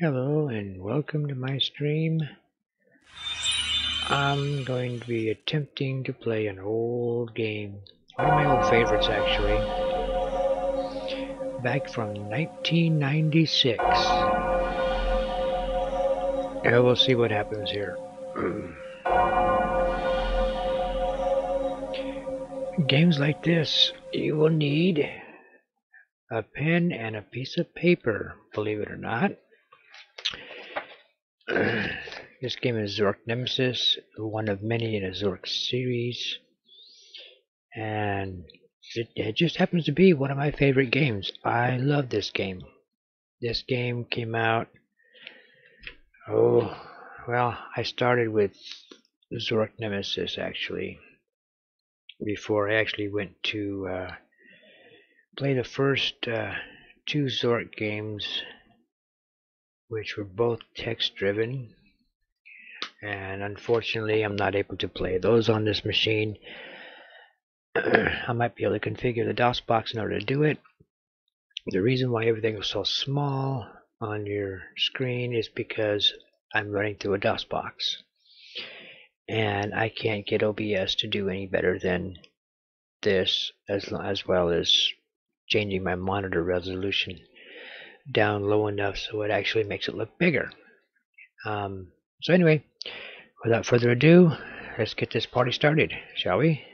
Hello and welcome to my stream. I'm going to be attempting to play an old game. One of my old favorites actually. Back from 1996. And we'll see what happens here. Games like this, you will need a pen and a piece of paper, believe it or not. This game is Zork Nemesis, one of many in a Zork series, and it just happens to be one of my favorite games. I love this game. This game came out, I started with Zork Nemesis actually, before I actually went to play the first two Zork games, which were both text driven. And unfortunately I'm not able to play those on this machine. I might be able to configure the DOS box in order to do it. The reason why everything is so small on your screen is because I'm running through a DOS box, and I can't get OBS to do any better than this, as well as changing my monitor resolution down low enough so it actually makes it look bigger. So anyway, without further ado, let's get this party started, shall we?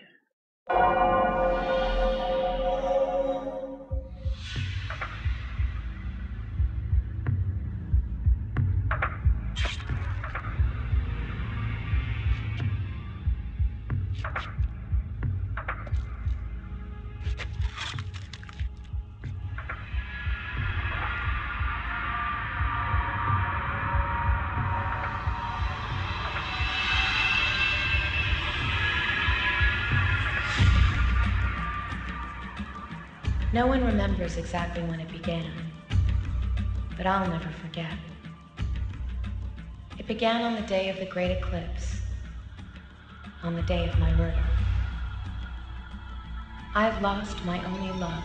No one remembers exactly when it began, but I'll never forget. It began on the day of the great eclipse, on the day of my murder. I've lost my only love,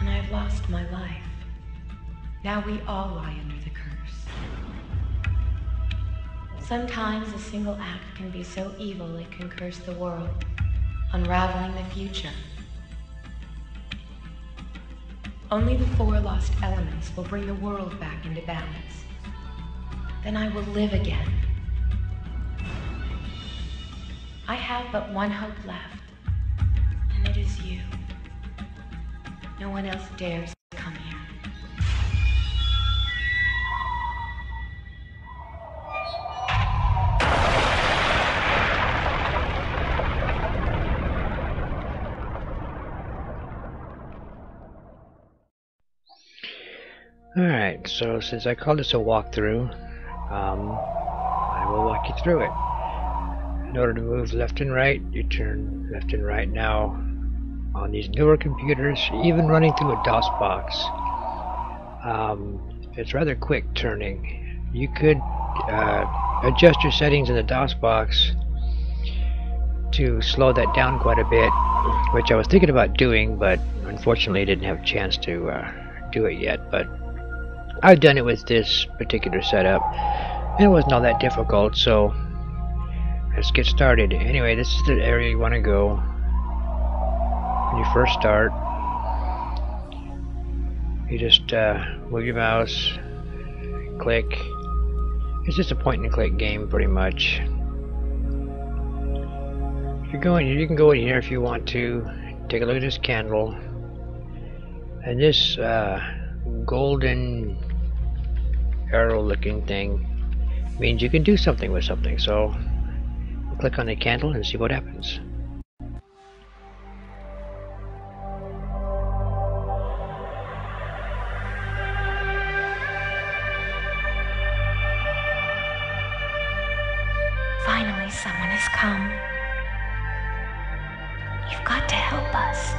and I've lost my life. Now we all lie under the curse. Sometimes a single act can be so evil it can curse the world, unraveling the future. Only the four lost elements will bring the world back into balance. Then I will live again. I have but one hope left, and it is you. No one else dares come here. Alright, so since I called this a walkthrough, I will walk you through it. In order to move left and right, you turn left and right. Now, on these newer computers, even running through a DOS box, it's rather quick turning. You could adjust your settings in the DOS box to slow that down quite a bit, which I was thinking about doing, but unfortunately didn't have a chance to do it yet. But I've done it with this particular setup, and it wasn't all that difficult, so let's get started. Anyway, this is the area you want to go when you first start. You just move your mouse, click. It's just a point and click game pretty much. If you're going, you can go in here if you want to. Take a look at this candle, and this golden arrow looking thing means you can do something with something. So click on the candle and see what happens. Finally, someone has come. You've got to help us.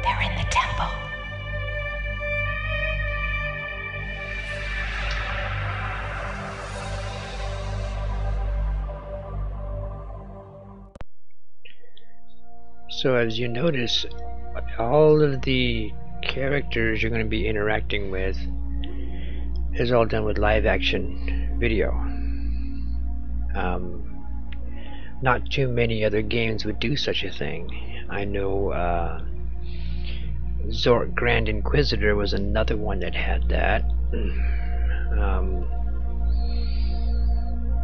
They're in the temple. So as you notice, all of the characters you're going to be interacting with is all done with live action video. Not too many other games would do such a thing. I know Zork Grand Inquisitor was another one that had that.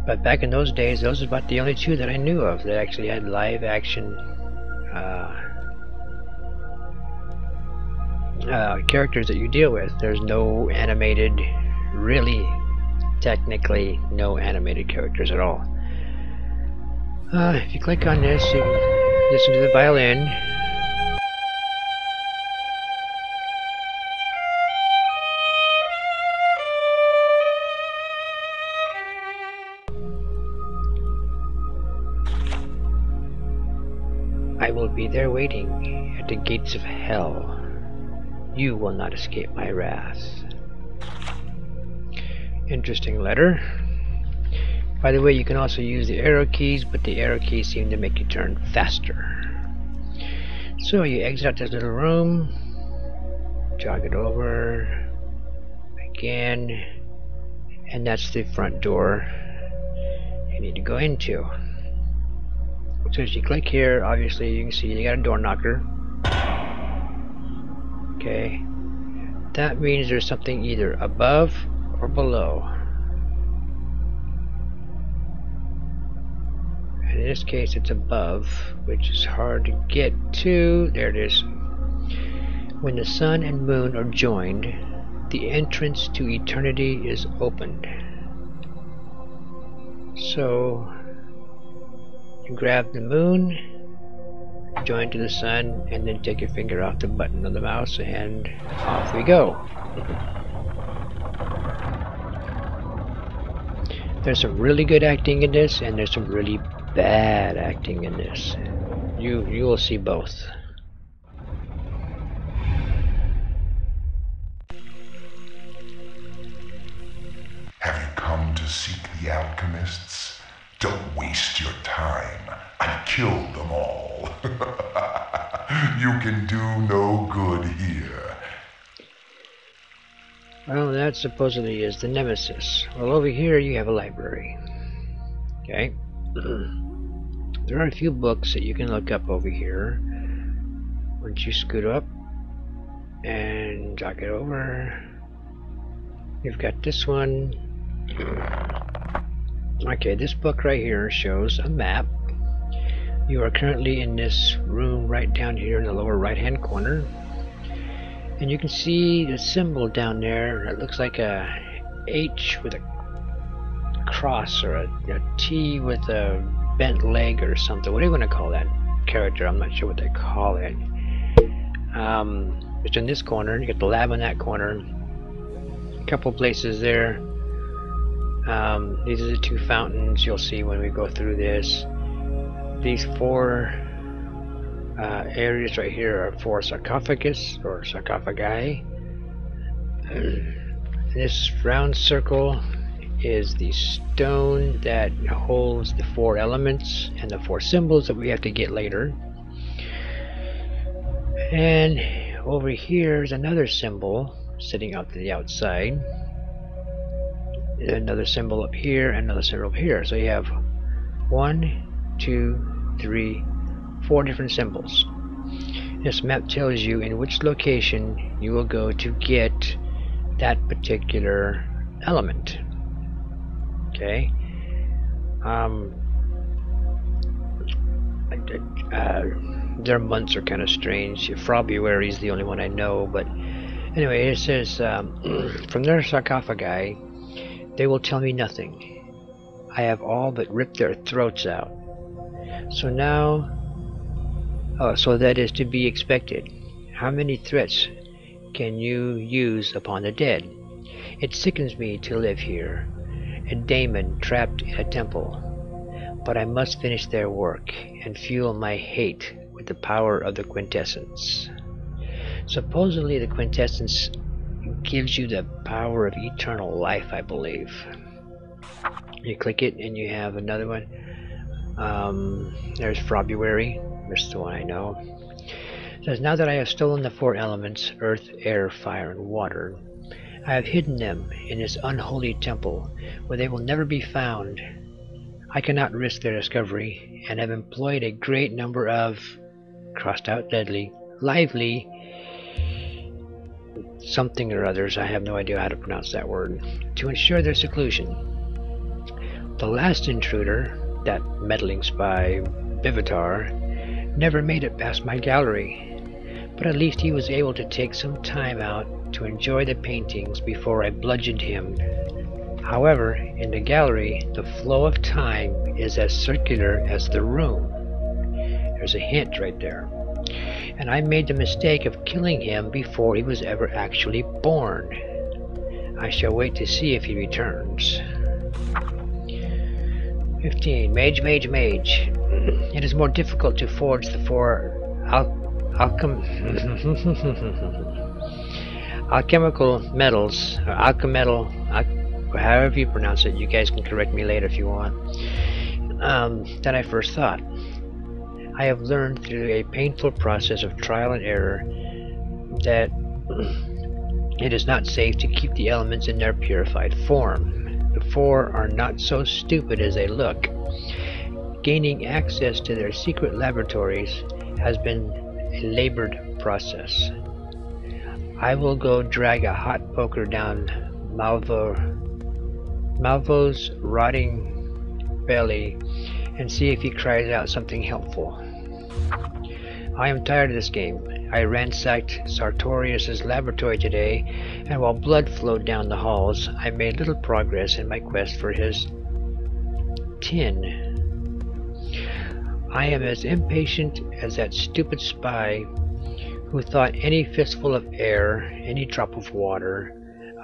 But back in those days, those were about the only two that I knew of that actually had live action characters that you deal with. There's no animated, really, technically, no animated characters at all. If you click on this, you can listen to the violin. I will be there waiting at the gates of hell. You will not escape my wrath. Interesting letter. By the way, you can also use the arrow keys, but the arrow keys seem to make you turn faster. So you exit out this little room, jog it over again, and that's the front door you need to go into. So as you click here, obviously you can see you got a door knocker. Okay, that means there's something either above or below. In this case it's above, which is hard to get to. There it is. When the sun and moon are joined, the entrance to eternity is opened. So you grab the moon, join to the sun, and then take your finger off the button on the mouse and off we go. There's some really good acting in this, and there's some really bad acting in this. You will see both. Have you come to seek the alchemists? Don't waste your time. I killed them all. You can do no good here. Well, that supposedly is the Nemesis. Well, over here you have a library. Okay. There are a few books that you can look up over here. Once you scoot up and jog it over, you've got this one. Okay, this book right here shows a map. You are currently in this room right down here in the lower right hand corner, and you can see the symbol down there. It looks like a H with a cross, or a T with a bent leg or something. What do you want to call that character? I'm not sure what they call it. It's in this corner. You got the lab in that corner. A couple places there. These are the two fountains you'll see when we go through this. These four areas right here are four sarcophagus or sarcophagi. This round circle is the stone that holds the four elements and the four symbols that we have to get later. And over here is another symbol sitting out to the outside. Another symbol up here, and another symbol up here. So you have 1, 2, 3, 4 different symbols. This map tells you in which location you will go to get that particular element. Okay. Their months are kind of strange. February is the only one I know, but anyway, it says from their sarcophagi, they will tell me nothing. I have all but ripped their throats out. So now, so that is to be expected. How many threats can you use upon the dead? It sickens me to live here, a daemon trapped in a temple. But I must finish their work and fuel my hate with the power of the quintessence. Supposedly the quintessence gives you the power of eternal life, I believe. You click it and you have another one. There's February. This is the one I know. It says, now that I have stolen the four elements, earth, air, fire, and water, I have hidden them in this unholy temple, where they will never be found. I cannot risk their discovery, and have employed a great number of crossed out deadly, lively, something or others, I have no idea how to pronounce that word, to ensure their seclusion. The last intruder, that meddling spy, Bivitar, never made it past my gallery, but at least he was able to take some time out to enjoy the paintings before I bludgeoned him. However, in the gallery, the flow of time is as circular as the room. There's a hint right there. And I made the mistake of killing him before he was ever actually born. I shall wait to see if he returns. 15. Mage. It is more difficult to forge the four alchemical metals, or alchemetal, however you pronounce it. You guys can correct me later if you want. Than I first thought. I have learned through a painful process of trial and error that it is not safe to keep the elements in their purified form. The four are not so stupid as they look. Gaining access to their secret laboratories has been a labored process. I will go drag a hot poker down Malvo's rotting belly and see if he cries out something helpful. I am tired of this game. I ransacked Sartorius's laboratory today, and while blood flowed down the halls, I made little progress in my quest for his tin. I am as impatient as that stupid spy who thought any fistful of air, any drop of water,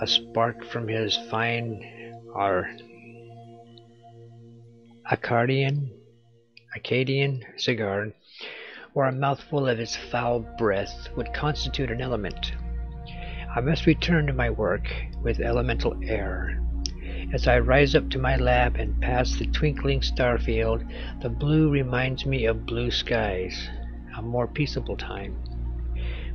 a spark from his fine Acadian cigar, or a mouthful of his foul breath would constitute an element. I must return to my work with elemental air. As I rise up to my lab and pass the twinkling star field, the blue reminds me of blue skies, a more peaceable time.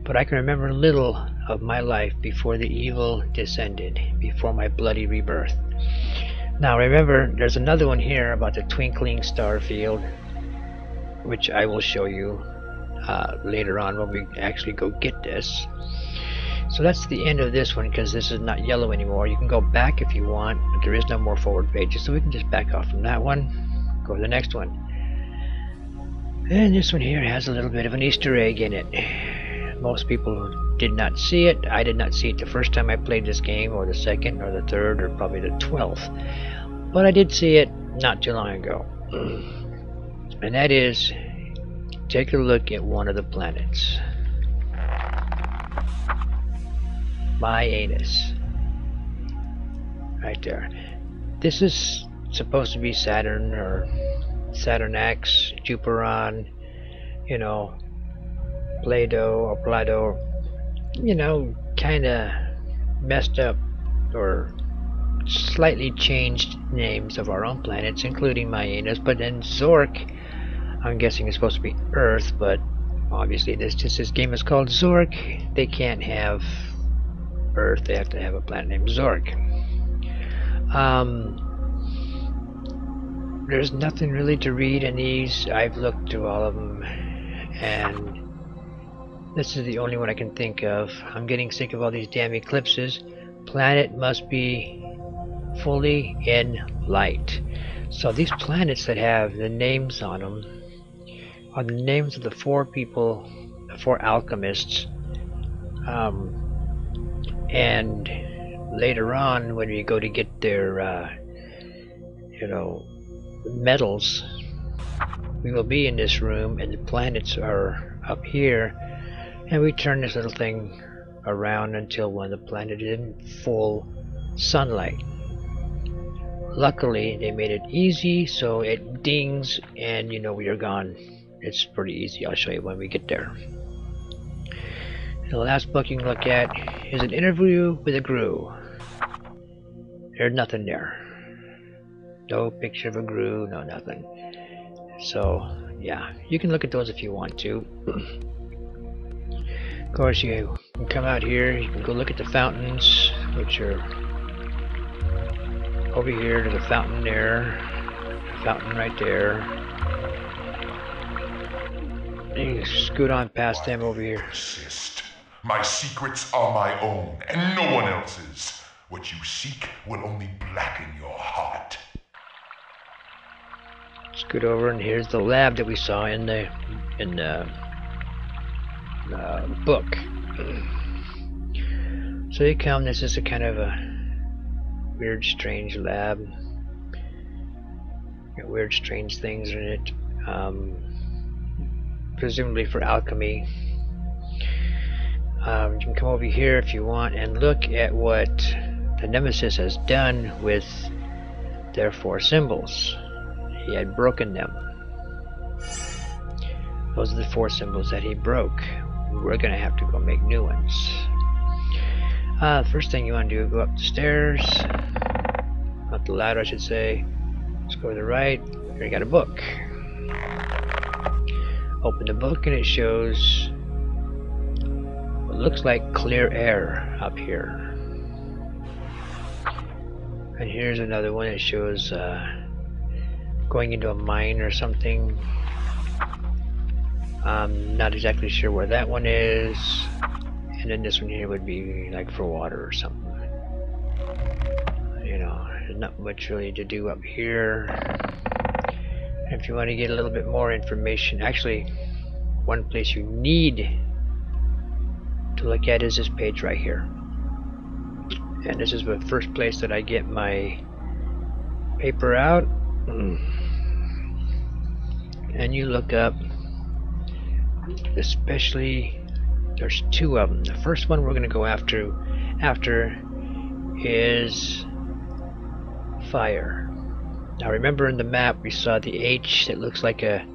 But I can remember little of my life before the evil descended, before my bloody rebirth. Now remember, there's another one here about the twinkling star field, which I will show you later on when we actually go get this. So that's the end of this one, because this is not yellow anymore. You can go back if you want, but there is no more forward pages, so we can just back off from that one, go to the next one. And this one here has a little bit of an Easter egg in it. Most people did not see it. I did not see it the first time I played this game, or the second, or the third, or probably the 12th. But I did see it not too long ago. And that is, take a look at one of the planets. My anus. Right there. This is supposed to be Saturn, or Saturn X, Juperon, you know, Play-Doh, you know, kinda messed up or slightly changed names of our own planets, including my anus. But then Zork, I'm guessing it's supposed to be Earth, but obviously this game is called Zork. They can't have Earth, they have to have a planet named Zork. There's nothing really to read in these. I've looked through all of them, and this is the only one I can think of. I'm getting sick of all these damn eclipses. Planet must be fully in light. So these planets that have the names on them are the names of the four people, the four alchemists. And later on, when we go to get their, you know, metals, we will be in this room, and the planets are up here, and we turn this little thing around until when the planet is in full sunlight. Luckily, they made it easy, so it dings, and you know we are gone. It's pretty easy. I'll show you when we get there. The last book you can look at is an interview with a Gru. There's nothing there. No picture of a Gru, no nothing. So, yeah, you can look at those if you want to. Of course, you can come out here, you can go look at the fountains, which are over here to the fountain there, fountain right there. And you scoot on past them over here. Persist. My secrets are my own, and no one else's. What you seek will only blacken your heart. Scoot over, and here's the lab that we saw in the book. So you come. This is a kind of a weird, strange lab. Got weird, strange things in it. Presumably for alchemy. You can come over here if you want and look at what the Nemesis has done with their 4 symbols. He had broken them. Those are the 4 symbols that he broke. We're going to have to go make new ones. First thing you want to do is go up the stairs. Up the ladder, I should say. Let's go to the right. Here you got a book. Open the book and it shows what looks like clear air up here. And here's another one that shows going into a mine or something. I'm not exactly sure where that one is. And then this one here would be like for water or something. You know, there's not much really to do up here. If you want to get a little bit more information, actually, one place you need to look at is this page right here. And this is the first place that I get my paper out. And you look up, especially, there's 2 of them. The first one we're going to go after is fire. Now remember in the map we saw the H that looks like a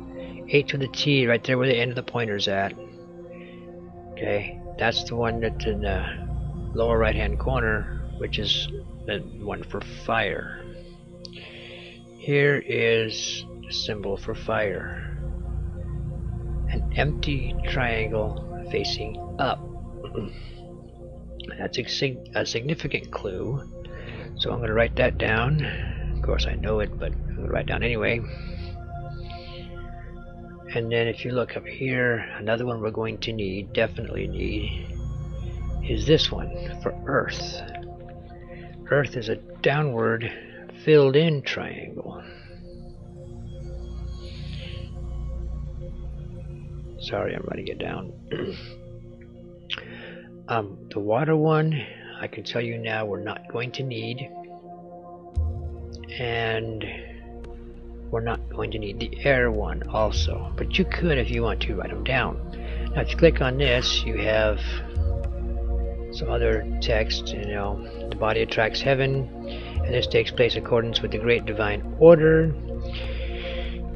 H with a T right there where the end of the pointer's at. Okay, that's the one that's in the lower right hand corner, which is the one for fire. Here is the symbol for fire. An empty triangle facing up. That's a significant clue. So I'm going to write that down. Of course I know it, but I'm going to write it down anyway. And then if you look up here, another one we're going to need, definitely need, is this one for Earth. Earth is a downward filled in triangle. Sorry, I'm writing it down. The water one, I can tell you now we're not going to need. And we're not going to need the air one also. But you could, if you want to, write them down. Now if you click on this, you have some other text, you know, the body attracts heaven, and this takes place in accordance with the great divine order.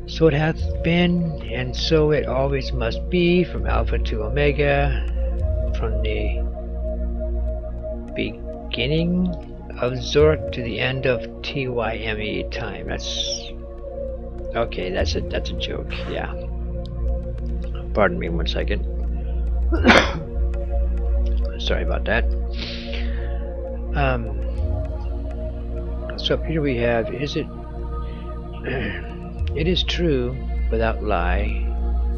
So it hath been, and so it always must be, from Alpha to Omega, from the beginning of Zork to the end of TYME time. That's okay. That's a joke. Yeah. Pardon me 1 second. Sorry about that. So up here we have, it is true without lie.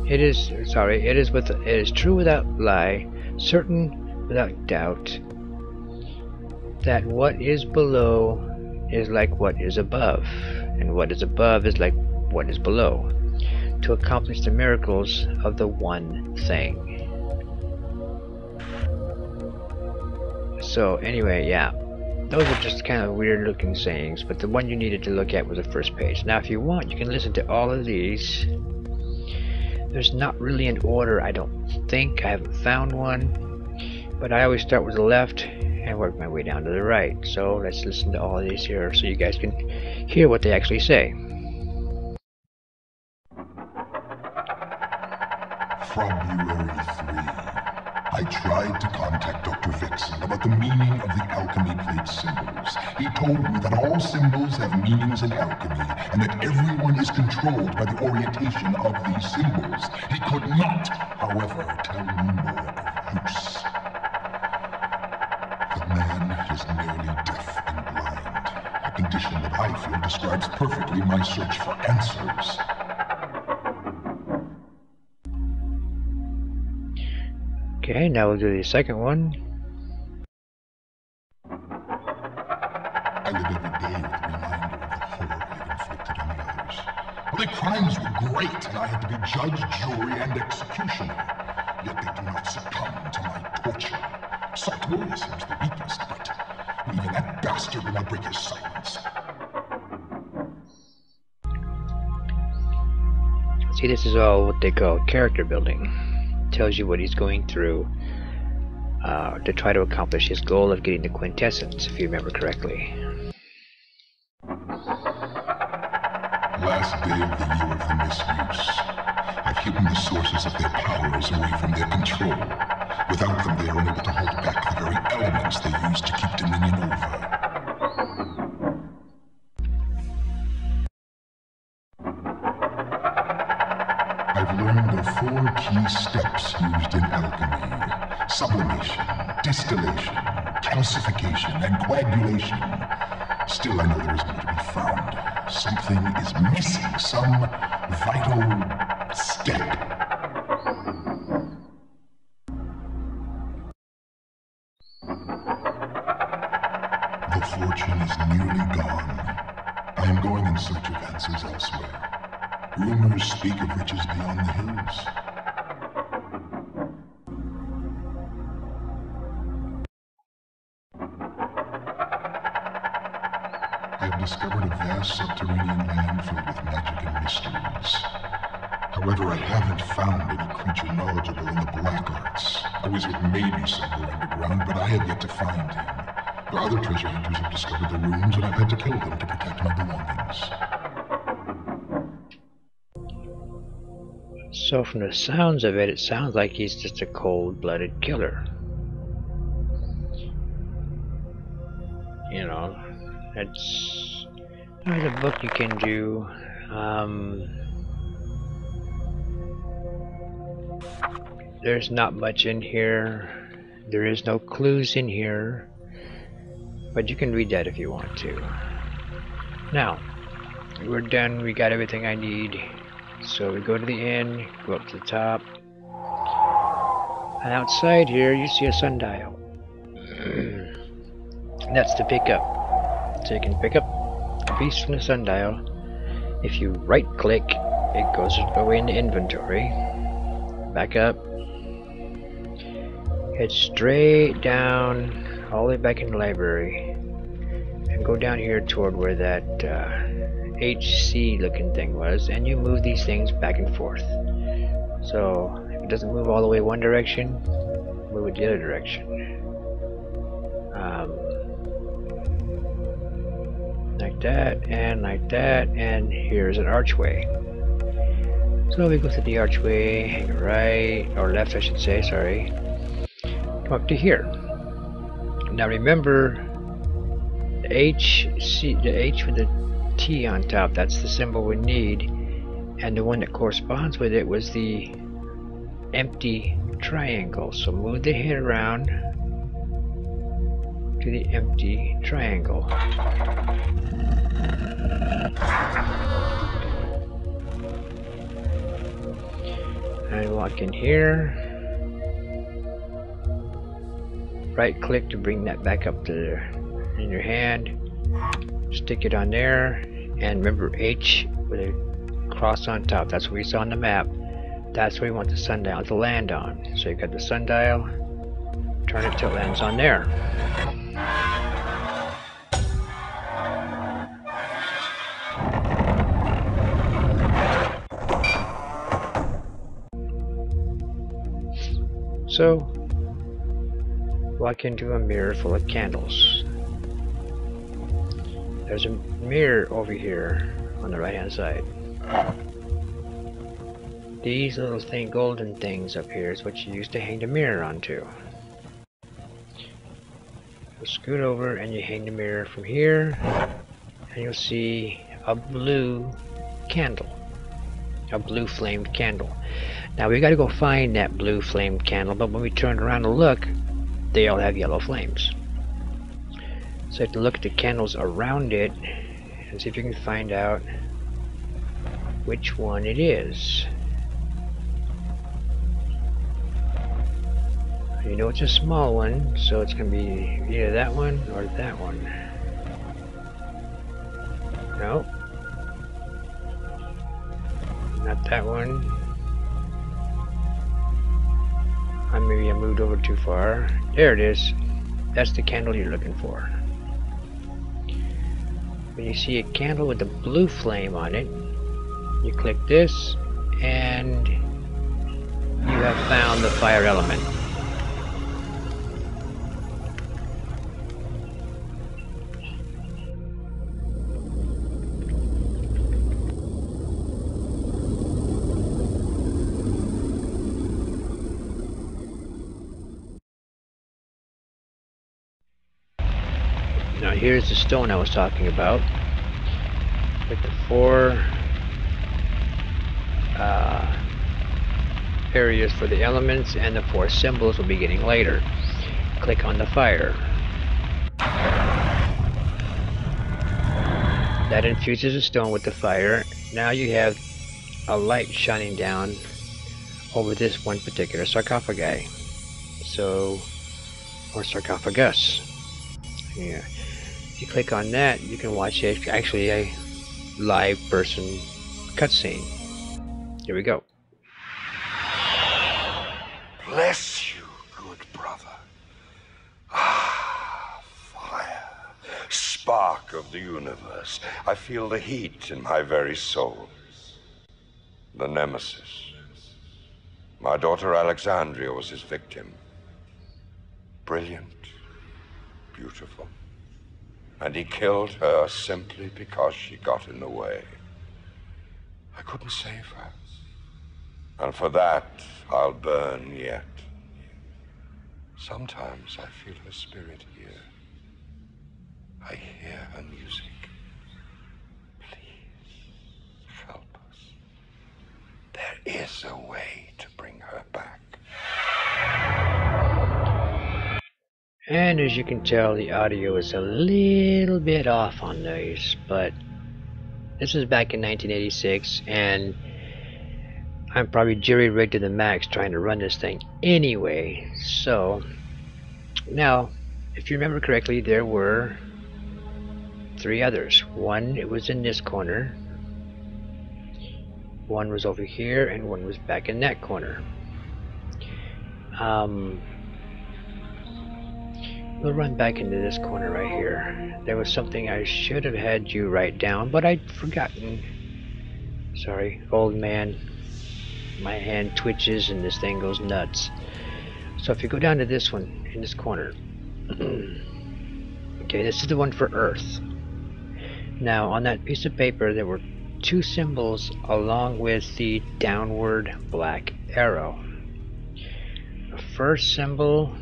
It is true without lie, certain without doubt, that what is below is like what is above, and what is above is like what is below, to accomplish the miracles of the one thing. So anyway, yeah, those are just kind of weird looking sayings, but the one you needed to look at was the first page. Now if you want, you can listen to all of these. There's not really an order, I don't think. I haven't found one, but I always start with the left and work my way down to the right. So let's listen to all of these here so you guys can hear what they actually say. February 3. I tried to contact Dr. Vixen about the meaning of the alchemy plate symbols. He told me that all symbols have meanings in alchemy, and that everyone is controlled by the orientation of these symbols. He could not, however, tell me more of use. The man is nearly deaf and blind, a condition that I feel describes perfectly my search for answers. Okay, now we'll do the second one. I live every day with the reminder of the horror I have inflicted on the others. Well, their crimes were great, and I had to be judge, jury, and executioner. Yet they do not succumb to my torture. Sartorius seems the weakest, but even that bastard will not break his silence. See, this is all what they call character building. Tells you what he's going through to try to accomplish his goal of getting the quintessence, if you remember correctly. Last day of the year of the misuse. I've hidden the sources of their powers away from their control. Without them, they are unable to hold back the very elements they use to keep Dominion over. I've learned the 4 key steps used in alchemy: sublimation, distillation, calcification, and coagulation. Still, I know there is more to be found. Something is missing, some vital step. The fortune is nearly gone. I am going in search of answers elsewhere. Rumors speak of riches beyond the hills. I have discovered a vast subterranean land filled with magic and mysteries. However, I haven't found any creature knowledgeable in the black arts. A wizard may be somewhere underground, but I have yet to find him. Other treasure hunters have discovered the rooms, and I've had to kill them to protect my belongings. So from the sounds of it, it sounds like he's just a cold-blooded killer. You know, there's a book you can do. There's not much in here. There is no clues in here, but you can read that if you want to. Now, we're done. We got everything I need. So we go to the inn, go up to the top, and outside here you see a sundial. That's to pick up. So you can pick up a piece from the sundial. If you right click, it goes away into inventory. Back up. Head straight down, all the way back in the library. And go down here toward where that HC looking thing was, and you move these things back and forth. So if it doesn't move all the way one direction, move it the other direction. Like that, and here's an archway. So we go through the archway, hang right, or left I should say, sorry. Come up to here. Now remember, the H with the T on top, that's the symbol we need, and the one that corresponds with it was the empty triangle. So move the head around to the empty triangle. And walk in here. Right click to bring that back up to there in your hand. Stick it on there, and remember H with a cross on top. That's what we saw on the map. That's where we want the sundial to land on. So you got the sundial, turn it till it lands on there. So walk into a mirror full of candles. There's a mirror over here on the right hand side. These little golden things up here is what you use to hang the mirror onto. So scoot over and you hang the mirror from here, and you'll see a blue candle. A blue flamed candle. Now we gotta go find that blue flamed candle, but when we turn around to look, they all have yellow flames. So you have to look at the candles around it and see if you can find out which one it is. You know it's a small one, so it's going to be either that one or that one. No. Not that one. Maybe I moved over too far. There it is. That's the candle you're looking for. When you see a candle with a blue flame on it, you click this and you have found the fire element. Now here's the stone I was talking about, with the 4 areas for the elements and the 4 symbols we'll be getting later. Click on the fire. That infuses the stone with the fire. Now you have a light shining down over this one particular sarcophagi. Or sarcophagus. Yeah. If you click on that, you can watch actually a live person cutscene. Here we go. Bless you, good brother. Ah, fire. Spark of the universe. I feel the heat in my very soul. The Nemesis. My daughter Alexandria was his victim. Brilliant. Beautiful. And he killed her simply because she got in the way. I couldn't save her. And for that, I'll burn yet. Sometimes I feel her spirit here. I hear her music. Please, help us. There is a way to bring her back. And as you can tell, the audio is a little bit off on these, but this is back in 1986, and I'm probably jury-rigged to the max trying to run this thing anyway. So, now, if you remember correctly, there were 3 others. One, it was in this corner, one was over here, and one was back in that corner. We'll run back into this corner right here. There was something I should have had you write down, but I'd forgotten. Sorry, old man. My hand twitches and this thing goes nuts. So if you go down to this one, in this corner. Okay, this is the one for Earth. Now, on that piece of paper, there were 2 symbols along with the downward black arrow. The first symbol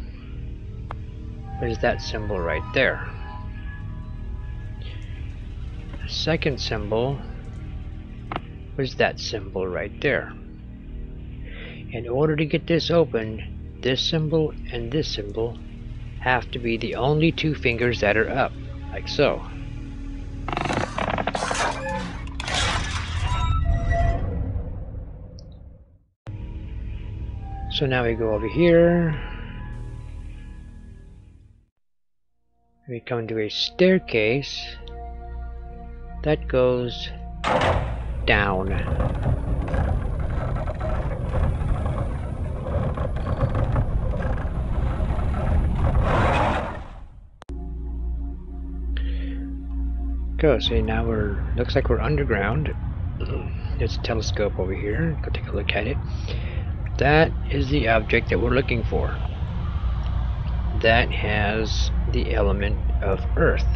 is that symbol right there. The second symbol was that symbol right there. In order to get this open, this symbol and this symbol have to be the only 2 fingers that are up, like so. So now we go over here. We come to a staircase that goes down. Go, see, now looks like we're underground. There's a telescope over here. Go take a look at it. That is the object that we're looking for. That has the element of Earth.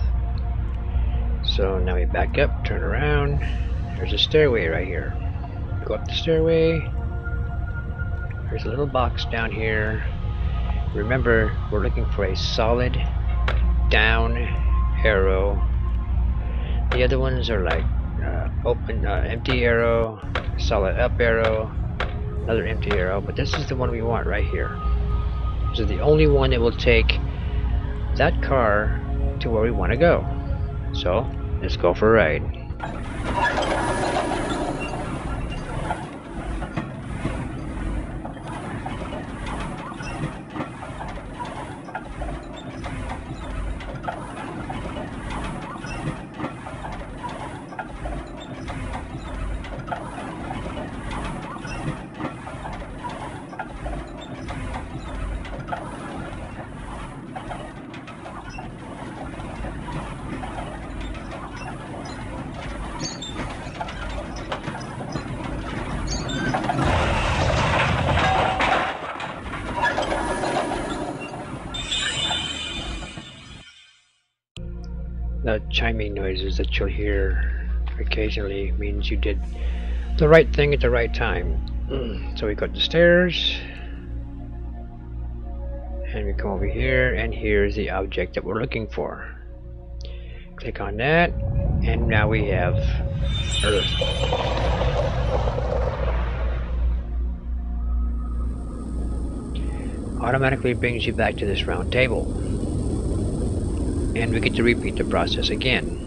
So now we back up, turn around. There's a stairway right here. Go up the stairway. There's a little box down here. Remember, we're looking for a solid down arrow. The other ones are like open, empty arrow, solid up arrow, another empty arrow, but this is the one we want right here. This is the only one that will take that car to where we want to go. So let's go for a ride. The chiming noises that you'll hear occasionally means you did the right thing at the right time. So we go up the stairs, and we come over here, and here's the object that we're looking for. Click on that, and now we have Earth. Automatically brings you back to this round table. And we get to repeat the process again.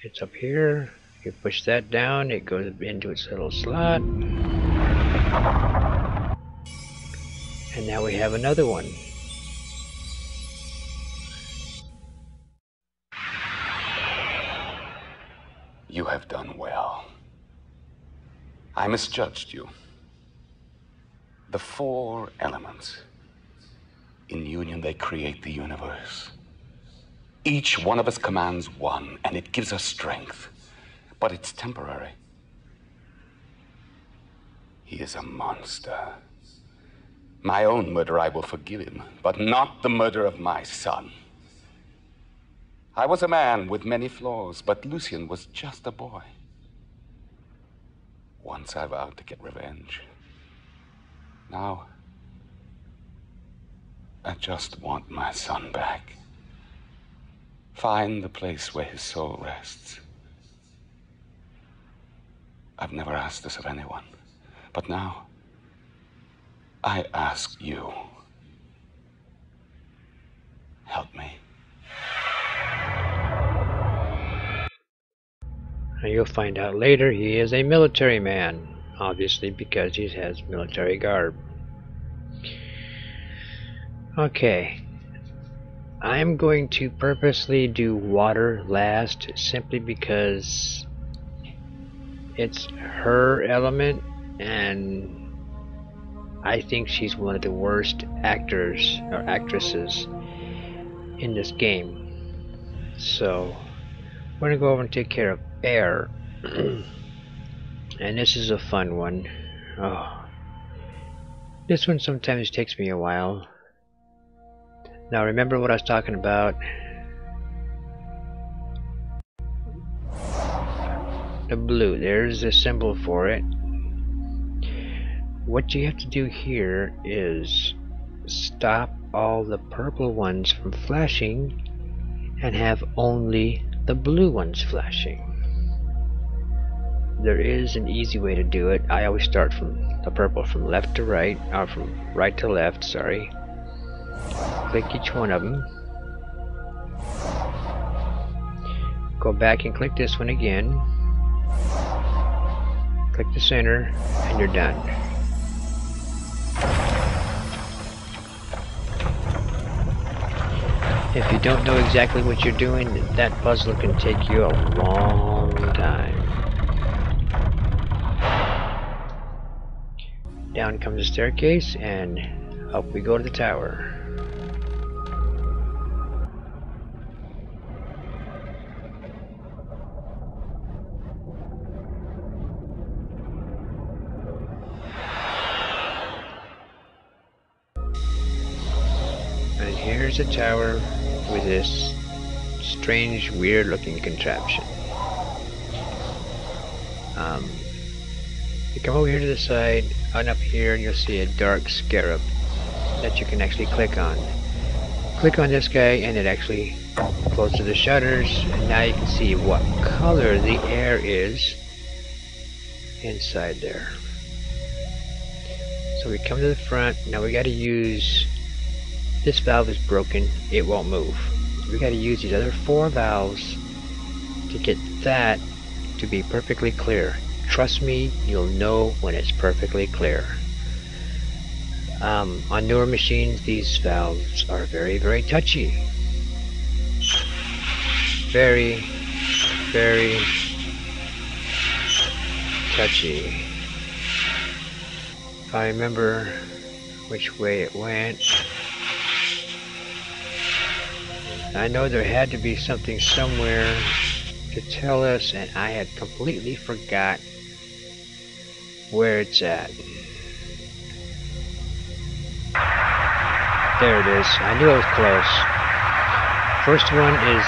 It's up here, you push that down, it goes into its little slot. And now we have another one. You have done well. I misjudged you. The 4 elements. In union, they create the universe. Each one of us commands one, and it gives us strength. But it's temporary. He is a monster. My own murder I will forgive him, but not the murder of my son. I was a man with many flaws, but Lucien was just a boy. Once I vowed to get revenge. Now, I just want my son back. Find the place where his soul rests. I've never asked this of anyone, but now I ask you. Help me. And you'll find out later he is a military man, obviously because he has military garb. Okay, I'm going to purposely do water last simply because it's her element and I think she's one of the worst actors or actresses in this game. So we're gonna go over and take care of air. And this is a fun one. Oh, this one sometimes takes me a while. Now remember what I was talking about. The blue, there's a symbol for it. What you have to do here is stop all the purple ones from flashing and have only the blue ones flashing. There is an easy way to do it. I always start from the purple from left to right, or from right to left, sorry. Click each one of them. Go back and click this one again. Click the center, and you're done. If you don't know exactly what you're doing, that puzzle can take you a long time. Down comes the staircase, and up we go to the tower. And here's a tower with this strange, weird looking contraption. You come over here to the side, and up here, and you'll see a dark scarab that you can actually click on. Click on this guy, and it actually closes the shutters, and now you can see what color the air is inside there. So we come to the front. Now we got to use this valve is broken, it won't move. We gotta use these other 4 valves to get that to be perfectly clear. Trust me, you'll know when it's perfectly clear. On newer machines, these valves are very, very touchy. Very, very touchy. If I remember which way it went. I know there had to be something somewhere to tell us, and I had completely forgot where it's at. There it is. I knew it was close. First one is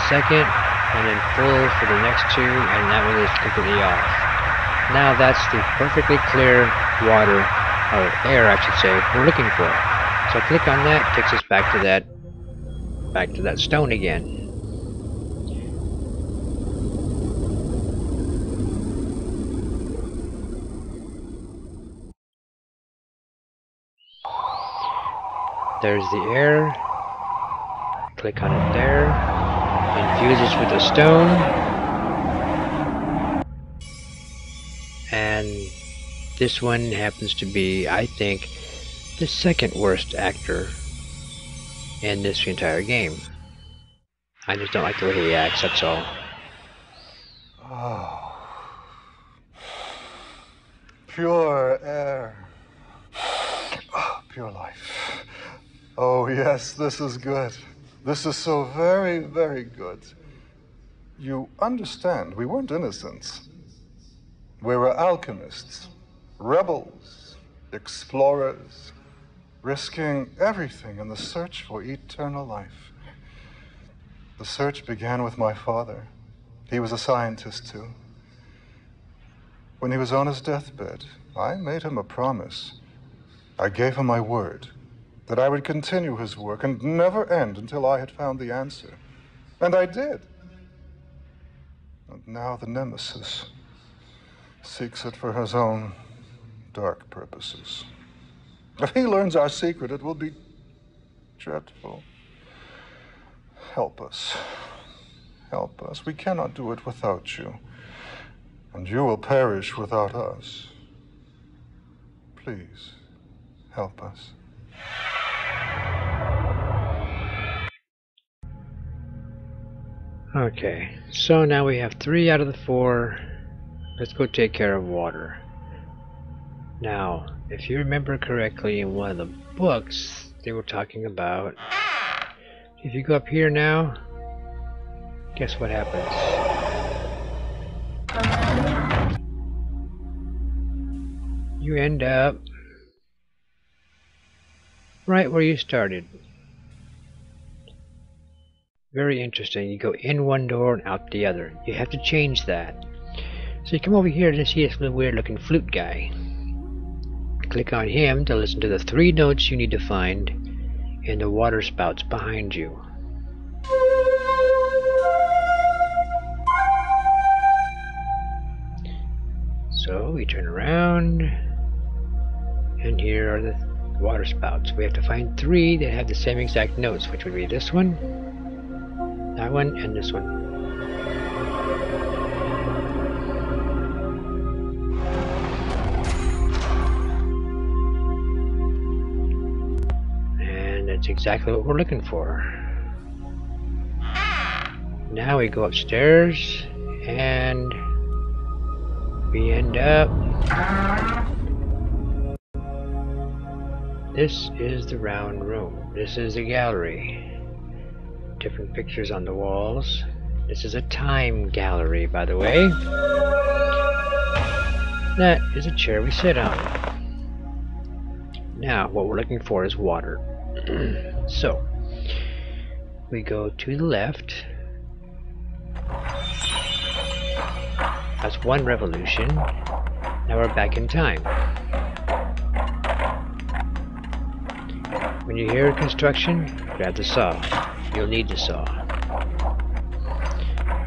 second, and then full for the next 2, and that one is completely off. Now that's the perfectly clear water, or air I should say, we're looking for. So click on that, takes us back to that stone again. There's the air. Click on it there. Infuses with the stone. And this one happens to be, I think, the second worst actor in this entire game. I just don't like the way he acts, that's all. Oh. Pure air. Oh, pure life. Oh, yes, this is good. This is so very, very good. You understand, we weren't innocents. We were alchemists, rebels, explorers, risking everything in the search for eternal life. The search began with my father. He was a scientist, too. When he was on his deathbed, I made him a promise. I gave him my word that I would continue his work and never end until I had found the answer. And I did. And now the Nemesis seeks it for his own dark purposes. If he learns our secret, it will be dreadful. Help us. Help us. We cannot do it without you. And you will perish without us. Please, help us. Okay, so now we have 3 out of the 4. Let's go take care of water. Now, if you remember correctly, in one of the books, they were talking about, if you go up here now, guess what happens? You end up right where you started. Very interesting. You go in one door and out the other. You have to change that. So you come over here to see this little weird looking flute guy. Click on him to listen to the 3 notes you need to find in the water spouts behind you. So we turn around, and here are the water spouts. We have to find 3 that have the same exact notes, which would be this one, that one, and this one. And that's exactly what we're looking for. Now we go upstairs, and we end up... This is the round room. This is the gallery. Different pictures on the walls. This is a time gallery, by the way. That is a chair we sit on. Now, what we're looking for is water. So, we go to the left. That's 1 revolution. Now we're back in time. When you hear construction, grab the saw. You'll need the saw.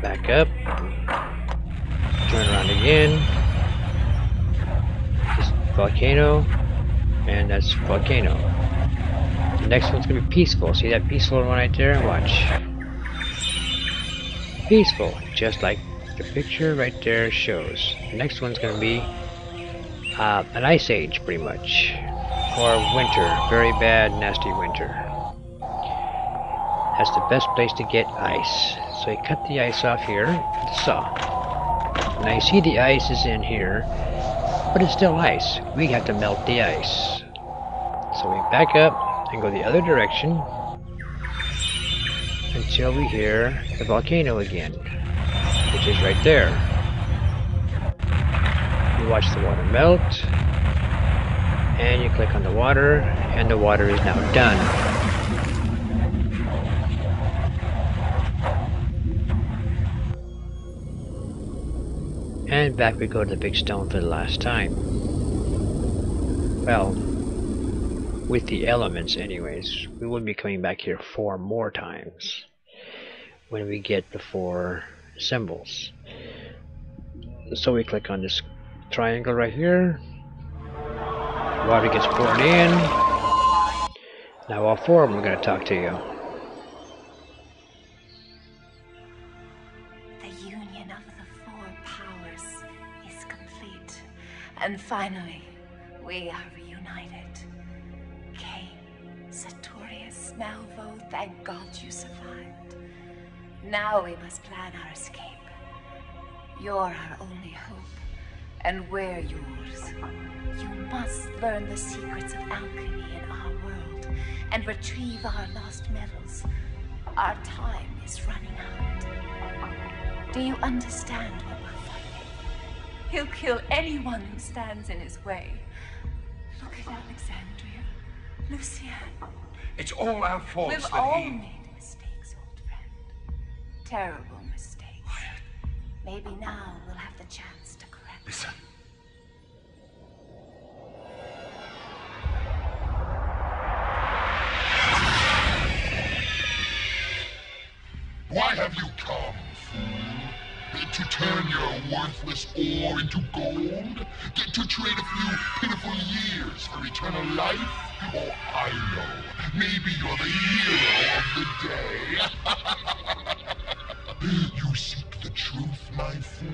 Back up. Turn around again. This volcano. And that's volcano. next one's gonna be peaceful. See that peaceful one right there? Watch. Peaceful, just like the picture right there shows. The next one's gonna be an ice age, pretty much, or winter, very bad, nasty winter. That's the best place to get ice. So you cut the ice off here with the saw. Now you see the ice is in here, but it's still ice. We have to melt the ice. So we back up and go the other direction until we hear the volcano again, which is right there. You watch the water melt, and you click on the water, and the water is now done. And back we go to the big stone for the last time. Well, with the elements anyways. We will be coming back here 4 more times when we get the 4 symbols. So we click on this triangle right here. Water gets poured in. Now all 4 of them are going to talk to you. The union of the 4 powers is complete. And finally, we are reunited. Cain, Sartorius, Malvo, thank God you survived. Now we must plan our escape. You're our only hope, and we're yours. You must learn the secrets of alchemy in our world and retrieve our lost metals. Our time is running out. Do you understand what we're fighting? He'll kill anyone who stands in his way. Look at Alexandria, Lucienne. It's all our fault. We've all made mistakes, old friend. Terrible mistakes. Maybe now we'll have the chance to correct them. Listen. Why have you come, fool? To turn your worthless ore into gold? To trade a few pitiful years for eternal life? Oh, I know. Maybe you're the hero of the day. You seek the truth, my fool?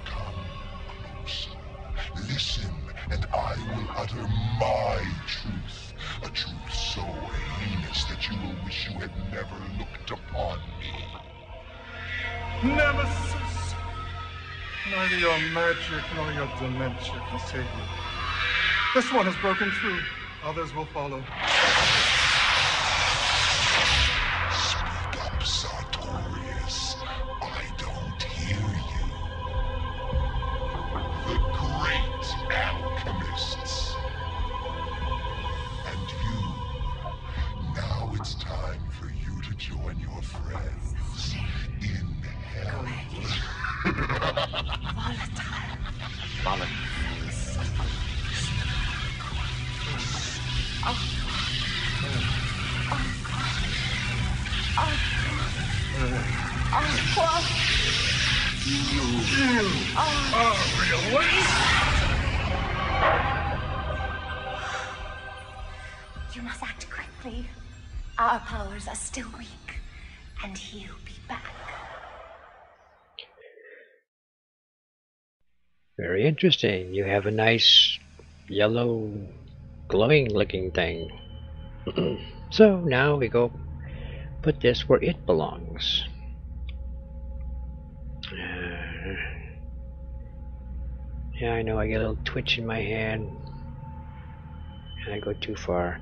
Come closer. Listen, and I will utter my truth. A truth so heinous that you will wish you had never looked upon me. Nemesis! Neither your magic nor your dementia can save you. This one has broken through. Others will follow. Speak up, Sartorius. I don't hear you. The great alchemists. And you. Now it's time for you to join your friends in hell. Volatile. You must act quickly. Our powers are still weak, and he'll be back. Very interesting. You have a nice yellow glowing looking thing. So now we go put this where it belongs. Yeah, I know I get a little twitch in my hand and I go too far.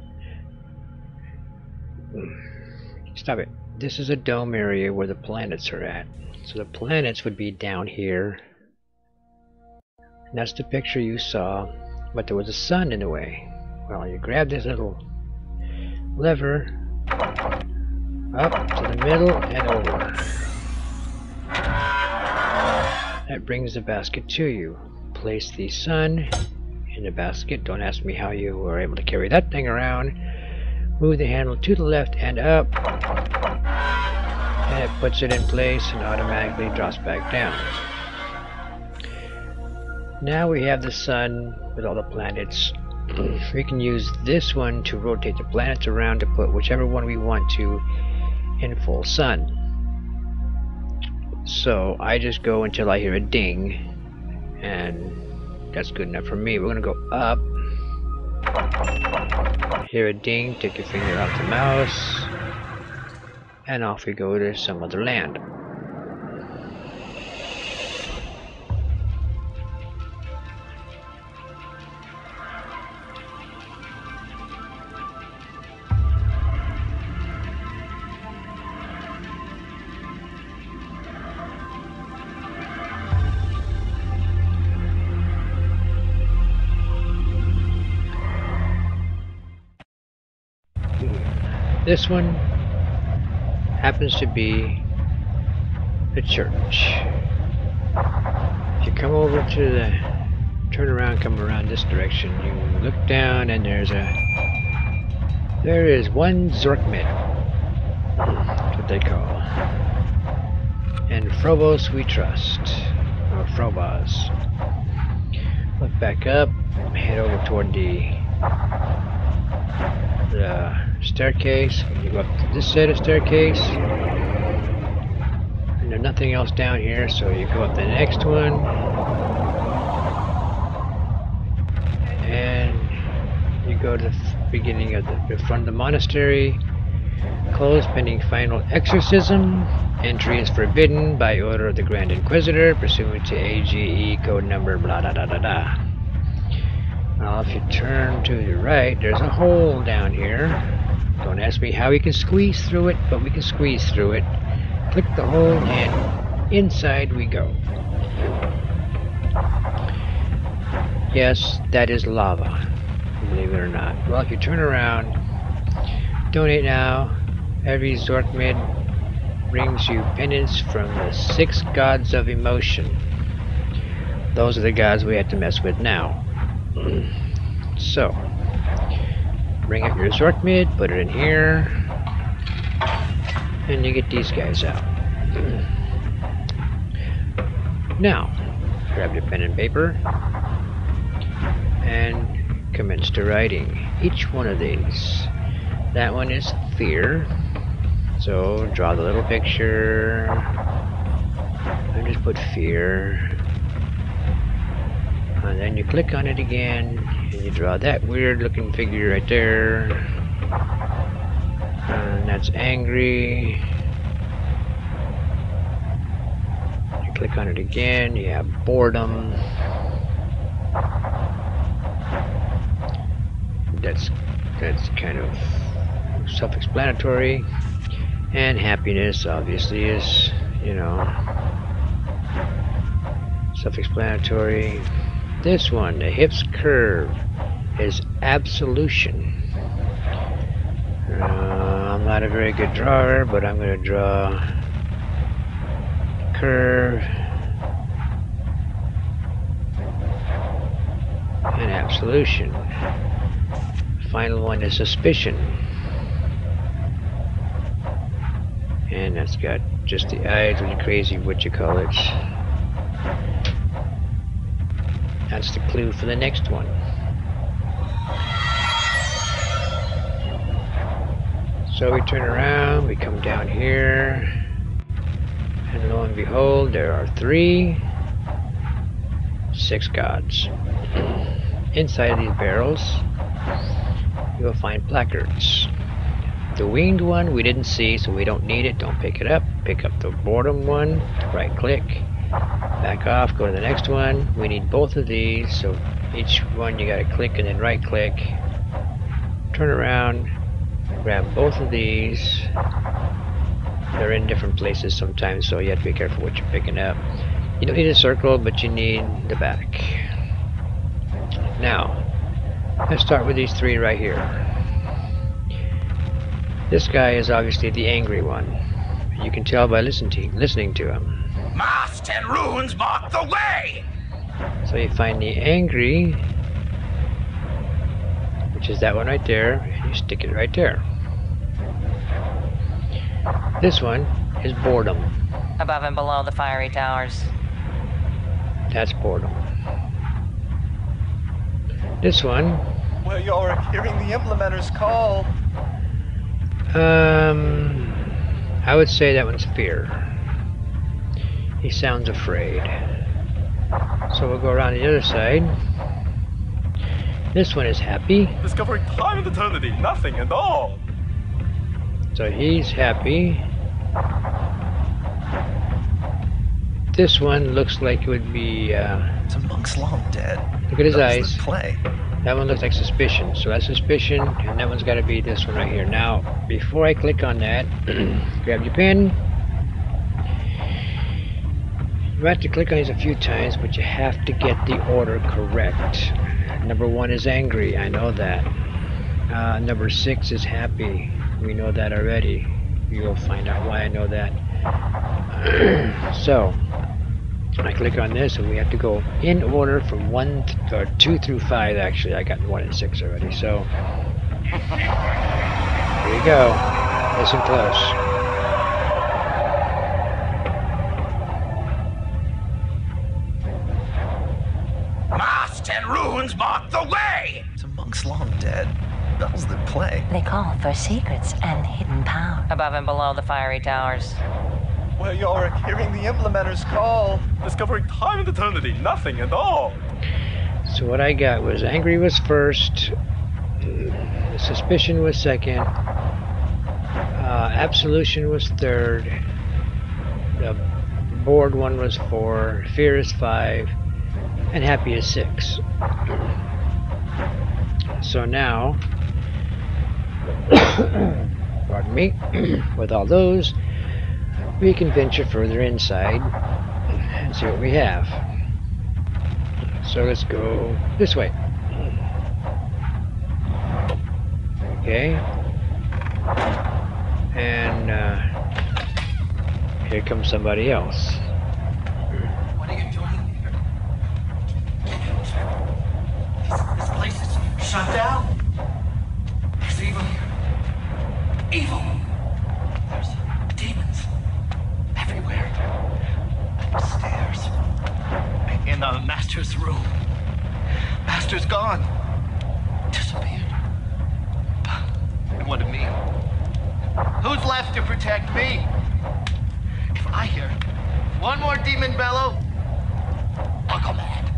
Stop it. This is a dome area where the planets are at. So the planets would be down here. And that's the picture you saw, but there was a sun in the way. Well, you grab this little lever up to the middle and over. That brings the basket to you. Place the sun in the basket. Don't ask me how you were able to carry that thing around. Move the handle to the left and up, and it puts it in place and automatically drops back down. Now we have the sun with all the planets We can use this one to rotate the planets around to put whichever one we want to in full sun. So I just go until I hear a ding, and that's good enough for me. We're gonna go up, hear a ding, take your finger off the mouse, and off we go to some other land. This one happens to be a church. If you come over to the, turn around, come around this direction, you look down and there is one Zork Mid. That's what they call. And Phobos we trust, or Phobos. Look back up, head over toward the staircase. You go up to this set of staircase, and there's nothing else down here, so you go up the next one, and you go to the beginning of the front of the monastery. Closed pending final exorcism. Entry is forbidden by order of the Grand Inquisitor, pursuant to AGE code number blah da da da da. Now if you turn to the right, there's a hole down here. Don't ask me how we can squeeze through it, but we can squeeze through it. Click the hole and inside we go. Yes, that is lava, believe it or not. Well, if you turn around, donate now. Every Zork Mid brings you penance from the 6 gods of emotion. Those are the gods we have to mess with now. So, bring up your Zork Mid, put it in here, and you get these guys out. Now, grab your pen and paper and commence to writing each one of these. That one is fear, so draw the little picture and just put fear, and then you click on it again and you draw that weird looking figure right there, and that's angry. You click on it again, you have boredom. That's kind of self-explanatory. And happiness obviously is, you know, self-explanatory. This one, the hips curve, is absolution. I'm not a very good drawer, but I'm going to draw the curve and absolution. The final one is suspicion. And that's got just the eyes with the crazy whatchamacallits. That's the clue for the next one. So we turn around, we come down here, and lo and behold, there are 6 gods. Inside of these barrels, you will find placards. The winged one we didn't see, so we don't need it. Don't pick it up. Pick up the boredom one, right click, back off, go to the next one. We need both of these, so each one you gotta click and then right click, turn around, grab both of these. They're in different places sometimes, so you have to be careful what you're picking up. You don't need a circle, but you need the back. Now, let's start with these 3 right here. This guy is obviously the angry one. You can tell by listening to him. Mast and runes mark the way! So you find the angry, which is that one right there, and you stick it right there. This one is boredom. Above and below the fiery towers. That's boredom. This one Well, you're hearing the implementer's call. I would say that one's fear. He sounds afraid. So we'll go around the other side. This one is happy. Discovering time and eternity, nothing at all. So he's happy. This one looks like it would be, It's a monk's long dead. look at his That was eyes. the play. That one looks like suspicion. So that's suspicion, and that one's got to be this one right here. Now, before I click on that, grab your pen. You have to click on these a few times, but you have to get the order correct. Number 1 is angry, I know that. Number 6 is happy. We know that already. You'll find out why I know that. So, I click on this, and we have to go in order from 2 through 5. Actually, I got 1 and 6 already. So, here we go. Listen close. Mast and runes mark the way! It's a monk's long dead. That was the play. They call for secrets and hidden power. Above and below the fiery towers. Well, you're hearing the implementer's call. Discovering time and eternity, nothing at all. So what I got was angry was first, suspicion was second, absolution was third, the bored one was 4, fear is 5, and happy is 6. So now, pardon me, with all those, we can venture further inside and see what we have. So let's go this way. Okay. And here comes somebody else. What are you doing here? This place is shut down. There's evil here. Evil! There's demons everywhere. Upstairs. In the master's room. Master's gone. Disappeared. And what of me? Who's left to protect me? If I hear one more demon bellow, I'll go mad.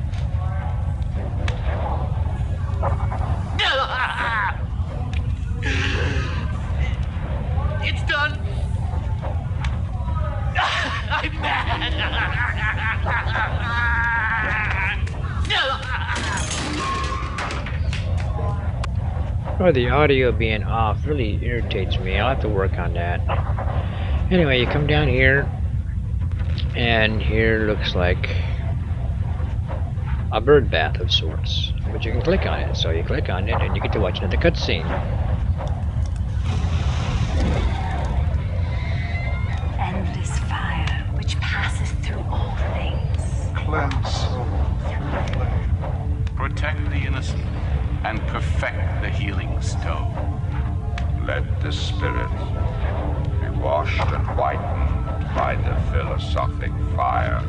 It's done. I'm mad. Oh, the audio being off really irritates me. I'll have to work on that. Anyway, you come down here, and here looks like a bird bath of sorts. But you can click on it. So you click on it, and you get to watch another cutscene. Endless fire which passes through all things. Cleanse soul through flame. Protect the innocent and perfect the healing stone. Let the spirit be washed and whitened by the philosophic fire.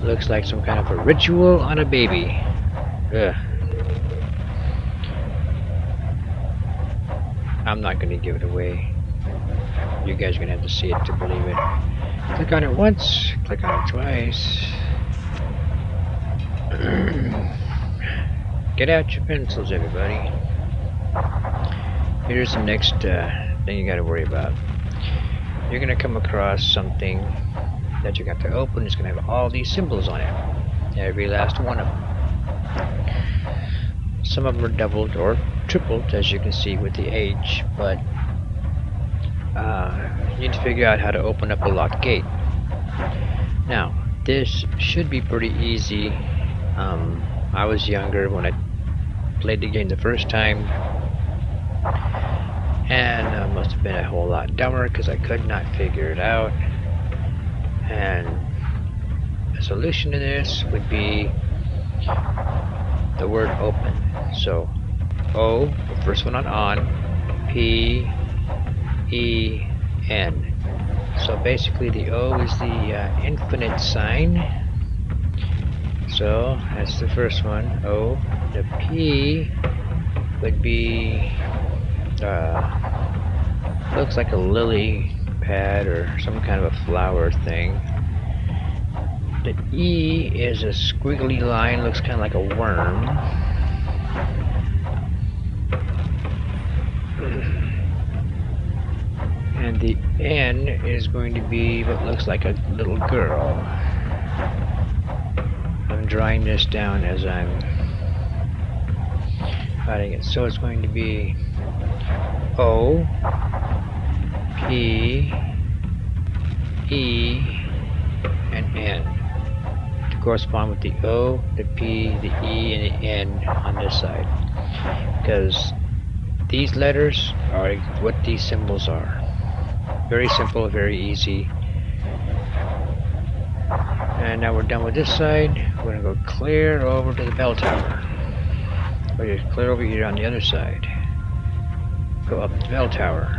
Looks like some kind of a ritual on a baby. Ugh. I'm not going to give it away. You guys are going to have to see it to believe it. Click on it once, click on it twice. Get out your pencils, everybody. Here's the next thing you got to worry about. You're going to come across something that you got to open. It's going to have all these symbols on it. Every last one of them. Some of them are doubled or tripled, as you can see with the H, but you need to figure out how to open up a locked gate. Now, this should be pretty easy. I was younger when I played the game the first time, and I must have been a whole lot dumber because I could not figure it out. And the solution to this would be the word open. So O, the first one on, P, E, N. So basically the O is the infinite sign, So that's the first one. O. The P would be looks like a lily pad or some kind of a flower thing. The E is a squiggly line, looks kind of like a worm. And the N is going to be what looks like a little girl. I'm drawing this down as I'm writing it. So it's going to be O, P, E, and N to correspond with the O, the P, the E, and the N on this side. Because these letters are what these symbols are. Very simple, very easy. And now we're done with this side. We're going to go clear over to the bell tower. Or just clear over here on the other side. Go up the bell tower.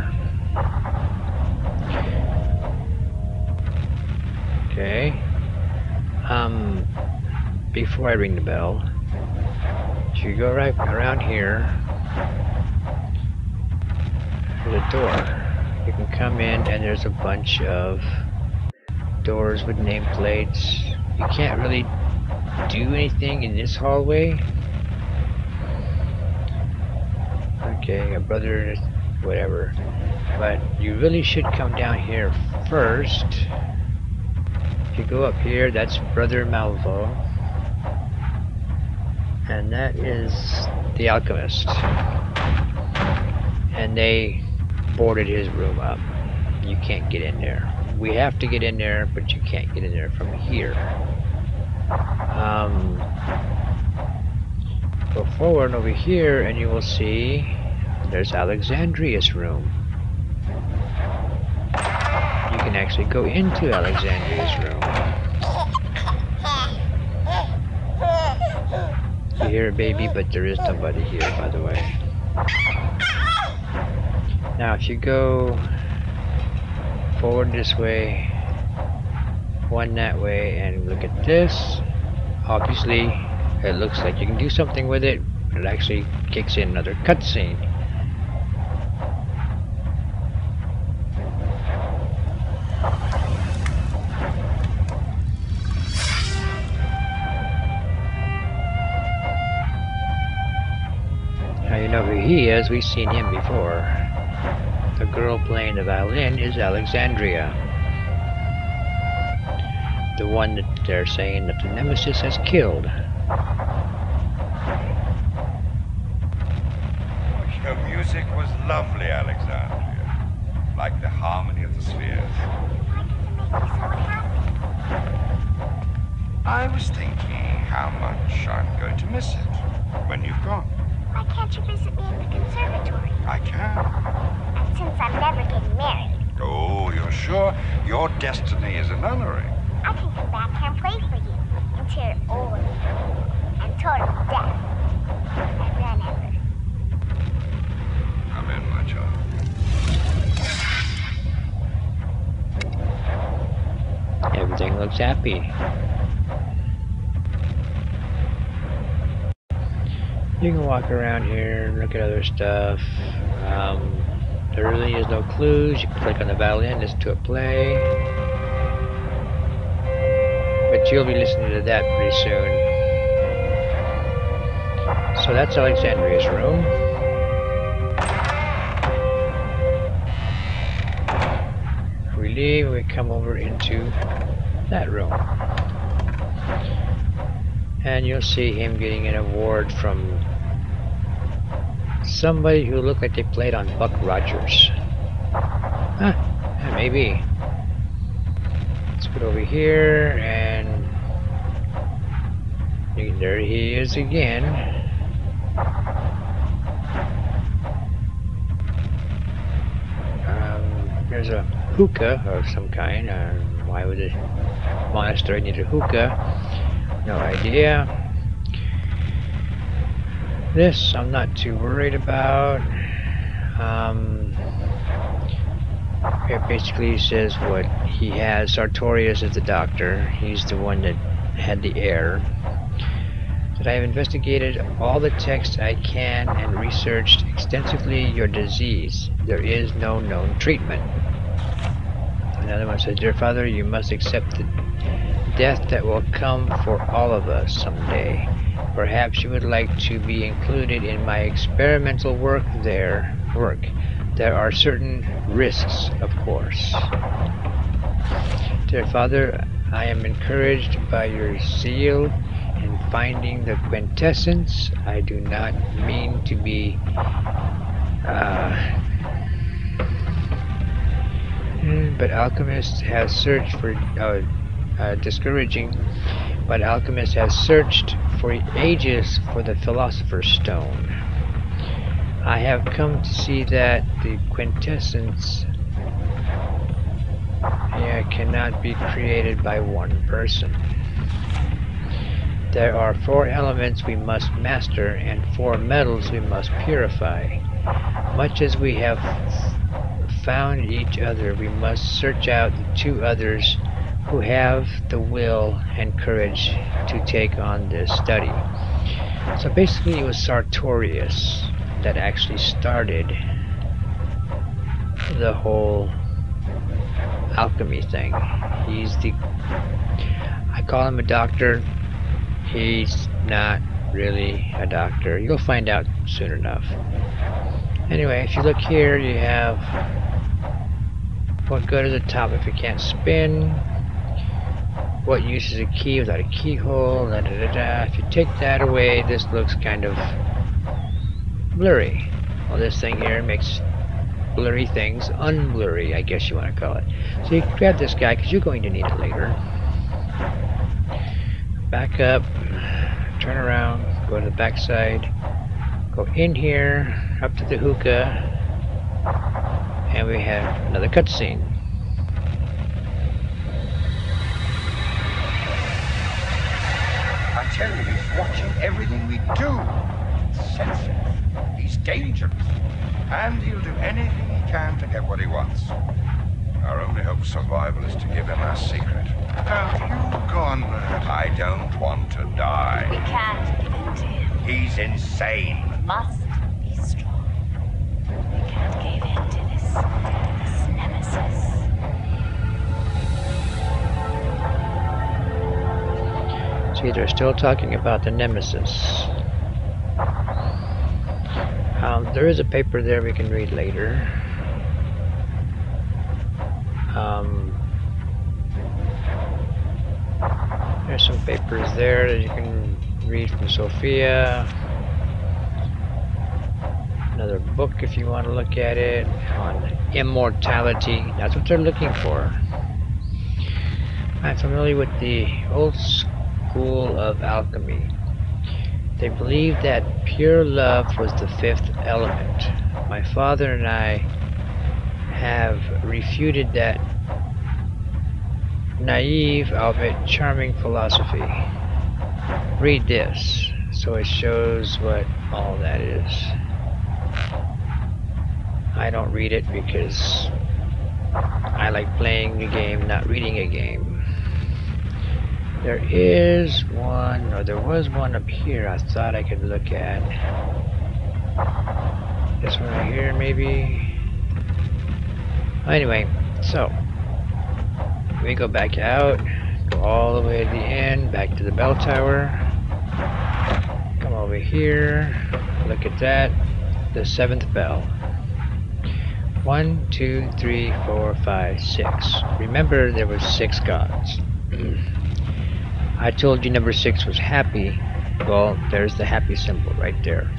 Okay. Before I ring the bell, if you go right around here, there's a door. You can come in and there's a bunch of doors with nameplates. You can't really do anything in this hallway. Okay, a brother, whatever. But you really should come down here first. If you go up here, that's Brother Malvo. And that is the alchemist. And they boarded his room up. You can't get in there. We have to get in there, but you can't get in there from here. Go forward over here and you will see there's Alexandria's room. You can actually go into Alexandria's room. You hear a baby, but there is nobody here, by the way. Now if you go forward this way, one that way, and look at this, obviously it looks like you can do something with it. It actually kicks in another cutscene. Now you know who he is, we've seen him before. The girl playing the violin is Alexandria. The one that they're saying that the Nemesis has killed. Your music was lovely, Alexandria. Like the harmony of the spheres. Why does it make you so happy? I was thinking how much I'm going to miss it when you've gone. Why can't you visit me at the conservatory? I can. And since I'm never getting married, Oh, you're sure? Your destiny is a nunnery. I can come back here and play for you until you're old and totally deaf. Forever. Come in, my child. Everything looks happy. You can walk around here and look at other stuff. There really is no clues. You can click on the violin, listen to it play. But you'll be listening to that pretty soon. So that's Alexandria's room. We leave, we come over into that room. And you'll see him getting an award from somebody who looked like they played on Buck Rogers. Huh, maybe. Let's go over here, and there he is again. There's a hookah of some kind. Why would a monastery need a hookah? No idea. This I'm not too worried about. It basically says what he has. Sartorius is the doctor. He's the one that had the heir. that I have investigated all the texts I can and researched extensively your disease. There is no known treatment. Another one says, Dear Father, you must accept the death that will come for all of us someday. Perhaps you would like to be included in my experimental work there. There are certain risks, of course. Dear Father, I am encouraged by your zeal in finding the quintessence. I do not mean to be but alchemists have searched for discouraging. But alchemists have searched for ages for the Philosopher's Stone. I have come to see that the quintessence cannot be created by one person. There are 4 elements we must master and 4 metals we must purify. Much as we have found each other, we must search out the 2 others who have the will and courage to take on this study. So basically it was Sartorius that actually started the whole alchemy thing. He's the, I call him a doctor. He's not really a doctor. You'll find out soon enough. Anyway, if you look here, you have what go to the top if you can't spin. What use is a key without a keyhole? Da, da, da, da. If you take that away, this looks kind of blurry. Well, this thing here makes blurry things unblurry, I guess you want to call it. So you can grab this guy because you're going to need it later. Back up, turn around, go to the back side, go in here, up to the hookah, and we have another cutscene. I tell you, he's watching everything we do. He's sensitive. He's dangerous. And he'll do anything he can to get what he wants. Our only hope of survival is to give him our secret. Have you gone mad? I don't want to die. We can't give in to him. He's insane. We must be strong. We can't give in to this nemesis. See, they're still talking about the nemesis. There is a paper there we can read later. There's some papers there that you can read from Sophia. Another book if you want to look at it on immortality. That's what they're looking for. I'm familiar with the old school of alchemy. They believed that pure love was the 5th element. My father and I have refuted that naive, albeit charming philosophy. Read this, so it shows what all that is. I don't read it because I like playing a game, not reading a game. There is one, or there was one up here I thought I could look at. This one right here, maybe. Anyway, so we go back out, go all the way to the end, back to the bell tower. Come over here, look at that, the 7th bell. 1, 2, 3, 4, 5, 6. Remember, there was 6 gods. I told you number 6 was happy. Well, there's the happy symbol right there.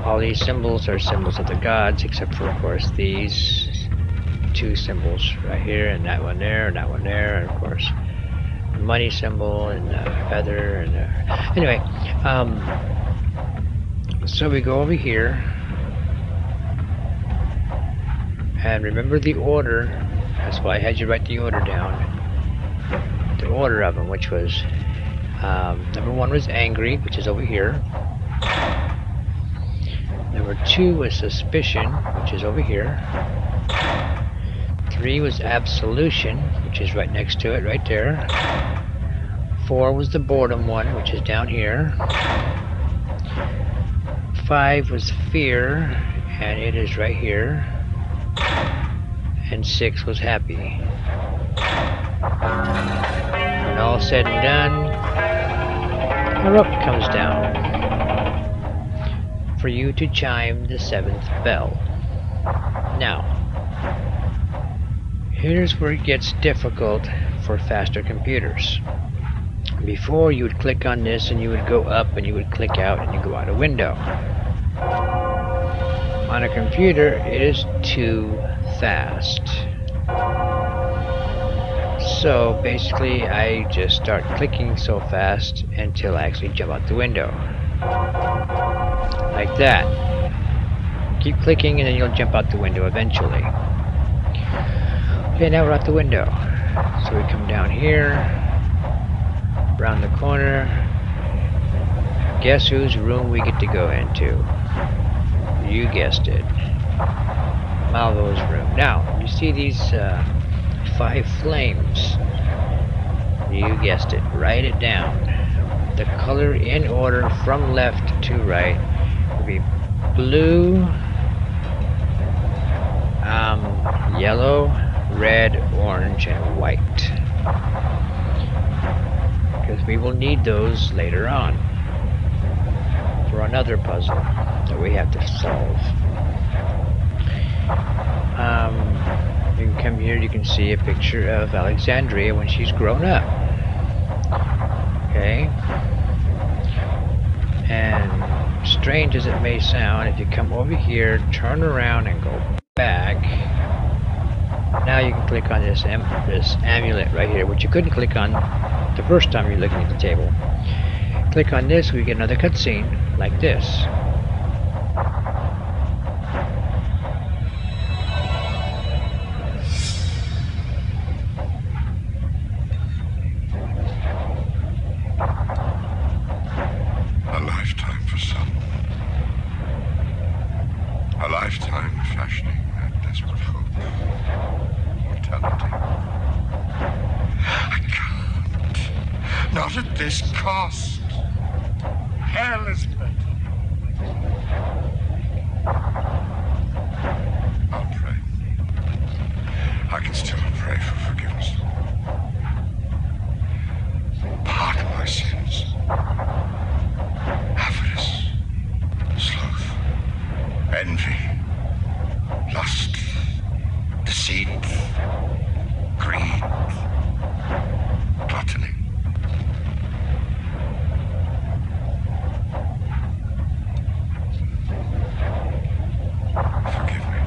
All these symbols are symbols of the gods, except for, of course, these 2 symbols right here, and that one there, and that one there, and of course, the money symbol, and the feather, and anyway, so we go over here, and remember the order. That's why I had you write the order down. The order of them, which was number 1 was angry, which is over here. Number 2 was suspicion, which is over here. 3 was absolution, which is right next to it, right there. 4 was the boredom one, which is down here. 5 was fear, and it is right here. And 6 was happy. When all said and done, a rope comes down for you to chime the 7th bell. Now, here's where it gets difficult for faster computers. Before, you would click on this and you would go up and you would click out and you go out a window. On a computer, it is too fast. So basically, I just start clicking so fast until I actually jump out the window. Like that. Keep clicking and then you'll jump out the window eventually. Okay, now we're out the window. So we come down here, around the corner. Guess whose room we get to go into? You guessed it. Malvo's room. Now, you see these 5 flames. You guessed it. Write it down. The color in order from left to right will be blue, yellow, red, orange, and white. Because we will need those later on for another puzzle that we have to solve. You can come here, you can see a picture of Alexandria when she's grown up. Okay? And strange as it may sound, if you come over here, turn around and go back, now you can click on this amulet right here, which you couldn't click on the first time you're looking at the table. Click on this, we get another cutscene like this. A lifetime for some. A lifetime fashioning that desperate hope. Mortality. I can't. Not at this cost. Hell is better. I'll pray. I can still pray for forgiveness. Pardon my sins. Avarice, sloth, envy, lust, deceit, greed, gluttony. Forgive me.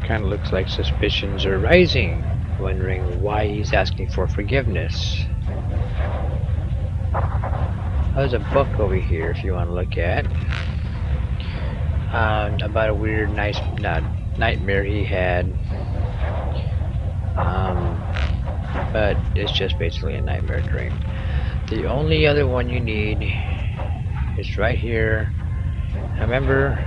Kind of looks like suspicions are rising, wondering why he's asking for forgiveness. There's a book over here if you want to look at. About a weird nightmare he had. But it's just basically a nightmare dream. The only other one you need is right here. Remember,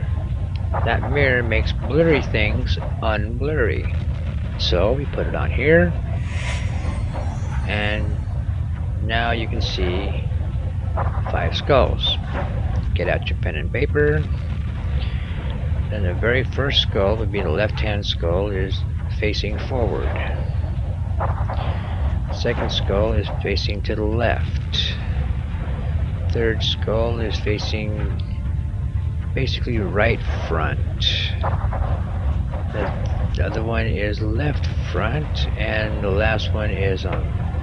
that mirror makes blurry things unblurry. So we put it on here, and now you can see 5 skulls. Get out your pen and paper. Then the very first skull would be the left-hand skull, is facing forward. Second skull is facing to the left. Third skull is facing basically right front. The other one is left front, and the last one is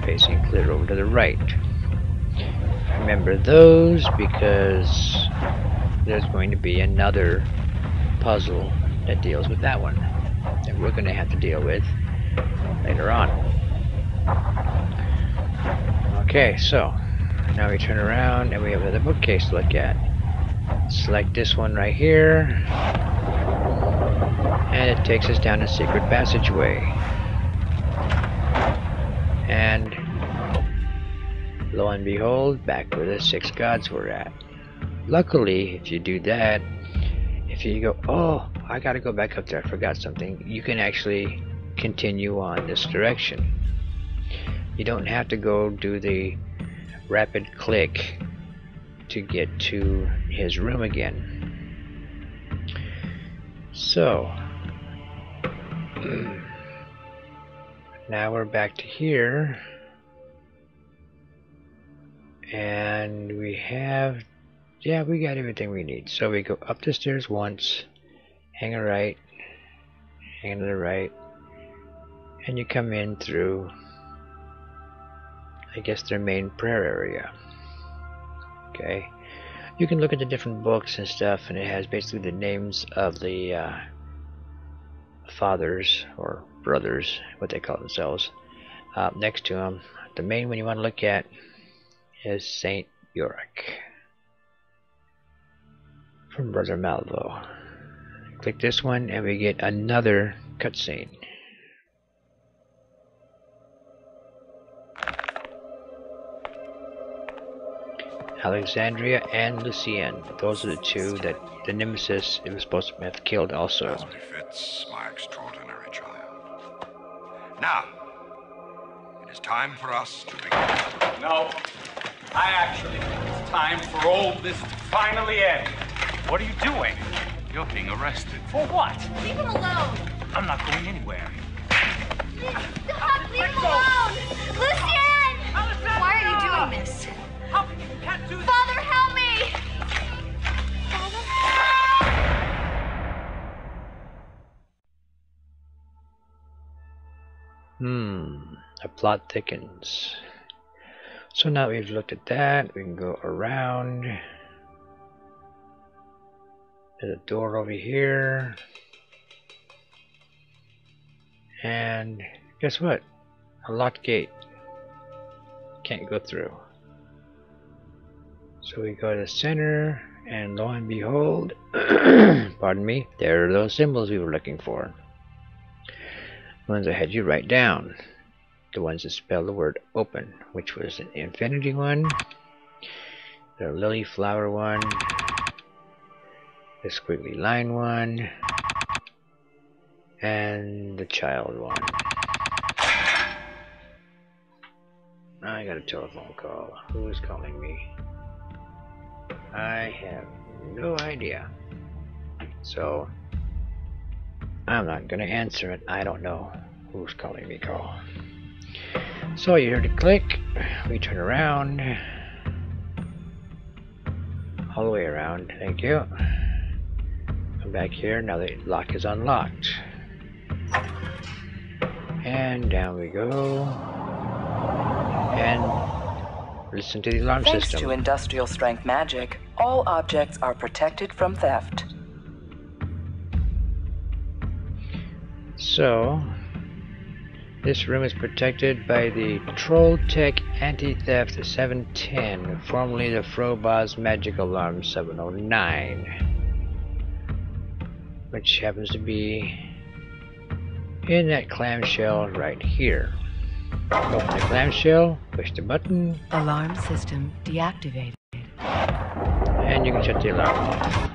facing clear over to the right. Remember those because there's going to be another puzzle that deals with that one that we're going to have to deal with later on. Okay, so now we turn around and we have another bookcase to look at. Select this one right here, and it takes us down a secret passageway. And lo and behold, back where the 6 gods were at. Luckily, if you do that, if you go, oh, I gotta go back up there, I forgot something, you can actually continue on this direction. You don't have to go do the rapid click to get to his room again. So, now we're back to here, and we have, yeah, we got everything we need. So we go up the stairs once, hang a right, hang to the right, and you come in through, I guess, their main prayer area. Okay, you can look at the different books and stuff, and it has basically the names of the fathers or brothers, what they call themselves, next to them. The main one you want to look at is Saint Yorick from Brother Malvo. Click this one and we get another cutscene. Alexandria and Lucienne. Those are the 2 that the Nemesis it was supposed to have killed also. As befits my extraordinary child. Now, it is time for us to begin. No, I actually think it's time for all this to finally end. What are you doing? You're being arrested. For what? Leave him alone! I'm not going anywhere. Stop! Leave him alone! Lucienne! Why are you doing this? How can you can't do this? Father, help me! Father? The plot thickens. So now we've looked at that, we can go around. There's a door over here. And guess what? A locked gate. Can't go through. So we go to the center, and lo and behold, pardon me, there are those symbols we were looking for. The ones I had you write down. The ones that spell the word open, which was an infinity one, the lily flower one, the squiggly line one, and the child one. I got a telephone call. Who is calling me? I have no idea. So, I'm not going to answer it. I don't know who's calling me call. So you hear the click. We turn around. All the way around. Thank you. Come back here. Now the lock is unlocked. And down we go. And listen to the alarm system. Thanks to industrial strength magic, all objects are protected from theft. So, this room is protected by the Trolltech Anti-Theft 710, formerly the Frobos Magic Alarm 709, which happens to be in that clamshell right here. Open the clamshell, push the button. Alarm system deactivated. And you can shut the alarm off.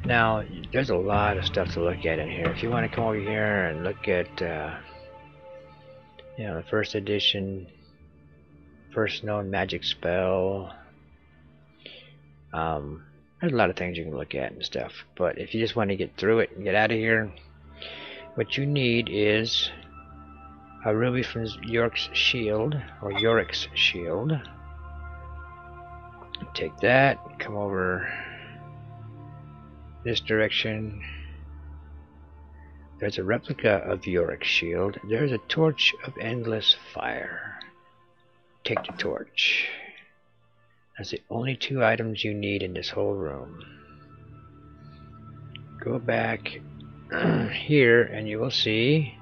Now, there's a lot of stuff to look at in here. If you want to come over here and look at, you know, the first edition, first known magic spell, there's a lot of things you can look at and stuff. But if you just want to get through it and get out of here, what you need is a ruby from Yorick's shield, or Yorick's shield. Take that, come over this direction. There's a replica of Yorick's shield. There's a torch of endless fire. Take the torch. That's the only 2 items you need in this whole room. Go back here and you will see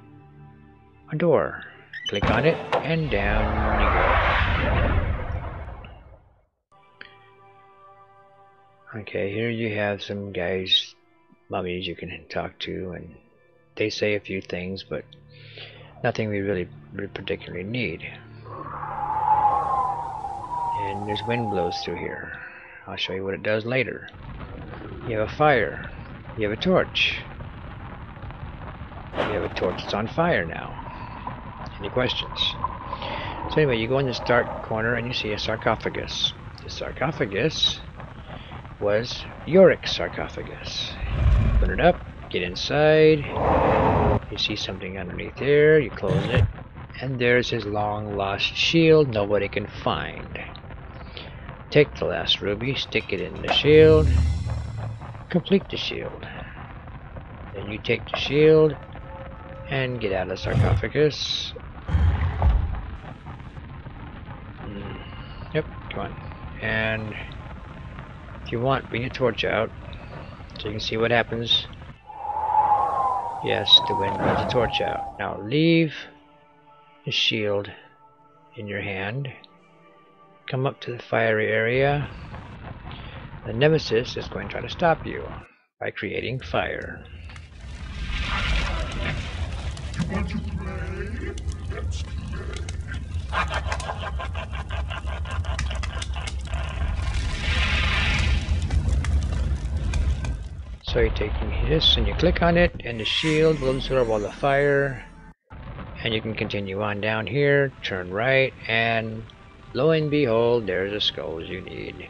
a door. Click on it and down you go. Okay, here you have some guys, mummies you can talk to, and they say a few things, but nothing we really particularly need. And there's wind blows through here. I'll show you what it does later. You have a fire. You have a torch. You have a torch that's on fire now. Any questions? So anyway, you go in this dark corner and you see a sarcophagus. The sarcophagus was Yorick's sarcophagus. Open it up, get inside. You see something underneath there, you close it, and there's his long lost shield nobody can find. Take the last ruby, stick it in the shield, complete the shield. Then you take the shield and get out of the sarcophagus. Yep, come on. And if you want, bring your torch out so you can see what happens. Yes, the wind brings the torch out. Now leave the shield in your hand. Come up to the fiery area. The Nemesis is going to try to stop you by creating fire. You want to play? Let's play. So you're taking this and you click on it and the shield will absorb all the fire, and you can continue on down here, turn right, and lo and behold, there's the skulls you need.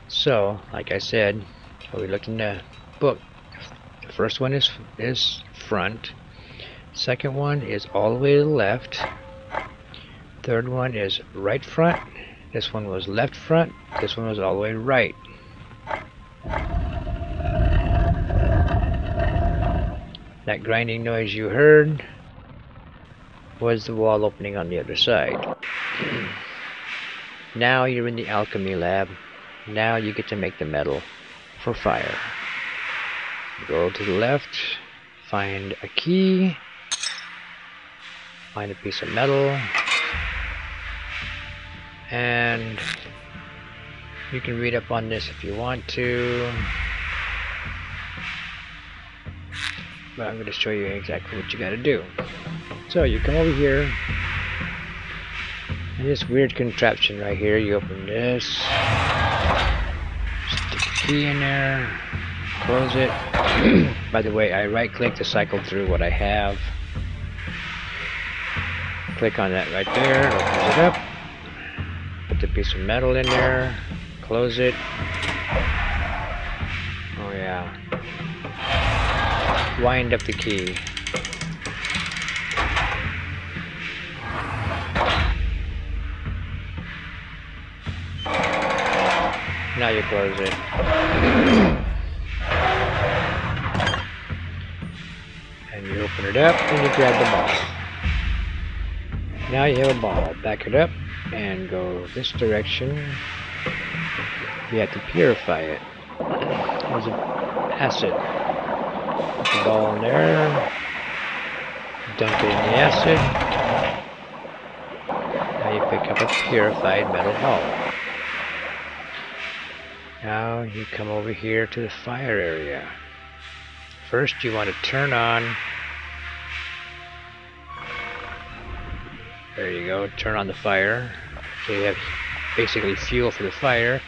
So, like I said, we looked in the book. The first one is front. Second one is all the way to the left. Third one is right front. This one was left front. This one was all the way right. That grinding noise you heard was the wall opening on the other side. Now you're in the alchemy lab. Now you get to make the metal for fire. Go to the left, find a key, find a piece of metal, and you can read up on this if you want to. But I'm going to show you exactly what you got to do. So you come over here, and this weird contraption right here, you open this, stick a key in there, close it. By the way, I right click to cycle through what I have. Click on that right there, it opens it up, put the piece of metal in there, close it. Oh yeah. Wind up the key. Now you close it. And you open it up and you grab the ball. Now you have a ball. Back it up and go this direction. You have to purify it. There's an acid. Put the ball in there. Dunk it in the acid. Now you pick up a purified metal ball. Now you come over here to the fire area. First you want to turn on, there you go, turn on the fire. So you have basically fuel for the fire.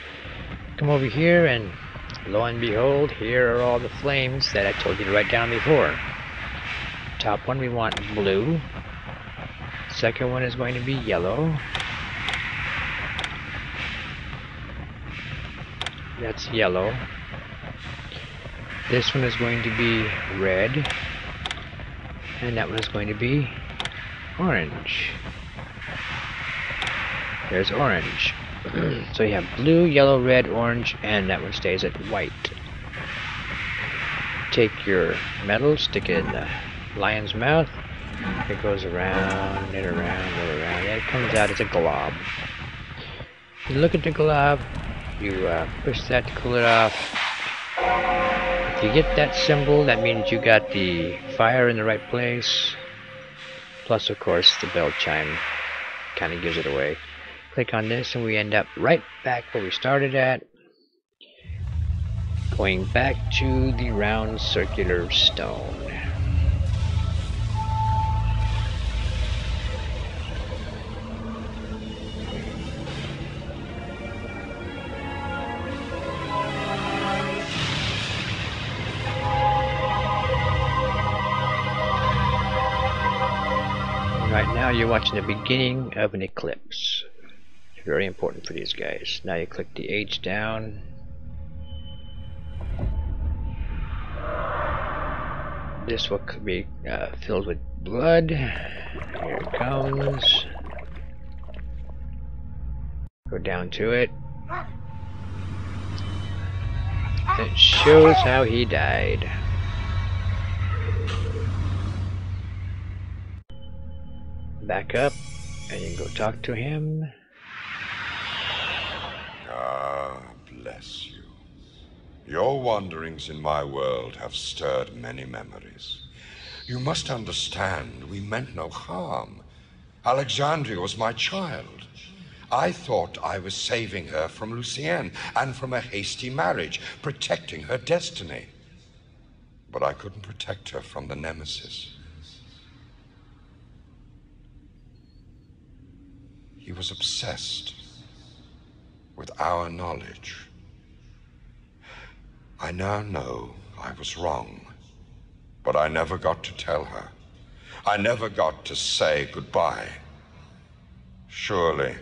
Come over here and lo and behold, here are all the flames that I told you to write down before. Top one we want blue. Second one is going to be yellow. That's yellow. This one is going to be red. And that one is going to be orange. There's orange. So you have blue, yellow, red, orange, and that one stays at white. Take your metal, stick it in the lion's mouth. It goes around and around and around, and it comes out as a glob. You look at the glob, you push that to cool it off. If you get that symbol, that means you got the fire in the right place. Plus, of course, the bell chime kind of gives it away. Click on this and we end up right back where we started at. Going back to the round circular stone. Now you're watching the beginning of an eclipse. It's very important for these guys. Now you click the H down. This will be filled with blood. Here it comes. Go down to it. It shows how he died. Back up, and you can go talk to him. Ah, bless you. Your wanderings in my world have stirred many memories. You must understand, we meant no harm. Alexandria was my child. I thought I was saving her from Lucienne and from a hasty marriage, protecting her destiny. But I couldn't protect her from the Nemesis. He was obsessed with our knowledge. I now know I was wrong, but I never got to tell her. I never got to say goodbye. Surely,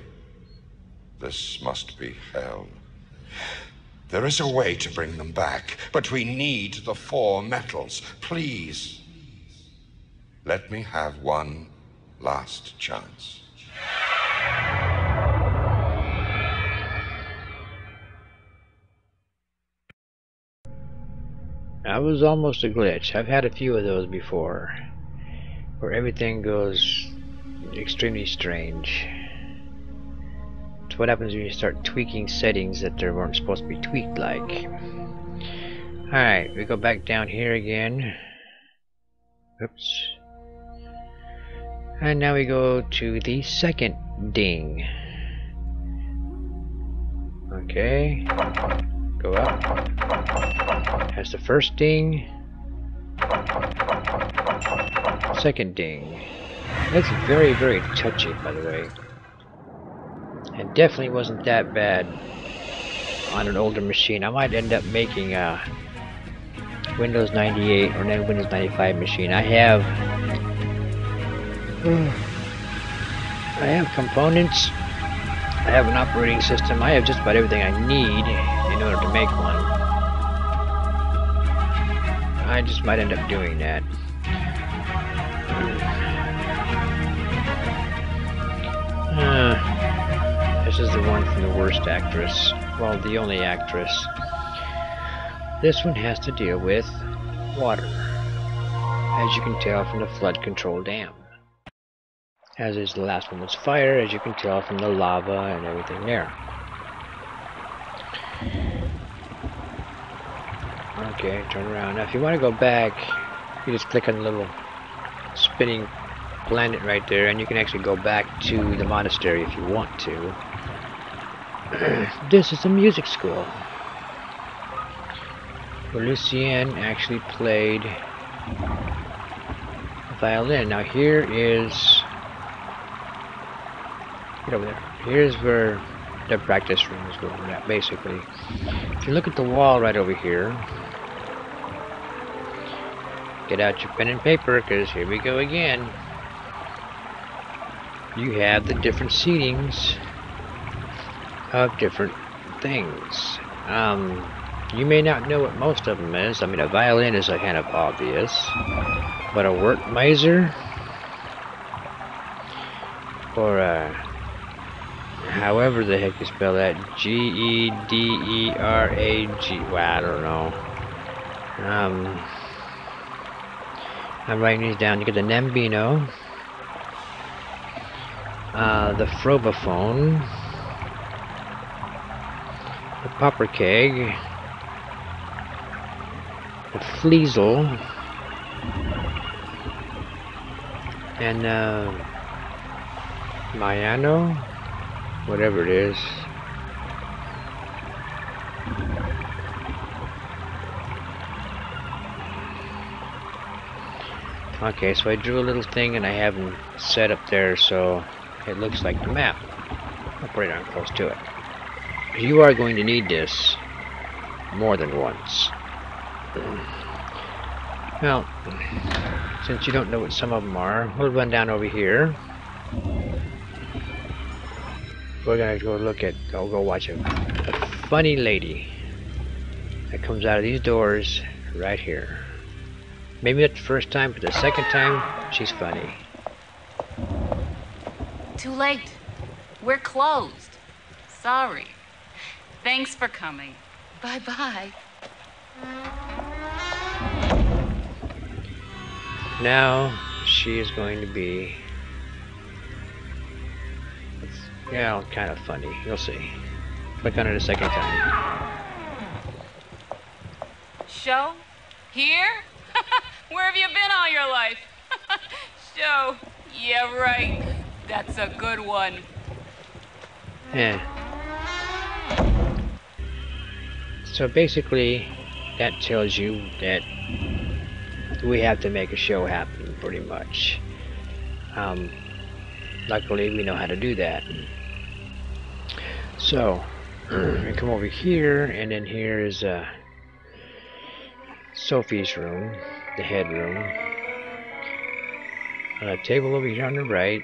this must be hell. There is a way to bring them back, but we need the 4 metals. Please, let me have one last chance. That was almost a glitch. I've had a few of those before, where everything goes extremely strange. It's what happens when you start tweaking settings that they weren't supposed to be tweaked like. Alright, we go back down here again. Oops. And now we go to the second ding. Okay. Go up. That's the first ding. Second ding. That's very, very touchy, by the way. And definitely wasn't that bad on an older machine. I might end up making a Windows 98 or a Windows 95 machine. I have components. I have an operating system. I have just about everything I need in order to make one. I just might end up doing that. This is the one from the worst actress. Well, the only actress. This one has to deal with water, as you can tell from the flood control dam. As is the last one was fire, as you can tell from the lava and everything there. Okay, turn around. Now if you want to go back, you just click on the little spinning planet right there, and you can actually go back to the monastery if you want to. This is a music school where Lucienne actually played violin. Now here is, get over there. Here's where the practice room is going at, basically. If you look at the wall right over here, get out your pen and paper, because here we go again. You have the different seatings of different things. You may not know what most of them is. I mean, a violin is a kind of obvious, but a Wertmeister, or a, however the heck you spell that, G-E-D-E-R-A-G, well, I don't know. I'm writing these down. You get the Nembino, the Frobophone, the Popperkeg, the Fliesel, and Mayano, whatever it is. Okay, so I drew a little thing and I have them set up there so it looks like the map. I'll put it on close to it. You are going to need this more than once. Well, since you don't know what some of them are, we'll run down over here. we're gonna go look at, go watch a funny lady that comes out of these doors right here. Maybe not the first time, but the second time, she's funny. Too late. We're closed. Sorry. Thanks for coming. Bye-bye. Now she is going to be, yeah, kind of funny. You'll see. Click on it a second time. Show? Here? Where have you been all your life? Show. Yeah, right. That's a good one. Yeah. So basically, that tells you that we have to make a show happen, pretty much. Luckily, we know how to do that. So, we come over here, and then here is Sophie's room, the head room. On a table over here on the right,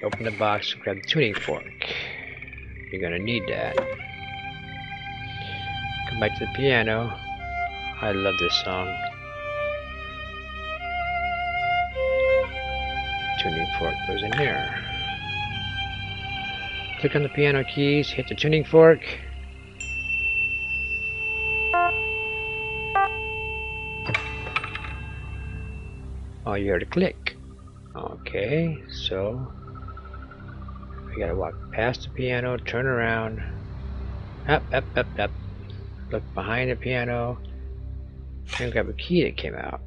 open the box, grab the tuning fork. You're gonna need that. Come back to the piano. I love this song. Tuning fork goes in there. Click on the piano keys, hit the tuning fork. Oh, you heard a click. Okay, so we gotta walk past the piano, turn around, up. Look behind the piano, and grab a key that came out.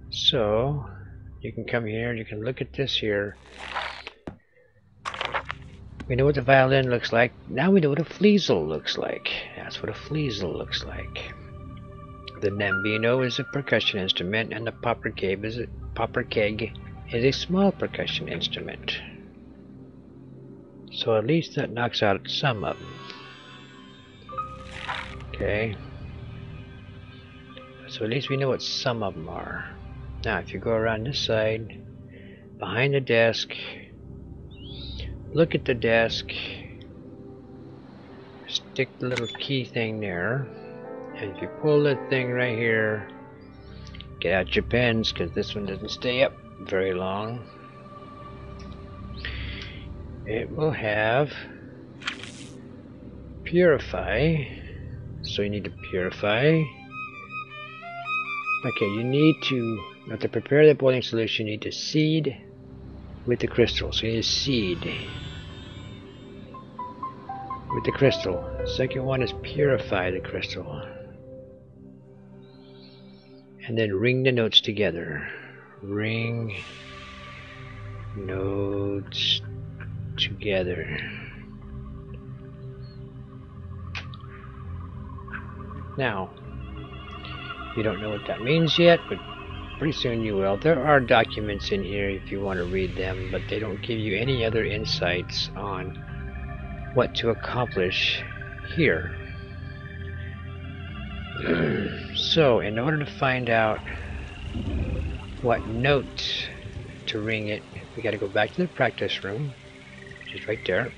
So you can come here, you can look at this here. We know what the violin looks like. Now we know what a fleasel looks like. That's what a fleasel looks like. The nembino is a percussion instrument, and the popper keg is a small percussion instrument. So at least that knocks out some of them. Okay. So at least we know what some of them are. Now if you go around this side, behind the desk, look at the desk, stick the little key thing there, and if you pull that thing right here, get out your pens, because this one doesn't stay up very long. It will have purify, so you need to purify. Okay, you need to prepare the boiling solution, you need to seed with the crystal. So you need to seed with the crystal. Second one is purify the crystal. And then ring the notes together. Ring notes together. Now, you don't know what that means yet, but pretty soon you will. There are documents in here if you want to read them, but they don't give you any other insights on what to accomplish here. So, in order to find out what note to ring it, we got to go back to the practice room, which is right there.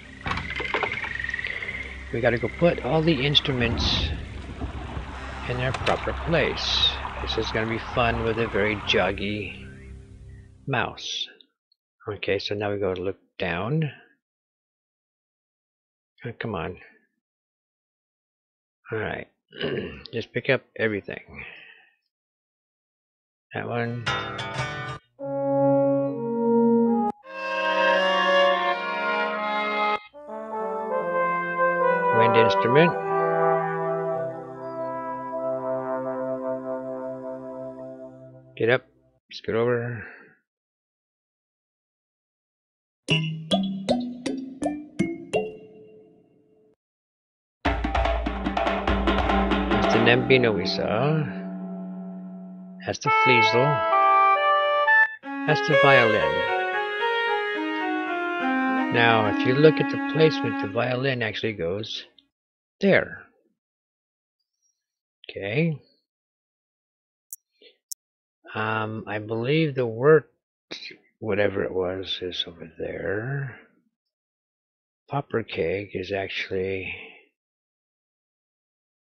We got to go put all the instruments in their proper place. This is going to be fun with a very joggy mouse. Okay, so now we go to look down. Oh, come on. Alright, just pick up everything. That one. Wind instrument. Get up, scoot over. That's the nembino we saw. That's the fleasel. That's the violin. Now, if you look at the placement, the violin actually goes there. Okay. I believe the word whatever it was is over there. Popper Keg is actually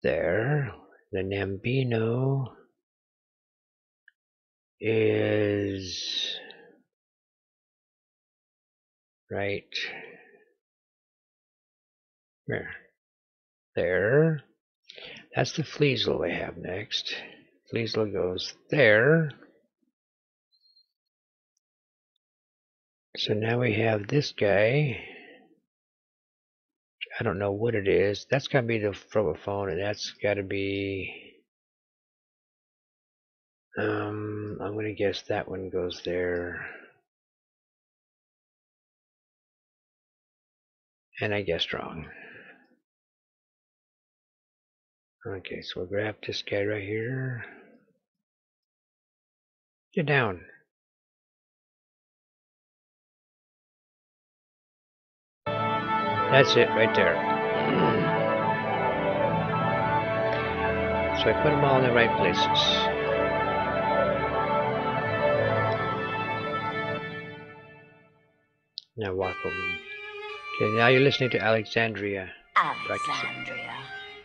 there. The Nambino is right there. That's the Fleasel we have next. Fleasel goes there. So now we have this guy. I don't know what it is. That's got to be the phone, and that's got to be. I'm gonna guess that one goes there. And I guessed wrong. Okay, so we'll grab this guy right here. Get down. That's it right there. So I put them all in the right places. Now walk over. Okay, now you're listening to Alexandria. Alexandria,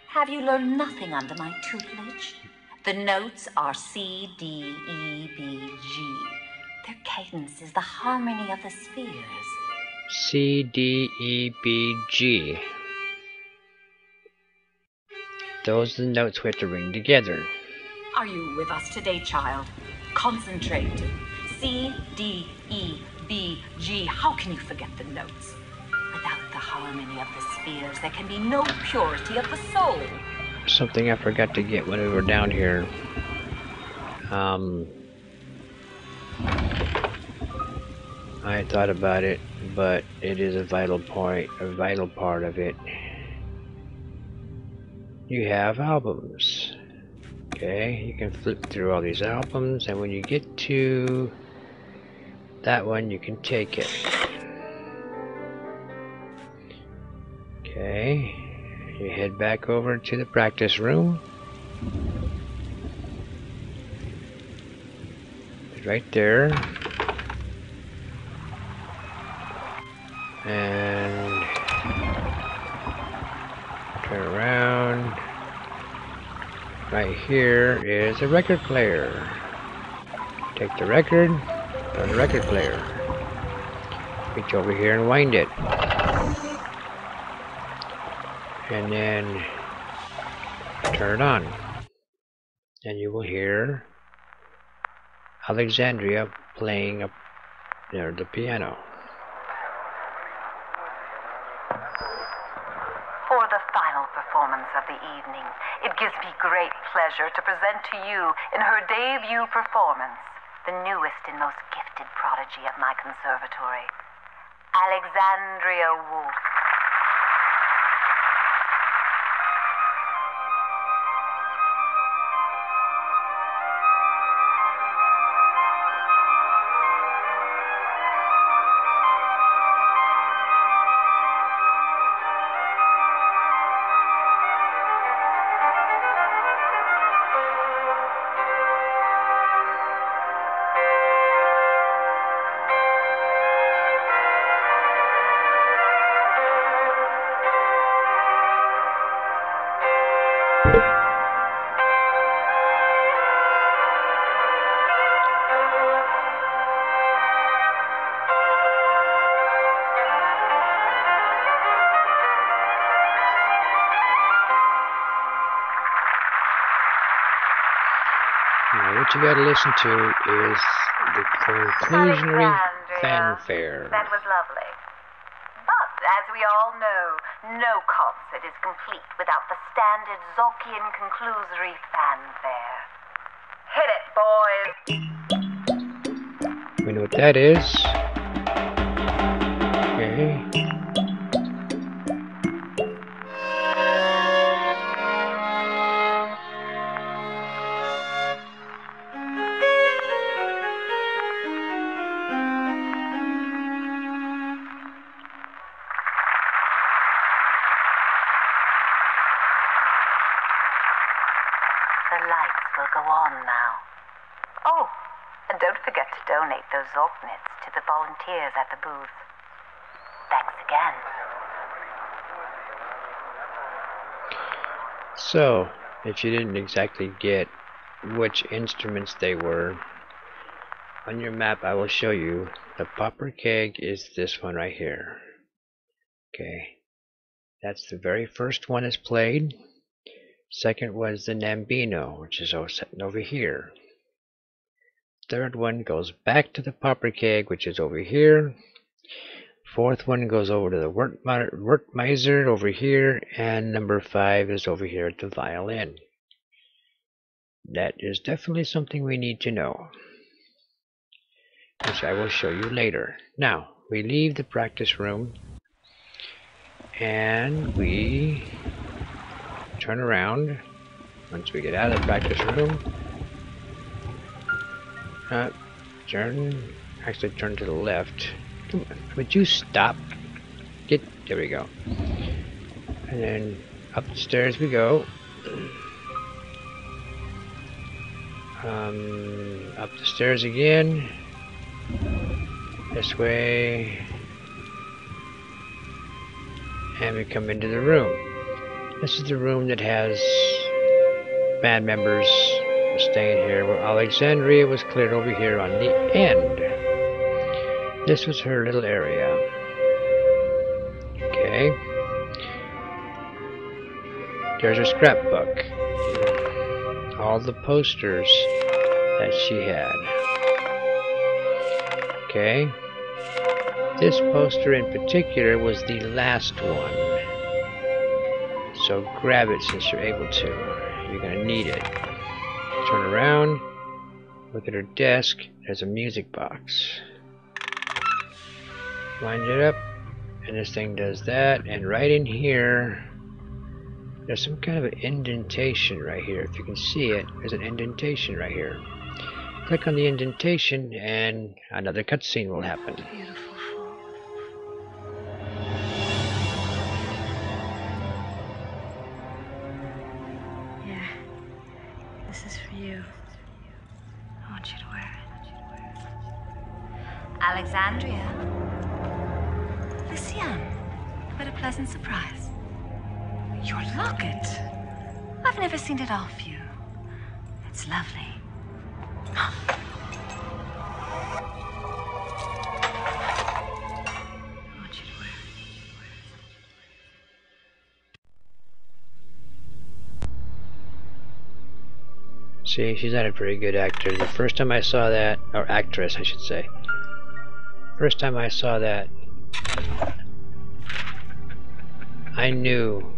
have you learned nothing under my tutelage? The notes are C, D, E, B, G. Their cadence is the harmony of the spheres. C, D, E, B, G. Those are the notes we have to ring together. Are you with us today, child? Concentrate. C, D, E, B, G. How can you forget the notes? Without the harmony of the spheres, there can be no purity of the soul. Something I forgot to get when we were down here. I thought about it, but it is a vital point, a vital part of it. You have albums. Okay, you can flip through all these albums, and when you get to that one, you can take it. Okay, you head back over to the practice room. Right there. And turn around. Right here is a record player. Take the record, put on the record player. Reach over here and wind it. And then turn it on. And you will hear Alexandria playing the piano. For the final performance of the evening, it gives me great pleasure to present to you, in her debut performance, the newest and most gifted prodigy of my conservatory, Alexandria Wolf. Now what you gotta listen to is the conclusionary fanfare. That was lovely. But, as we all know, no concert is complete without the standard Zorkian conclusory fanfare. Hit it, boys! We know what that is. Okay. The lights will go on now. Oh, And don't forget to donate those Zork nits to the volunteers at the booth. Thanks again. So, if you didn't exactly get which instruments they were, on your map I will show you. The popper keg is this one right here. Okay, that's the very first one is played. Second was the Nambino, which is sitting over here. Third one goes back to the popper keg, which is over here. Fourth one goes over to the Wertmeister over here, and number 5 is over here at the violin. That is definitely something we need to know, which I will show you later. Now, we leave the practice room, and we turn around once we get out of the practice room. Turn to the left. Come on, would you stop? There we go. And then up the stairs we go. Up the stairs again. This way. And we come into the room. This is the room that has band members staying here, where Alexandria was cleared over here on the end. This was her little area. Okay. There's her scrapbook. All the posters that she had. Okay. This poster in particular was the last one. So grab it since you're able to. You're going to need it. Turn around. Look at her desk. There's a music box. Wind it up, and this thing does that, and right in here there's some kind of an indentation right here. If you can see it, there's an indentation right here. Click on the indentation and another cutscene will happen. Beautiful. Yeah, this is for you. I want you to wear it. Alexandria. Lucienne, what a pleasant surprise. Your locket. I've never seen it off you. It's lovely. I want you to wear it. See, she's not a very good actor. The first time I saw that, or actress I should say. First time I saw that, I knew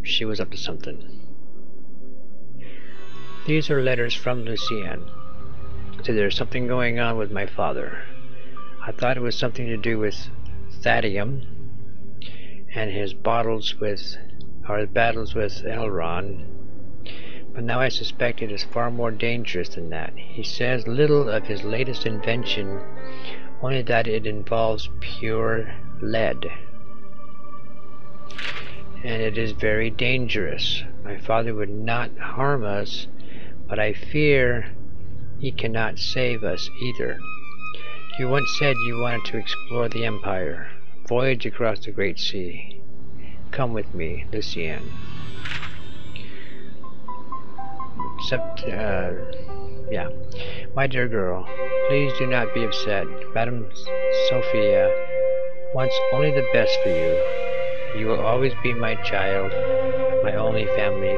she was up to something. These are letters from Lucienne. So there's something going on with my father. I thought it was something to do with Thadium and his battles with Elrond. But now I suspect it is far more dangerous than that. He says little of his latest invention, only that it involves pure lead. And it is very dangerous. My father would not harm us, but I fear he cannot save us either. You once said you wanted to explore the Empire, voyage across the Great Sea. Come with me, Lucienne. Yeah. My dear girl, please do not be upset. Madame Sophia wants only the best for you. You will always be my child, my only family.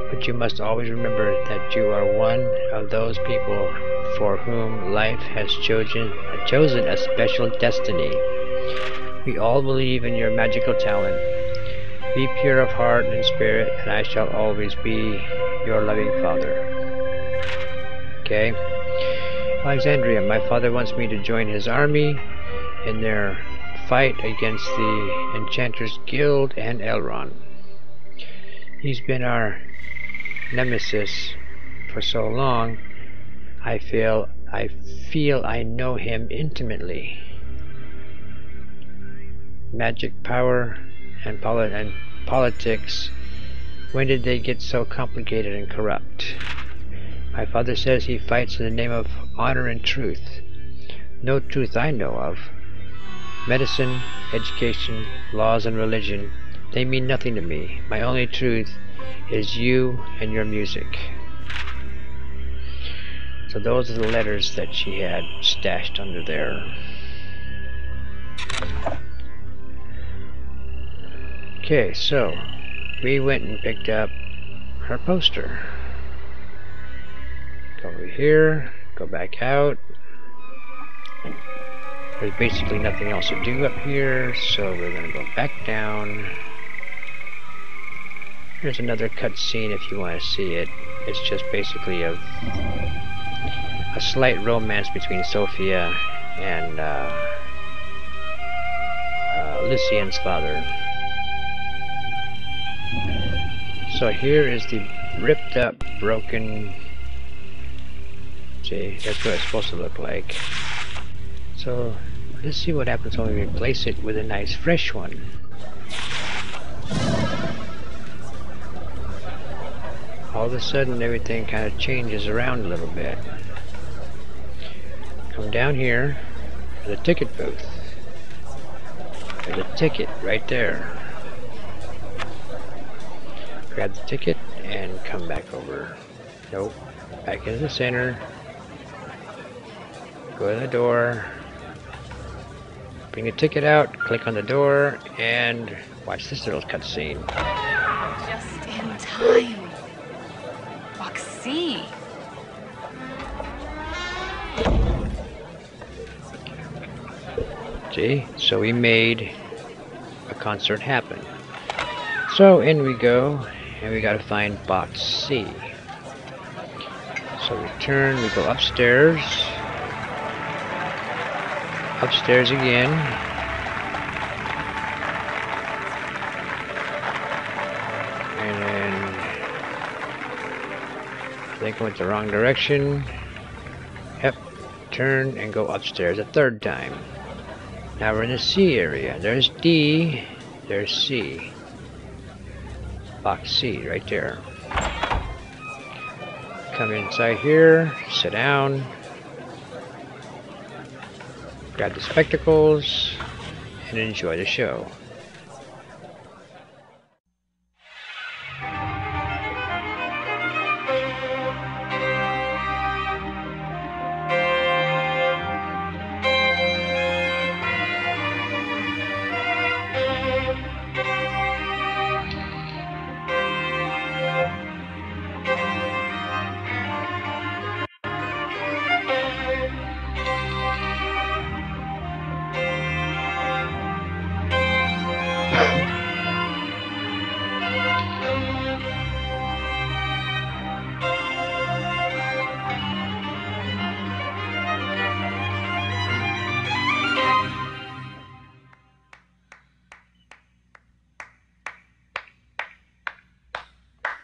But you must always remember that you are one of those people for whom life has chosen a special destiny. We all believe in your magical talent. Be pure of heart and spirit, and I shall always be your loving father. Okay? Alexandria, my father wants me to join his army in their fight against the Enchanters Guild and Elrond. He's been our nemesis for so long. I feel I know him intimately. Magic, power, and politics. When did they get so complicated and corrupt? My father says he fights in the name of honor, and truth. No truth I know of. Medicine, education, laws, and religion, they mean nothing to me. My only truth is you and your music. So those are the letters that she had stashed under there. Okay, so we went and picked up her poster. Go over here, go back out. There's basically nothing else to do up here, so we're going to go back down. Here's another cutscene if you want to see it. It's just basically a slight romance between Sophia and Lucien's father. So here is the ripped up, broken... See, that's what it's supposed to look like. So let's see what happens when we replace it with a nice fresh one. All of a sudden everything kind of changes around a little bit. Come down here to the ticket booth. There's a ticket right there. Grab the ticket and come back over. Nope. Back into the center. Go to the door. Bring the ticket out, click on the door, and watch this little cutscene. Just in time. Roxy. See? So we made a concert happen. So in we go, and we gotta find box C. So we turn, we go upstairs. Upstairs again. And then I think I went the wrong direction. Yep. Turn and go upstairs a third time. Now we're in the C area. There's D. There's C. Box C right there. Come inside here. Sit down. Grab the spectacles and enjoy the show.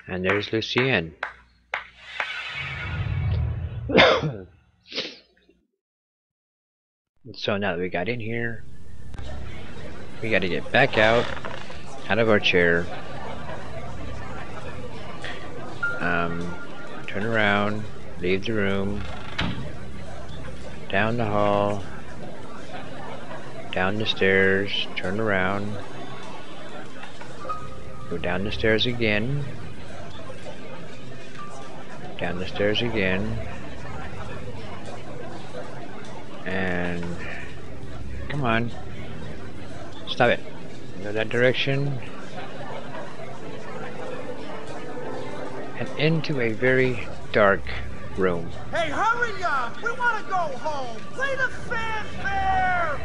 And there's Lucien. So now that we got in here, we got to get back out of our chair. Turn around, leave the room, down the hall, down the stairs, turn around, go down the stairs again, down the stairs again, and come on, stop it, go that direction, and into a very dark room. Hey, hurry up! We want to go home! Play the fanfare!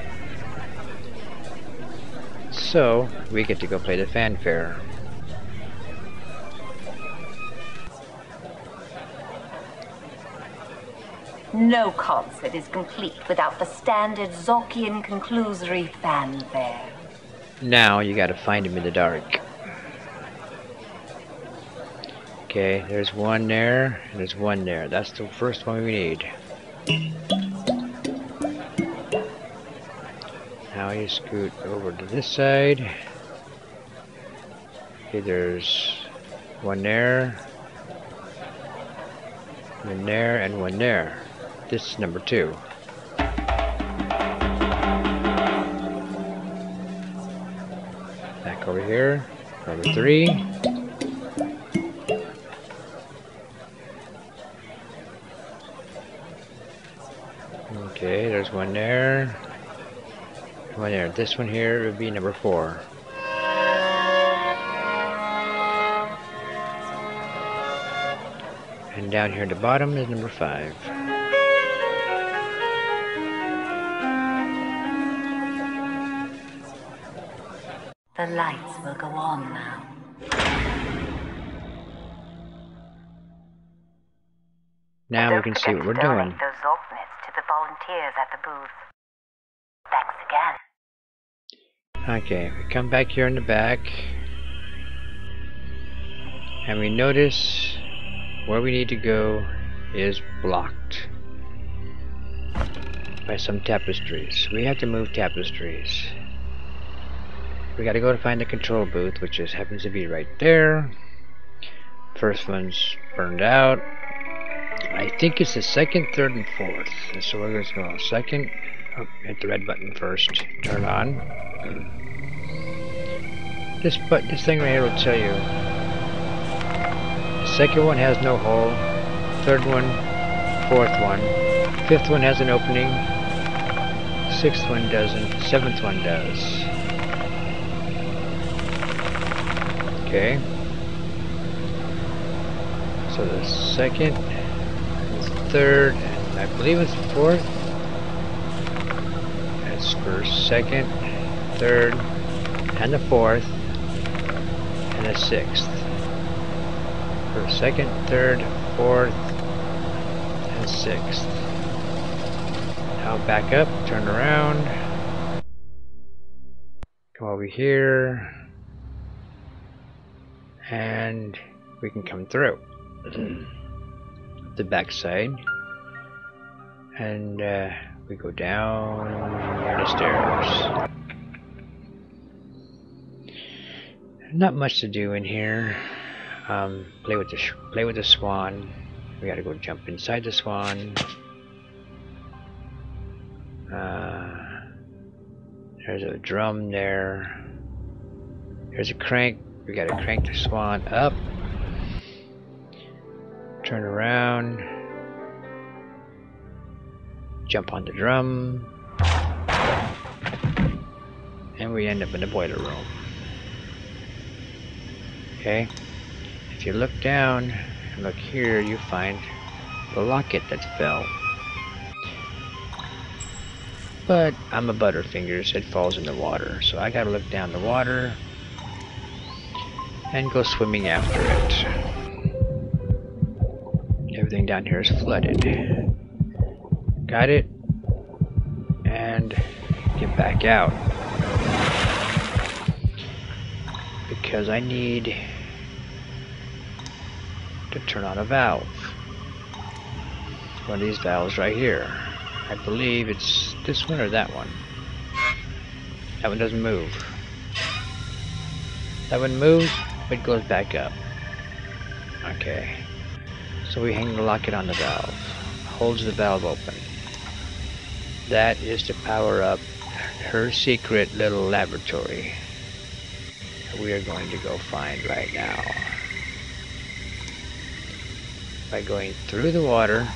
So, we get to go play the fanfare. No concert is complete without the standard Zorkian conclusory fanfare. Now you gotta find him in the dark. Okay, there's one there, and there's one there. That's the first one we need. Now you scoot over to this side. Okay, there's one there, one there, and one there. This is number 2. Back over here. Number 3. Okay, there's one there. One there. This one here would be number 4. And down here at the bottom is number 5. The lights will go on now. Now we can see what we're doing. Those Zork nets to the volunteers at the booth. Thanks again. Okay, we come back here in the back. And we notice where we need to go is blocked by some tapestries. We have to move tapestries. We gotta go to find the control booth, which just happens to be right there. First one's burned out. I think it's the 2nd, 3rd, and 4th. And so we're going to go second. Oh, hit the red button first. Turn on. This thing right here will tell you. The 2nd one has no hole. 3rd one, 4th one. 5th one has an opening. 6th one doesn't. 7th one does. Okay. So the 2nd, 3rd, and I believe it's 4th. That's for 2nd, 3rd, and the 4th, and the 6th. For 2nd, 3rd, 4th, and 6th. Now back up, turn around, come over here, and we can come through the back side, and we go down the stairs. Not much to do in here. Play with the swan. We gotta go jump inside the swan. There's a drum there. There's a crank. We gotta crank the swan up. Turn around. Jump on the drum. And we end up in the boiler room. Okay? If you look down and look here, you find the locket that fell. But I'm a Butterfingers, it falls in the water. So I gotta look down the water and go swimming after it. Everything down here is flooded. Got it? And get back out. Because I need to turn on a valve. One of these valves right here. I believe it's this one or that one. That one doesn't move. That one moves, but goes back up. Okay. So we hang the locket on the valve. Holds the valve open. That is to power up her secret little laboratory that we are going to go find right now. By going through the water.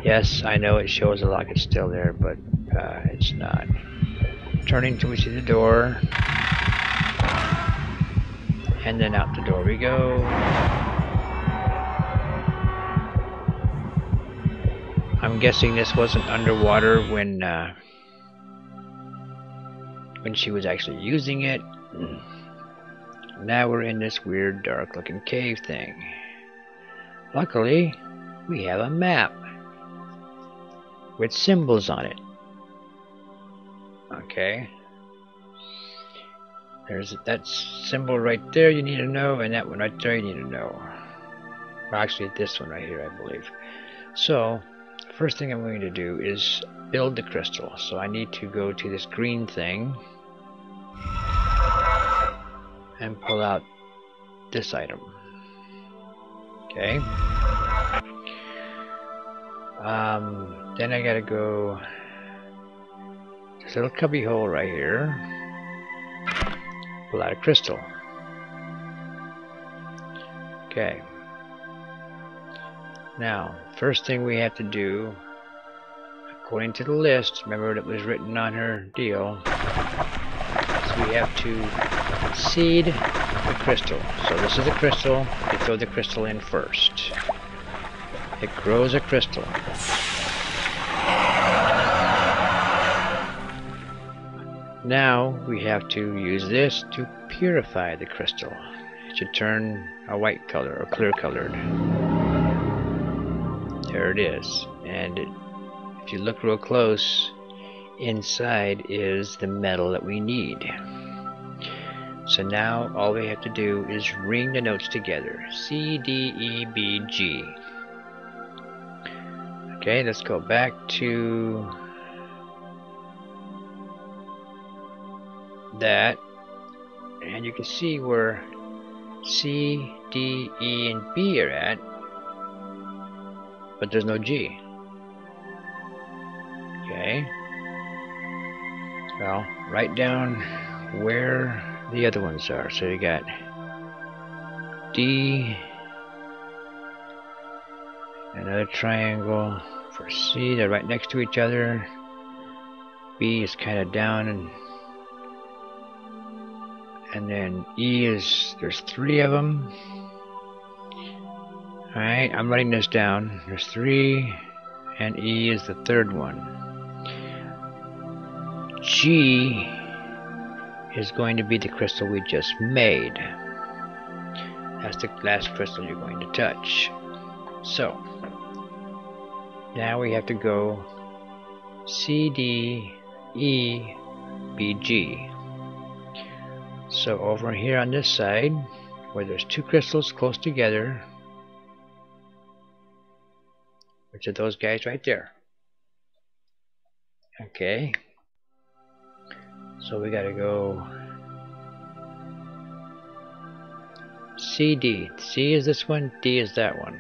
Yes, I know it shows the locket still there, but it's not. Turning till we see the door. And then out the door we go. I'm guessing this wasn't underwater when she was actually using it. Now we're in this weird dark looking cave thing. Luckily, we have a map with symbols on it. Okay. There's that symbol right there you need to know, and that one right there you need to know. Well, actually, this one right here, I believe. So, first thing I'm going to do is build the crystal. So I need to go to this green thing and pull out this item. Okay. Then I gotta go. There's a little cubby hole right here. Pull out a crystal. Okay. Now, first thing we have to do, according to the list, remember that was written on her deal, is we have to seed the crystal. So this is the crystal. You throw the crystal in first. It grows a crystal. Now we have to use this to purify the crystal. It should turn a white color or clear colored. There it is. And if you look real close, inside is the metal that we need. So now all we have to do is ring the notes together. C, D, E, B, G. Okay, let's go back to that. And you can see where C, D, E, and B are at. But there's no G. Okay. Well, write down where the other ones are. So you got D, another triangle for C. They're right next to each other. B is kind of down, and then E is, there's 3 of them. Alright, I'm writing this down. There's 3, and E is the 3rd one. G is going to be the crystal we just made. That's the last crystal you're going to touch. So, now we have to go C, D, E, B, G. So over here on this side, where there's 2 crystals close together, which are those guys right there. Okay. So we gotta go C, D. C is this one, D is that one.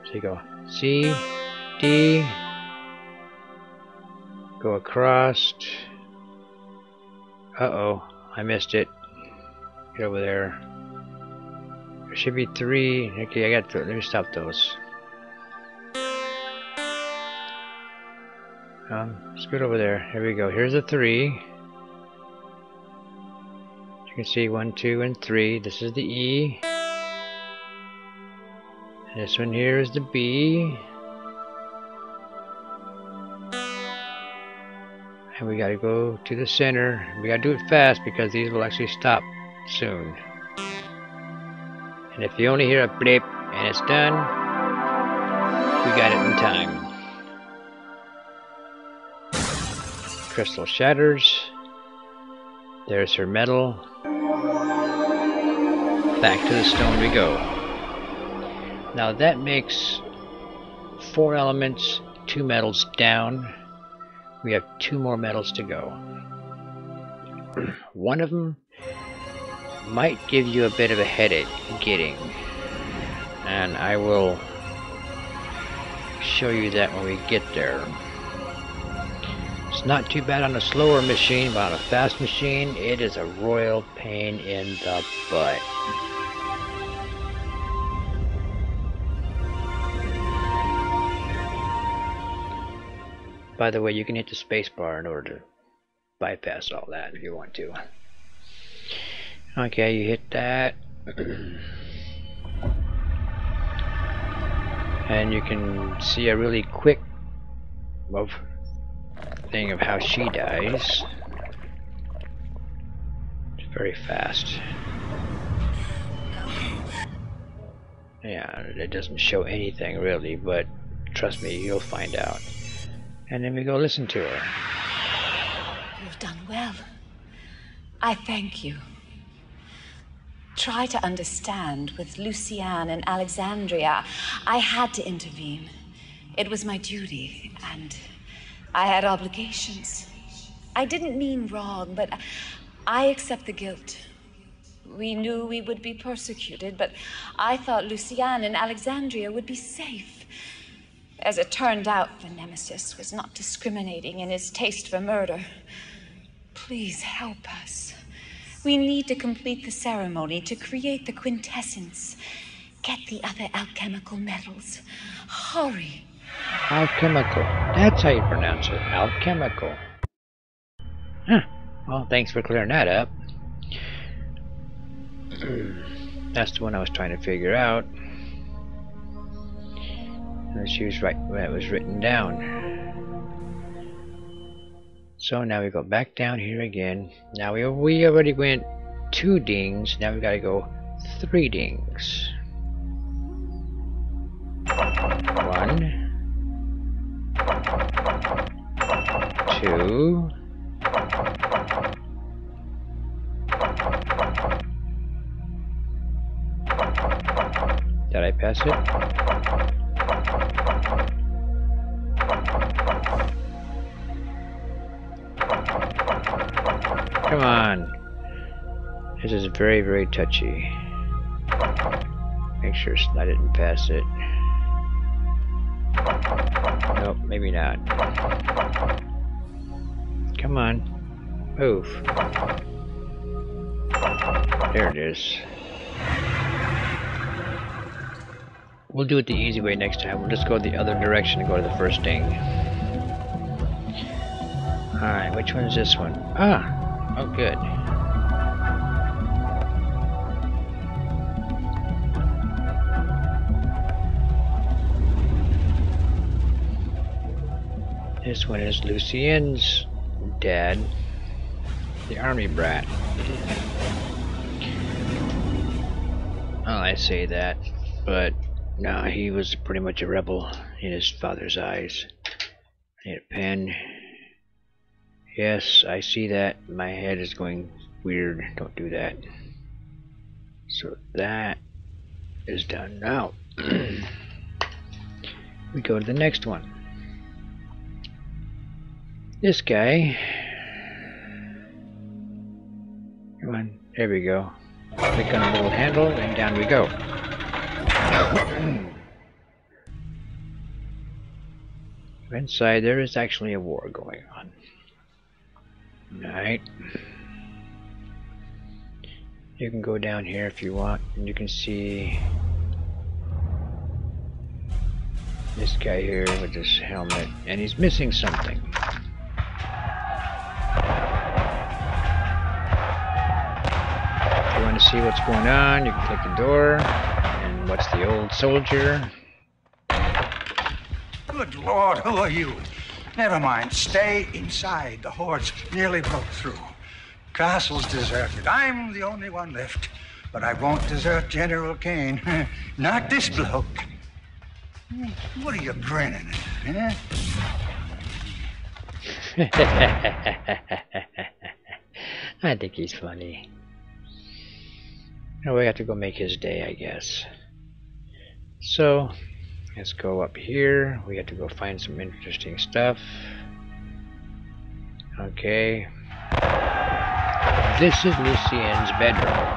So you go C, D, go across. Uh-oh, I missed it. Get over there. There should be 3. Okay, I got to, let me stop those. Scoot over there. Here we go. Here's the 3. You can see 1, 2, and 3. This is the E. And this one here is the B. And we gotta go to the center. We gotta do it fast because these will actually stop soon. And if you only hear a blip and it's done, we got it in time. Crystal shatters. There's her metal. Back to the stone we go. Now that makes 4 elements, 2 metals down. We have 2 more metals to go. One of them might give you a bit of a headache getting, and I will show you that when we get there. It's not too bad on a slower machine, but on a fast machine, it is a royal pain in the butt. By the way, you can hit the space bar in order to bypass all that if you want to. Okay, you hit that. And you can see a really quick thing of how she dies. It's very fast. Yeah, it doesn't show anything really, but trust me, you'll find out. And then we go listen to her. You've done well. I thank you. Try to understand. With Luciane and Alexandria, I had to intervene. It was my duty, and I had obligations. I didn't mean wrong, but I accept the guilt. We knew we would be persecuted, but I thought Luciane and Alexandria would be safe. As it turned out, the Nemesis was not discriminating in his taste for murder. Please help us. We need to complete the ceremony to create the quintessence. Get the other alchemical metals. Hurry. Alchemical. That's how you pronounce it. Alchemical. Huh. Well, thanks for clearing that up. That's the one I was trying to figure out. And she was right when it was written down. So now we go back down here again. Now we already went 2 dings. Now we gotta go 3 dings. 1, 2. Did I pass it? Come on. This is very, very touchy. Make sure I didn't pass it. Nope, maybe not. Come on. Move. There it is. We'll do it the easy way next time. We'll just go the other direction and go to the first ding. Alright, which one is this one? Ah! Oh, good. This one is Lucien's dad, the army brat. Oh, I say that, but no, he was pretty much a rebel in his father's eyes. I need a pen. Yes, I see that. My head is going weird. Don't do that. So that is done now. We go to the next one. This guy. Come on, there we go. Click on the little handle and down we go. Inside there is actually a war going on. Alright. You can go down here if you want, and you can see this guy here with this helmet, and he's missing something. If you want to see what's going on, you can click the door, and what's the old soldier? Good Lord, who are you? Never mind, stay inside. The hordes nearly broke through. Castle's deserted. I'm the only one left. But I won't desert General Kane. Not this bloke. What are you grinning at, I think he's funny. Oh, we have to go make his day, I guess. So, let's go up here. We have to go find some interesting stuff. Okay. This is Lucien's bedroom.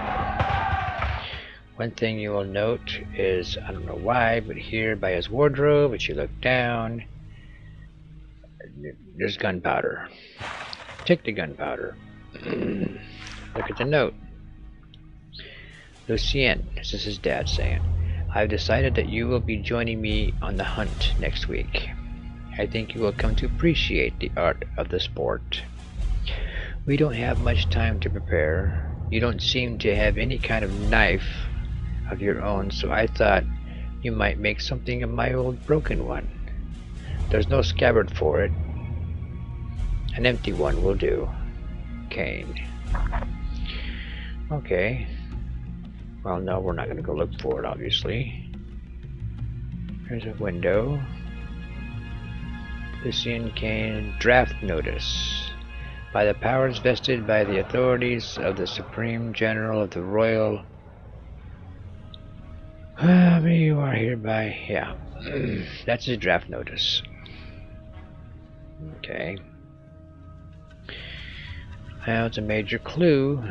One thing you will note is, I don't know why, but here by his wardrobe, if you look down, there's gunpowder. Take the gunpowder. Look at the note. Lucien, this is his dad saying, I've decided that you will be joining me on the hunt next week. I think you will come to appreciate the art of the sport. We don't have much time to prepare. You don't seem to have any kind of knife of your own, so I thought you might make something of my old broken one. There's no scabbard for it. An empty one will do. Kane. Okay. Well, no, we're not going to go look for it, obviously. There's a window. Lucien Kane draft notice. By the powers vested by the authorities of the Supreme General of the Royal... you are hereby... Yeah. That's his draft notice. Okay. Now it's a major clue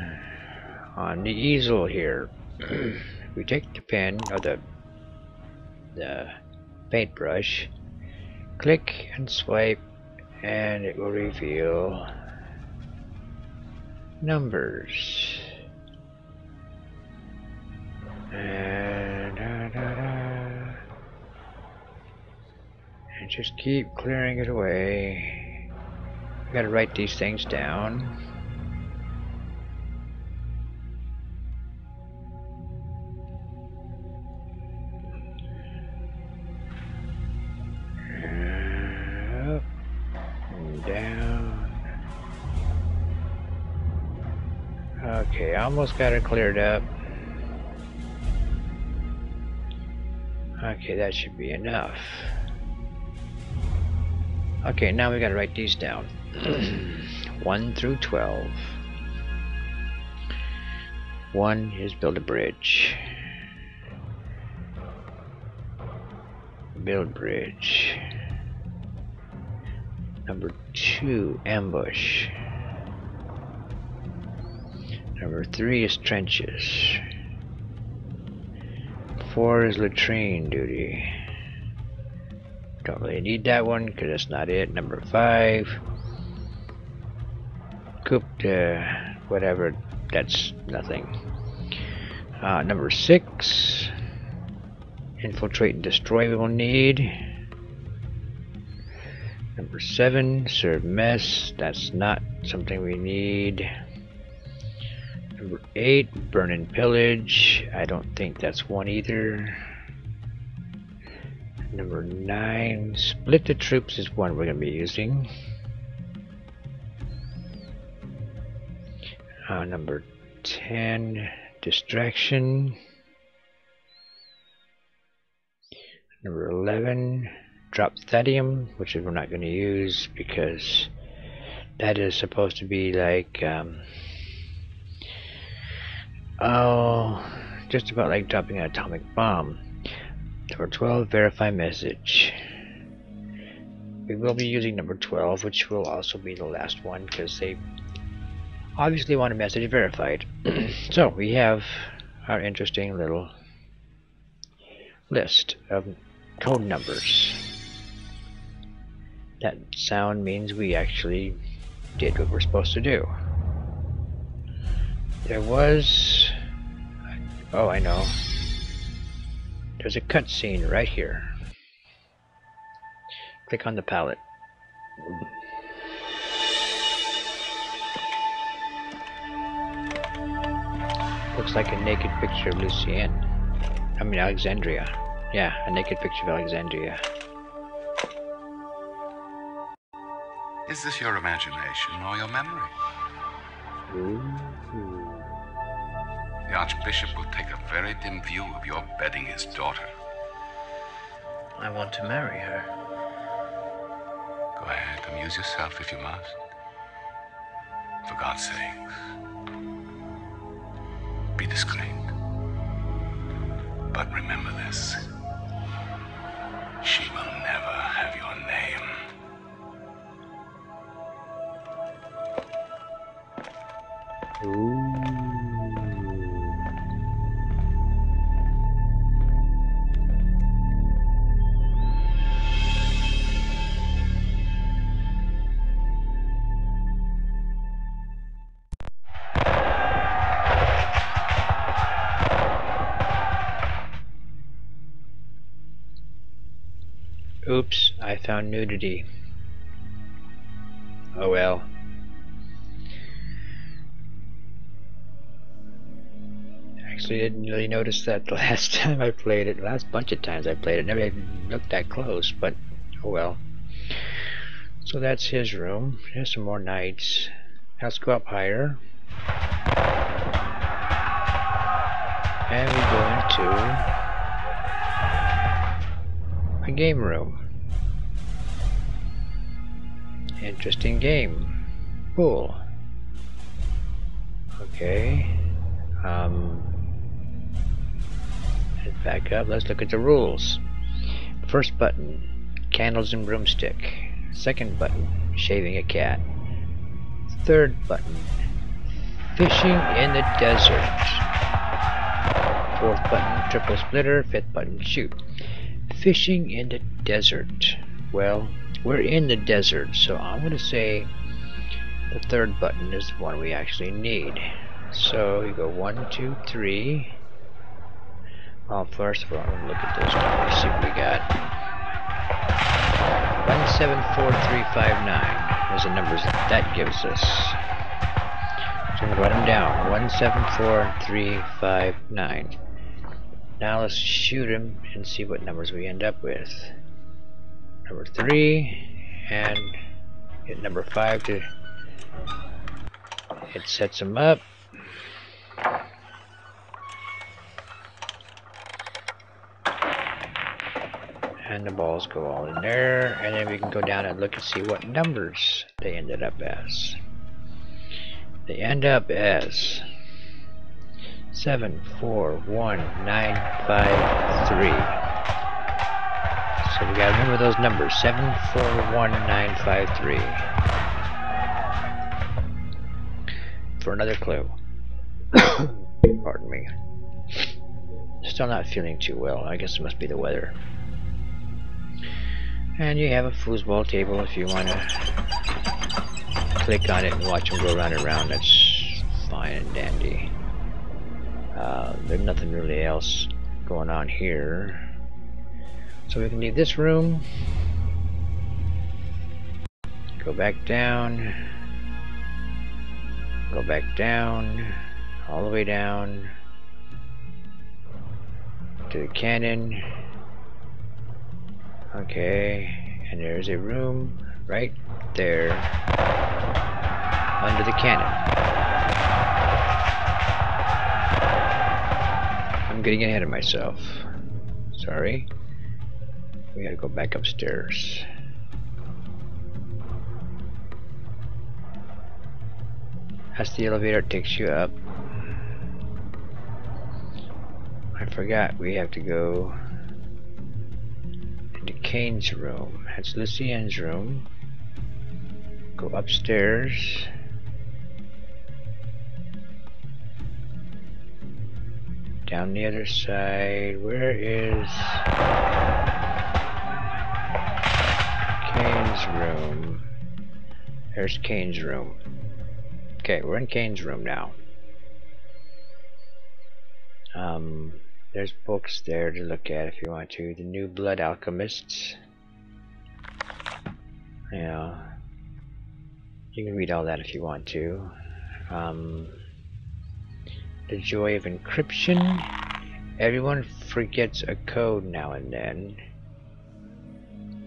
on the easel here. We take the pen, or the paintbrush, Click and swipe, and it will reveal numbers. And just keep clearing it away. You gotta write these things down. Up and down. Okay, almost got it cleared up. Okay, that should be enough. Okay, now we gotta write these down. 1 through 12. 1 is build a bridge. Build bridge. Number 2, ambush. Number 3 is trenches. 4 is latrine duty. Don't really need that one because that's not it. Number 5, coop whatever, that's nothing. Number 6, infiltrate and destroy we will need. Number 7, serve mess, that's not something we need. Number 8, burn and pillage, I don't think that's one either. Number 9, split the troops is one we're going to be using. Number 10, distraction. Number 11, drop thadium, which we're not going to use because that is supposed to be like just about like dropping an atomic bomb. Number 12, verify message. We will be using number 12, which will also be the last one because they obviously want a message verified. So we have our interesting little list of code numbers. That sound means we actually did what we're supposed to do. There was... oh, I know. There's a cutscene right here. Click on the palette. Looks like a naked picture of Lucienne. I mean Alexandria. Yeah, a naked picture of Alexandria. Is this your imagination or your memory? Ooh. The Archbishop will take a very dim view of your bedding his daughter. I want to marry her. Go ahead, amuse yourself if you must. For God's sakes, be discreet. But remember this. She will never have your name. Ooh. Oops, I found nudity. Oh well. Actually, I didn't really notice that the last time I played it. The last bunch of times I played it, never even looked that close, but oh well. So that's his room. There's some more knights. Let's go up higher. And we go into a game room. Interesting game. Cool. Okay. Head back up. Let's look at the rules. First button, candles and broomstick. Second button, shaving a cat. Third button, fishing in the desert. Fourth button, triple splitter. Fifth button, shoot. Fishing in the desert. Well, we're in the desert, so I'm going to say the third button is the one we actually need. So you go 1, 2, 3. Well, first of all, I'm going to look at those numbers, see what we got. 174359 is the numbers that gives us. So I'm going to write them down. 174359. Now let's shoot them and see what numbers we end up with. Number 3 and hit number 5 to it sets them up. And the balls go all in there, and then we can go down and look and see what numbers they ended up as. They end up as 741953. So we gotta remember those numbers, 741953. For another clue. Pardon me. Still not feeling too well. I guess it must be the weather. And you have a foosball table if you want to click on it and watch them go round and round. That's fine and dandy. There's nothing really else going on here. So we can leave this room. Go back down. Go back down. All the way down. To the cannon. Okay, and there's a room right there under the cannon. I'm getting ahead of myself. Sorry. We gotta go back upstairs. That's the elevator that takes you up. I forgot we have to go into Kane's room. That's Lucienne's room. Go upstairs. Down the other side. Where is Kane's room? There's Kane's room. Okay, we're in Kane's room now. There's books there to look at if you want to. The New Blood Alchemists. Yeah. You can read all that if you want to. The Joy of Encryption. Everyone forgets a code now and then.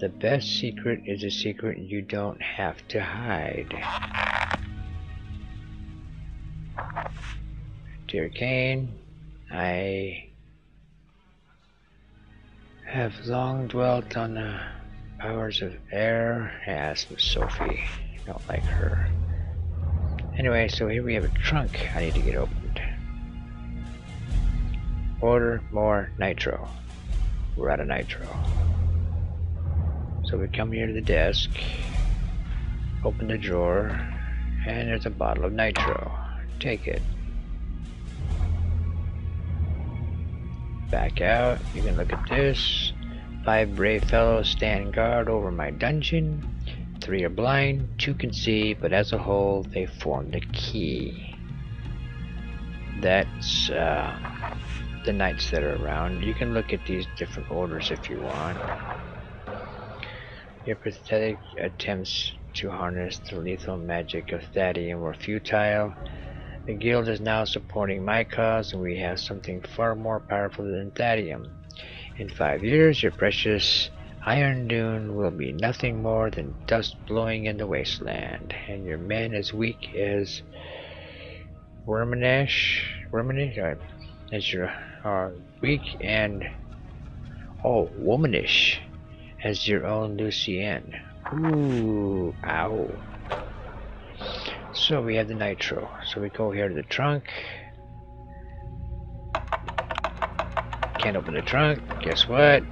The best secret is a secret you don't have to hide. Dear Kane, I have long dwelt on the powers of air. Asked Sophie. Don't like her. Anyway, so here we have a trunk I need to get opened. Order more nitro. We're out of nitro. So we come here to the desk, open the drawer, and there's a bottle of nitro. Take it. Back out. You can look at this. 5 brave fellows stand guard over my dungeon. 3 are blind, 2 can see, but as a whole they form the key. That's the knights that are around. You can look at these different orders if you want. Your pathetic attempts to harness the lethal magic of Thadium were futile. The guild is now supporting my cause, and we have something far more powerful than Thadium. In 5 years, your precious Iron Dune will be nothing more than dust blowing in the wasteland, and your men as weak as womanish, as your weak and womanish as your own Lucienne. Ooh, ow. So we have the nitro. So we go here to the trunk. Can't open the trunk. Guess what?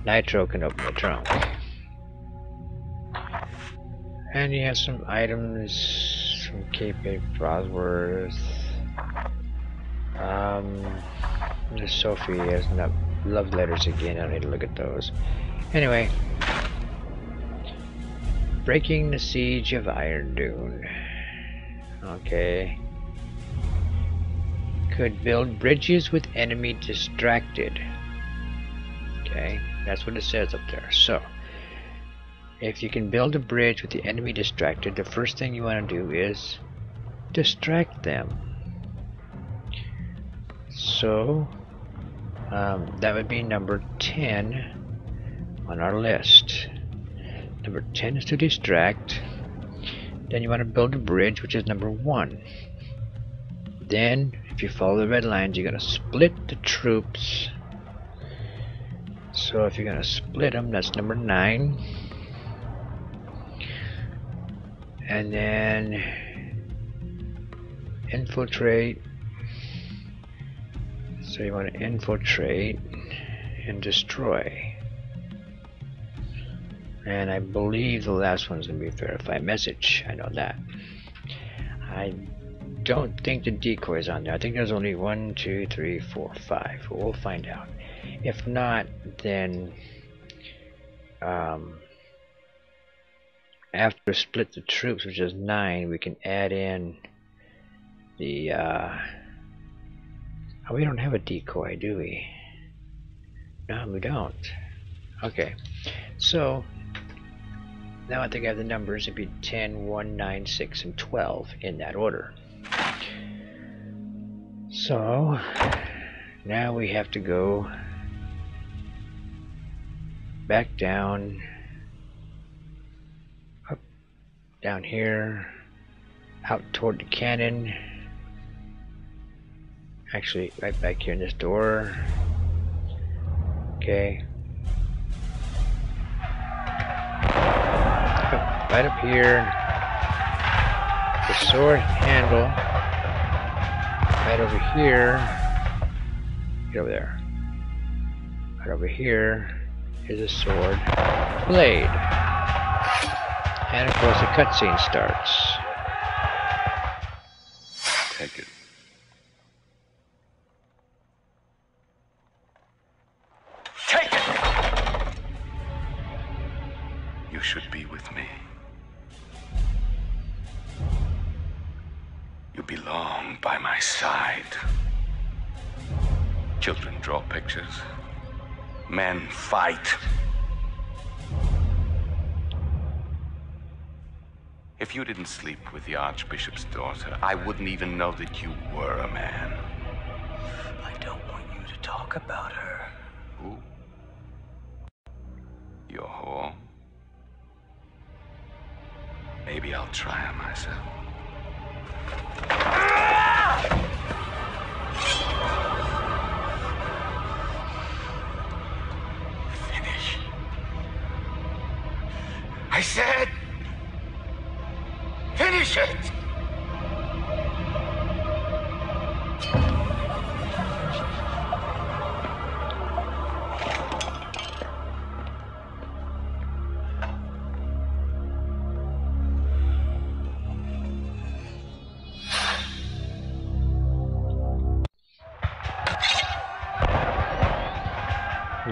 Nitro can open the trunk. And you have some items from Cape Brosworth. Sophie has love letters again. I don't need to look at those. Anyway, breaking the siege of Iron Dune. Okay. Could build bridges with enemy distracted. Okay, that's what it says up there. So, if you can build a bridge with the enemy distracted, the first thing you want to do is distract them. So, that would be number 10 on our list. Number 10 is to distract. Then you want to build a bridge, which is number 1. Then, if you follow the red lines, you're going to split the troops. So if you're going to split them, that's number 9. And then infiltrate. So you want to infiltrate and destroy. And I believe the last one's going to be verify message. I know that. I don't think the decoy is on there. I think there's only 1, 2, 3, 4, 5. We'll find out. If not, then after split the troops, which is 9, we can add in the oh, we don't have a decoy, do we? No, we don't. Okay, so now I think I have the numbers. It'd be 10, 1, 9, 6, and 12 in that order. So now we have to go back down, up, down here, out toward the cannon. Actually, right back here in this door. Okay. Right up here. The sword handle. Right over here. Get over there. Right over here is a sword blade. And of course the cutscene starts. Take it. Take it! You should be with me. You belong by my side. Children draw pictures. Men fight. If you didn't sleep with the Archbishop's daughter, I wouldn't even know that you were a man. I don't want you to talk about her. Who? Your whore? Maybe I'll try her myself. Finish. I said, finish it!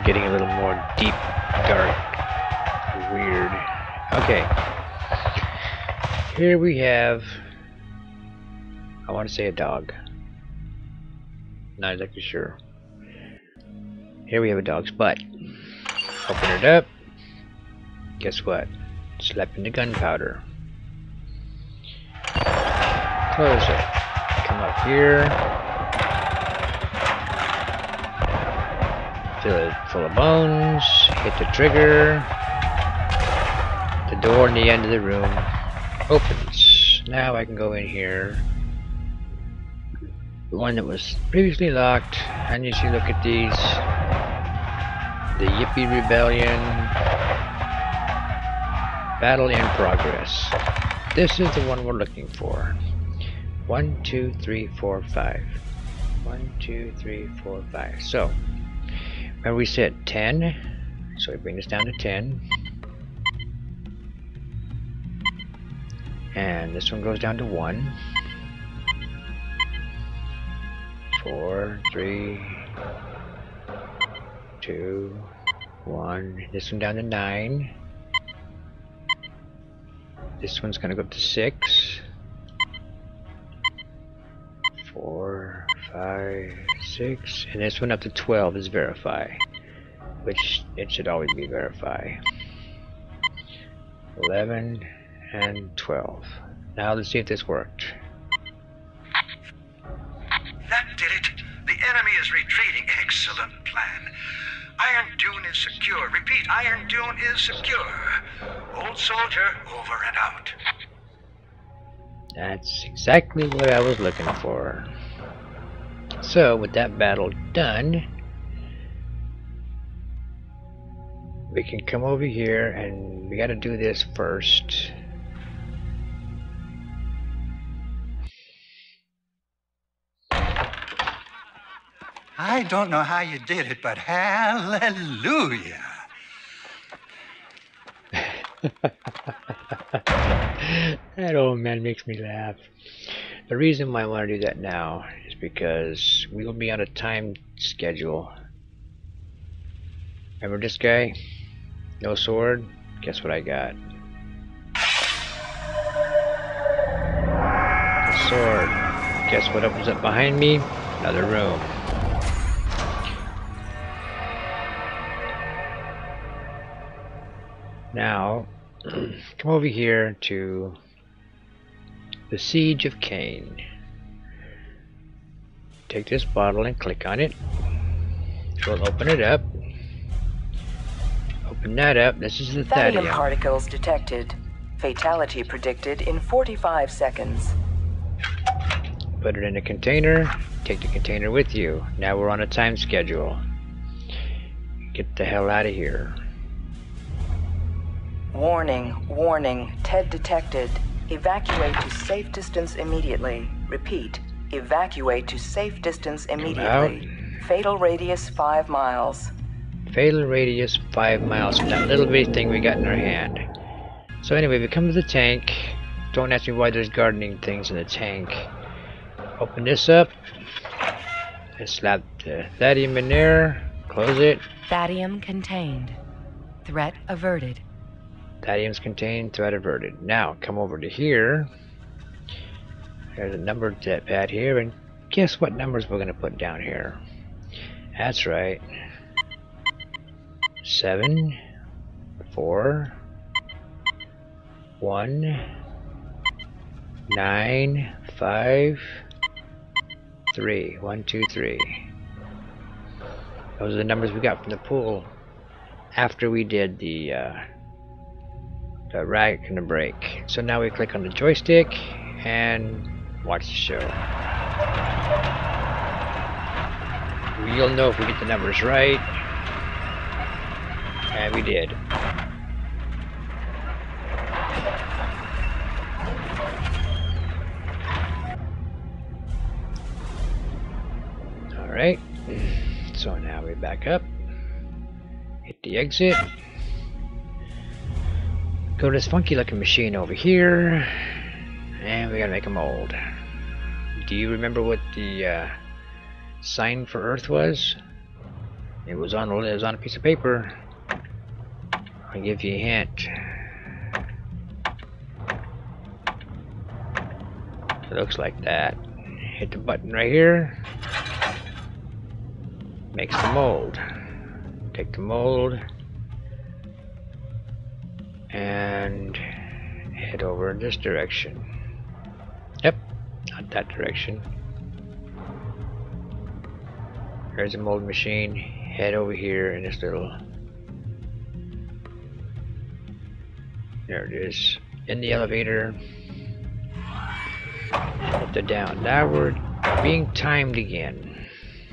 Getting a little more deep, dark, weird. Okay. Here we have, I want to say a dog. Not exactly sure. Here we have a dog's butt. Open it up. Guess what? Slap in the gunpowder. Close it. Come up here. Fill it full of bones. Hit the trigger. The door in the end of the room opens. Now I can go in here. The one that was previously locked. And you see, look at these. The Yippie Rebellion. Battle in progress. This is the one we're looking for. 1, 2, 3, 4, 5. 1, 2, 3, 4, 5. So, remember we said 10. So we bring this down to 10. And this one goes down to 1. 4, 3, 2, 1. This one down to 9. This one's gonna go up to 6. 4, 5, 6, and this one up to 12 is verify, which it should always be verify. 11 and 12. Now let's see if this worked. That did it. The enemy is retreating. Excellent plan. Iron Dune is secure. Repeat, Iron Dune is secure. Old soldier, over and out. That's exactly what I was looking for. So, with that battle done, we can come over here, and we gotta do this first. I don't know how you did it, but hallelujah. That old man makes me laugh. The reason why I want to do that now is because we will be on a time schedule. Remember this guy? No sword? Guess what I got? A sword. Guess what opens up behind me? Another room. Now, come over here to the Siege of Cain. Take this bottle and click on it. We'll open it up. Open that up. This is the Thadium thadium. particles detected. Fatality predicted in 45 seconds. Put it in a container. Take the container with you. Now we're on a time schedule. Get the hell out of here. Warning, warning, TED detected. Evacuate to safe distance immediately. Repeat, evacuate to safe distance immediately. Fatal radius 5 miles. Fatal radius 5 miles from that little bitty thing we got in our hand. So anyway, we come to the tank. Don't ask me why there's gardening things in the tank. Open this up. And slap the thadium in there. Close it. Thadium contained. Threat averted. Thadium's contained, threat averted. Now, come over to here. There's a number pad here, and guess what numbers we're going to put down here? That's right. 7, 4, 1, 9, 5, 3. 1, 2, 3. Those are the numbers we got from the pool after we did the rack and the brake. So now we click on the joystick and watch the show. We'll know if we get the numbers right. And we did. Alright. So now we back up. Hit the exit. Go to this funky looking machine over here, and we gotta make a mold. Do you remember what the sign for Earth was? It was on a piece of paper. I'll give you a hint. It looks like that. Hit the button right here. Makes the mold. Take the mold and head over in this direction. Yep, not that direction. There's a mold machine. Head over here in this little... There it is. In the elevator. Put the down. Now we're being timed again.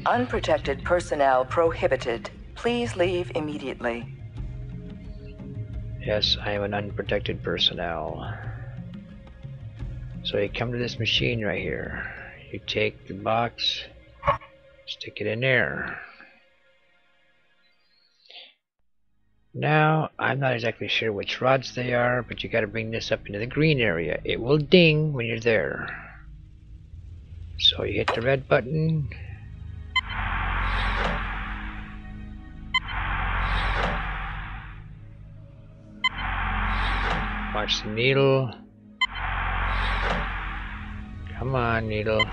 Unprotected personnel prohibited. Please leave immediately. Yes, I am an unprotected personnel. So you come to this machine right here. You take the box, stick it in there. Now, I'm not exactly sure which rods they are, but you gotta bring this up into the green area. It will ding when you're there. So you hit the red button. Watch the needle. Come on, needle.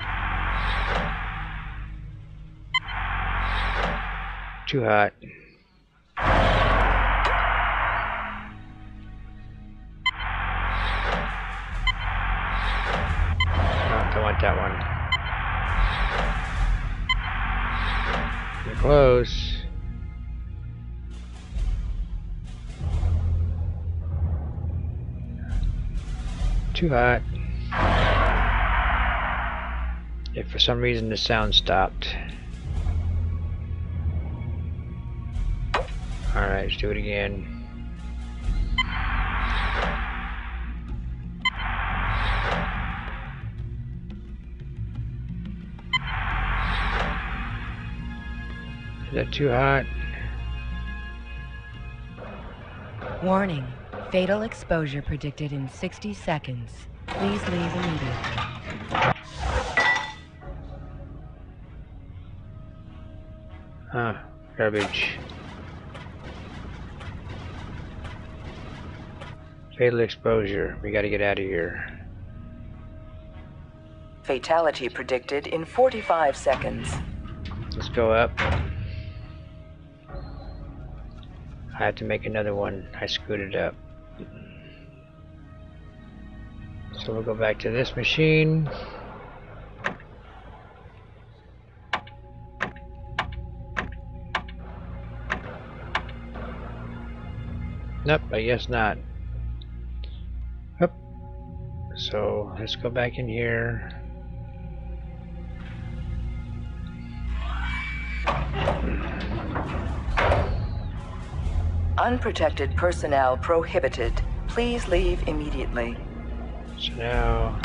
Too hot. No, don't want that one. You're close. Too hot. If for some reason the sound stopped. Alright, let's do it again. Is that too hot? Warning. Fatal exposure predicted in 60 seconds. Please leave immediately. Huh. Garbage. Fatal exposure. We gotta get out of here. Fatality predicted in 45 seconds. Let's go up. I have to make another one. I screwed it up. So we'll go back to this machine. Nope, I guess not. Yep. So let's go back in here. Unprotected personnel prohibited. Please leave immediately. So now...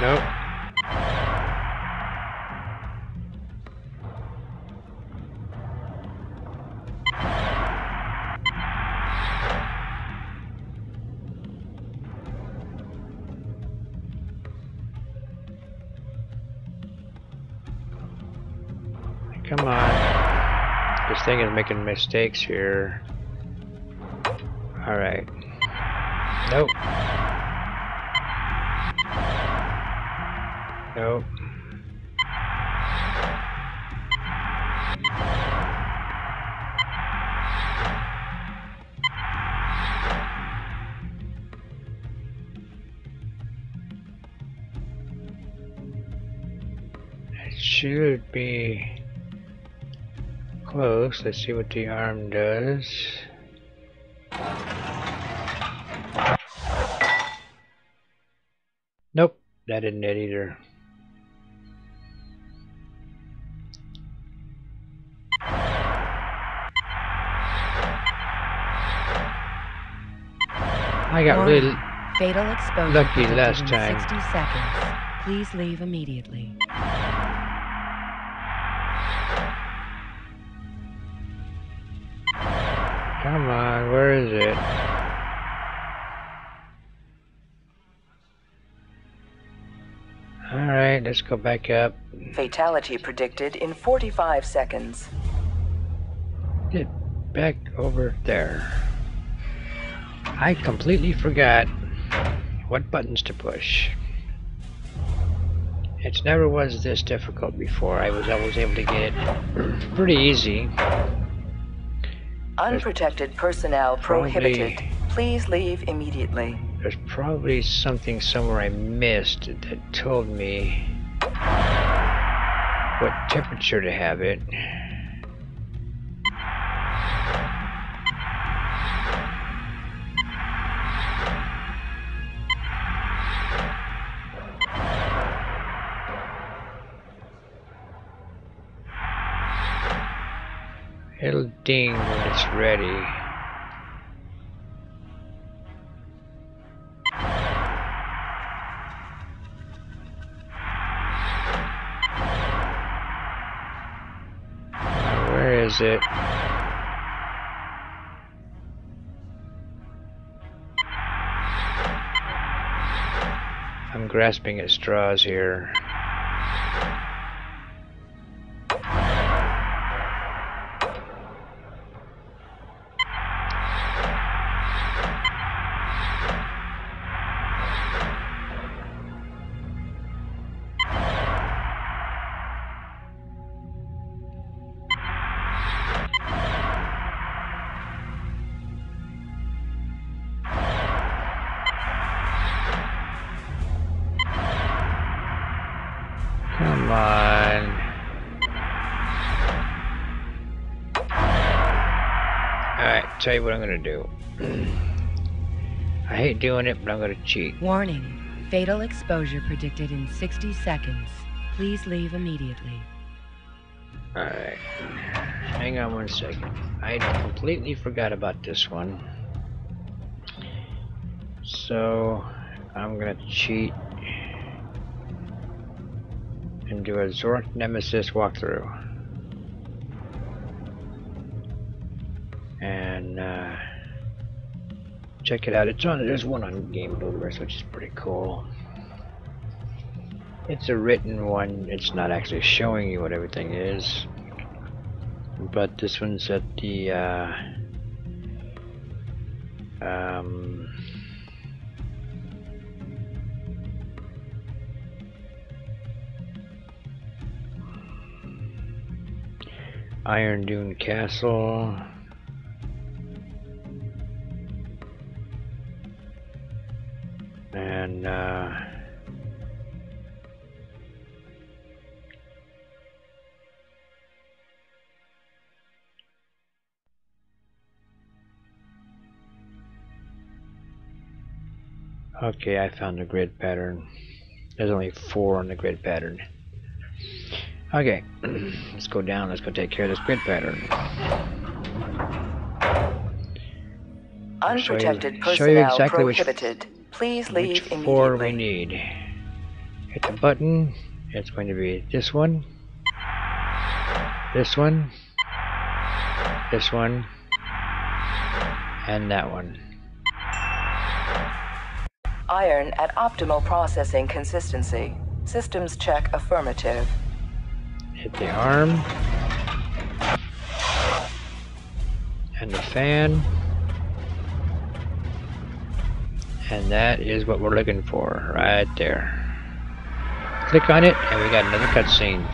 Nope. Come on. This thing is making mistakes here. Alright. Nope. Nope. It should be close. Let's see what the arm does. Nope, that didn't it either. I got really fatal exposure lucky last time. 60 seconds. Please leave immediately. Come on, where is it? Alright, let's go back up. Fatality predicted in 45 seconds. Get back over there. I completely forgot what buttons to push. It never was this difficult before. I was always able to get it pretty easy. Unprotected personnel prohibited. Please leave immediately. There's probably something somewhere I missed that told me what temperature to have it. It'll ding when it's ready. Where is it? grasping at straws here. Come on. Alright, tell you what I'm gonna do. I hate doing it, but I'm gonna cheat. Warning. Fatal exposure predicted in 60 seconds. Please leave immediately. Alright. Hang on one second. I completely forgot about this one. So, I'm gonna cheat and do a Zork Nemesis walkthrough. And check it out. There's one on Game Boomers, which is pretty cool. It's a written one. It's not actually showing you what everything is. But this one's at the Iron Dune Castle. And okay, I found the grid pattern. There's only 4 on the grid pattern. Okay, let's go down. Let's go take care of this grid pattern. Unprotected show you personnel exactly prohibited. Please leave which 4 immediately. we need. Hit the button. It's going to be this one, this one, this one, and that one. Iron at optimal processing consistency. Systems check affirmative. Hit the arm and the fan, and that is what we're looking for right there. Click on it and we got another cutscene.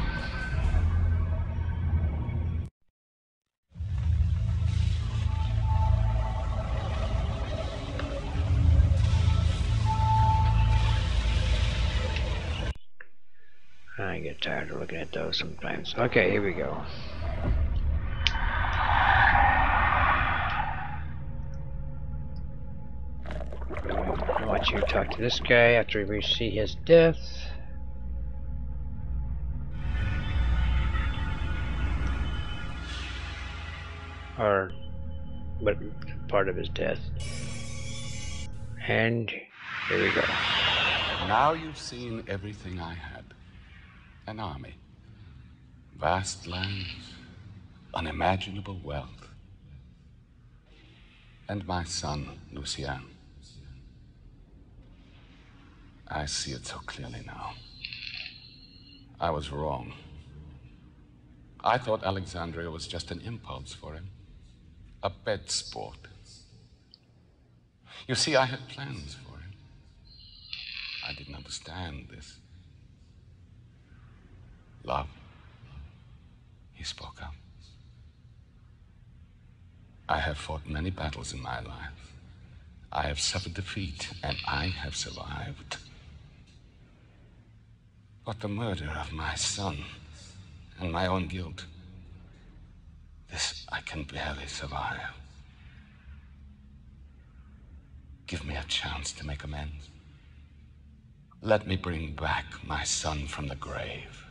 I get tired of looking at those sometimes. Okay, here we go. I want you to talk to this guy after we see his death. Or what part of his death. And here we go. Now you've seen everything I had. An army, vast lands, unimaginable wealth, and my son, Lucien. I see it so clearly now. I was wrong. I thought Alexandria was just an impulse for him, a bed sport. You see, I had plans for him. I didn't understand this. Love. He spoke up. I have fought many battles in my life. I have suffered defeat, and I have survived. But the murder of my son and my own guilt, this I can barely survive. Give me a chance to make amends. Let me bring back my son from the grave.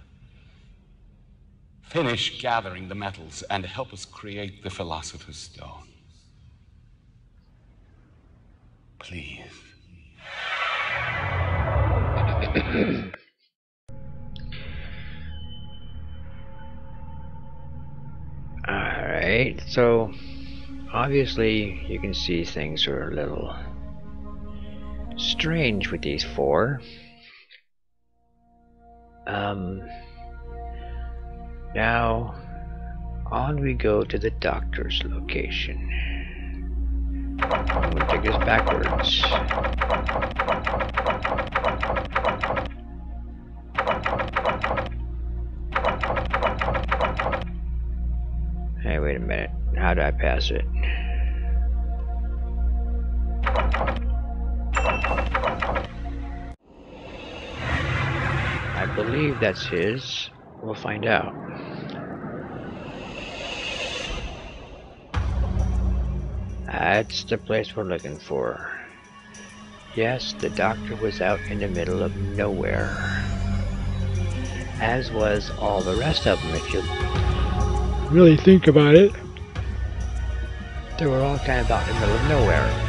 Finish gathering the metals and help us create the Philosopher's Stone. Please. Alright, so obviously you can see things are a little strange with these 4. Now, on we go to the doctor's location. I'm gonna take this backwards. Hey, wait a minute. How do I pass it? I believe that's his. We'll find out. That's the place we're looking for. Yes, the doctor was out in the middle of nowhere. As was all the rest of them, if you really think about it. They were all kind of out in the middle of nowhere.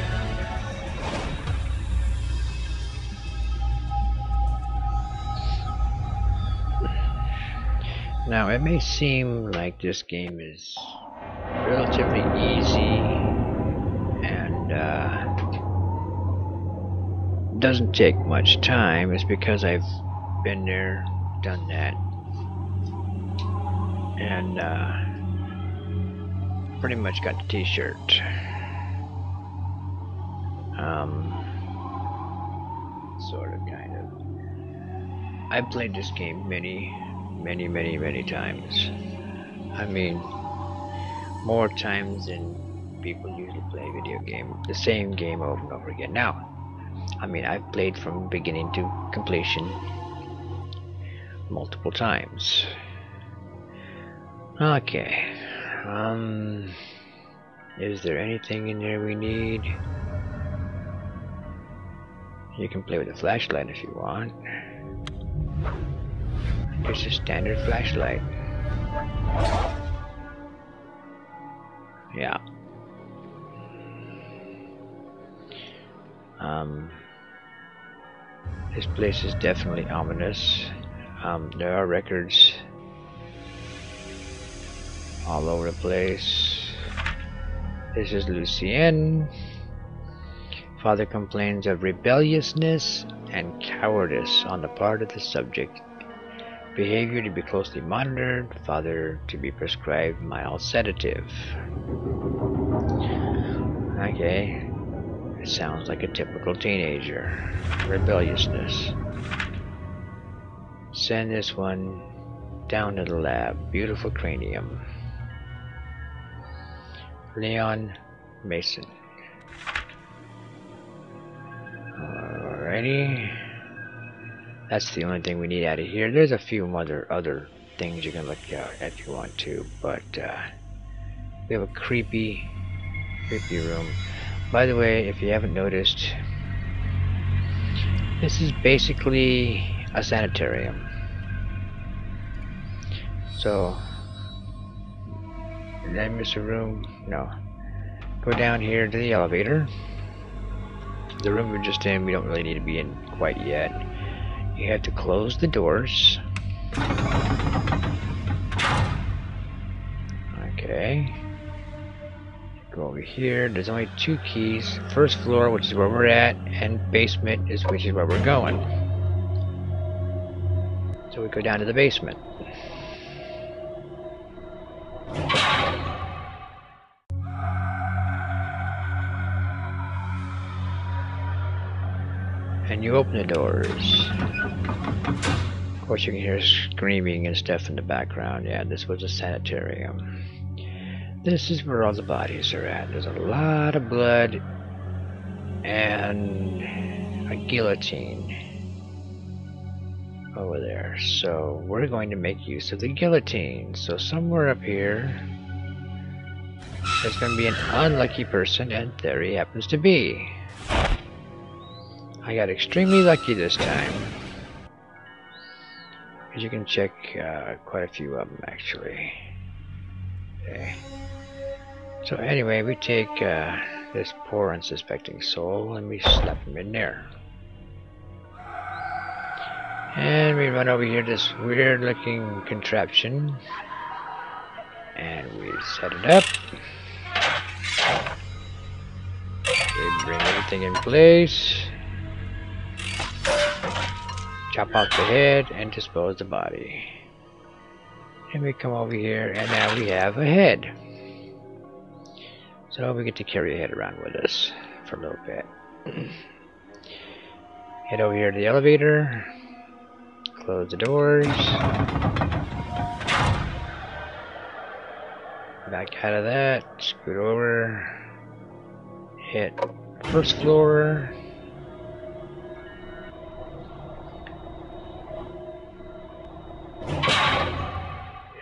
Now, it may seem like this game is relatively easy and doesn't take much time. It's because I've been there, done that, and pretty much got the t-shirt. Sort of, kind of. I played this game many times. I mean, more times than people usually play video game, the same game over and over again. Now, I mean, I've played from beginning to completion multiple times. Okay. Is there anything in there we need? You can play with a flashlight if you want. Just a standard flashlight. Yeah. This place is definitely ominous. There are records all over the place. This is Lucienne. Father complains of rebelliousness and cowardice on the part of the subject. Behavior to be closely monitored. Father to be prescribed mild sedative. Okay. It sounds like a typical teenager. Rebelliousness. Send this one down to the lab. Beautiful cranium. Leon Mason. Alrighty. That's the only thing we need out of here. There's a few other things you can look at if you want to, but we have a creepy room. By the way, if you haven't noticed, this is basically a sanitarium. So, did I miss a room? No. Go down here to the elevator. The room we're just in, we don't really need to be in quite yet. You have to close the doors. Okay. Go over here. There's only 2 keys. First floor, which is where we're at, and basement which is where we're going. So we go down to the basement. And you open the doors. Of course you can hear screaming and stuff in the background. Yeah, this was a sanitarium. This is where all the bodies are at. There's a lot of blood and a guillotine over there. So we're going to make use of the guillotine. So somewhere up here there's going to be an unlucky person, and there he happens to be. I got extremely lucky this time. As you can check quite a few of them actually. Okay. So anyway, we take this poor unsuspecting soul and we slap him in there. And we run over here to this weird looking contraption. And we set it up. We bring everything in place. chop off the head and dispose the body. And we come over here, and now we have a head. So we get to carry a head around with us for a little bit. Head over here to the elevator. Close the doors. Back out of that. Scoot over. Hit first floor.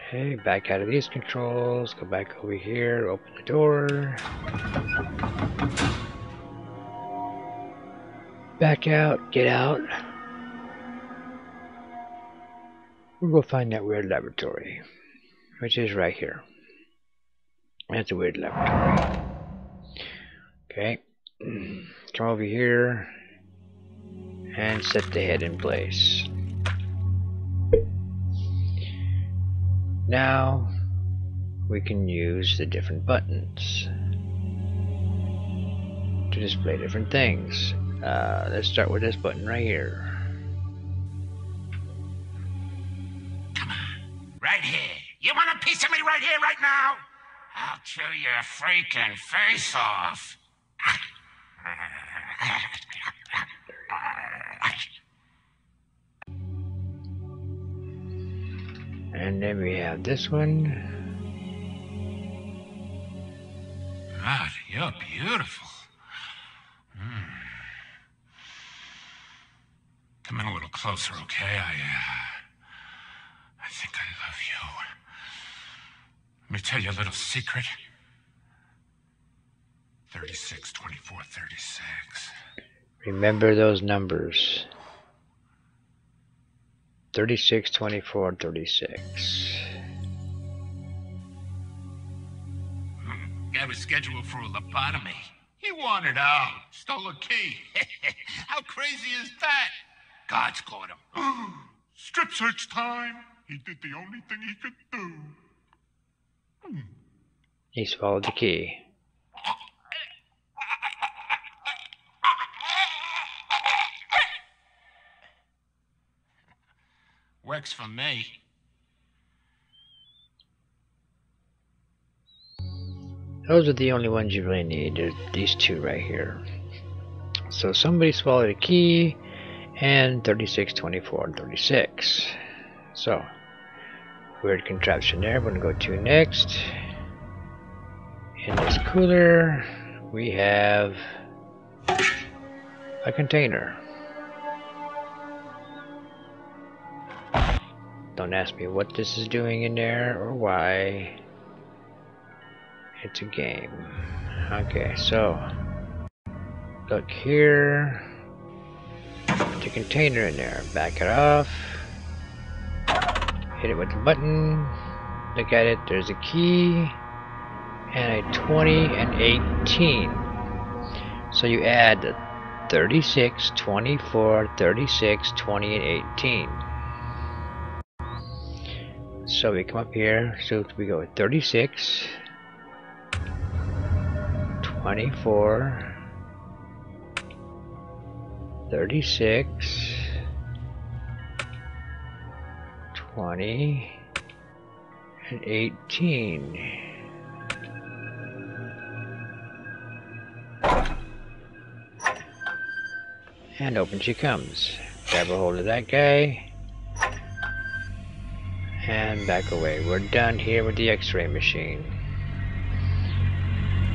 Okay, back out of these controls, go back over here, open the door. Back out, get out. We'll go find that weird laboratory, which is right here. That's a weird laboratory. Okay, come over here and set the head in place. Now we can use the different buttons to display different things. Let's start with this button right here. Come on, right here. You want a piece of me right here, right now? I'll chew your freaking face off. And then we have this one. God, you're beautiful. Come in a little closer, okay? I think I love you. Let me tell you a little secret. 36, 24, 36. Remember those numbers. 36, 24, 36. Guy was scheduled for a lobotomy. He wanted out. Stole a key. How crazy is that? God's caught him. Strip search time. He did the only thing he could do. He swallowed the key. Works for me. Those are the only ones you really need. There's these two right here. So somebody swallowed a key, and 36, 24, and 36. So, weird contraption there. We're going to go to next. In this cooler, we have a container. Don't ask me what this is doing in there or why. It's a game. Okay, so look here. Put the container in there. Back it off. Hit it with the button. Look at it. There's a key and a 20 and 18. So you add the 36, 24, 36, 20, and 18. So we come up here. So we go with 36, 24, 36, 20, and 18. And open she comes. Grab a hold of that guy. And back away. We're done here with the X-ray machine.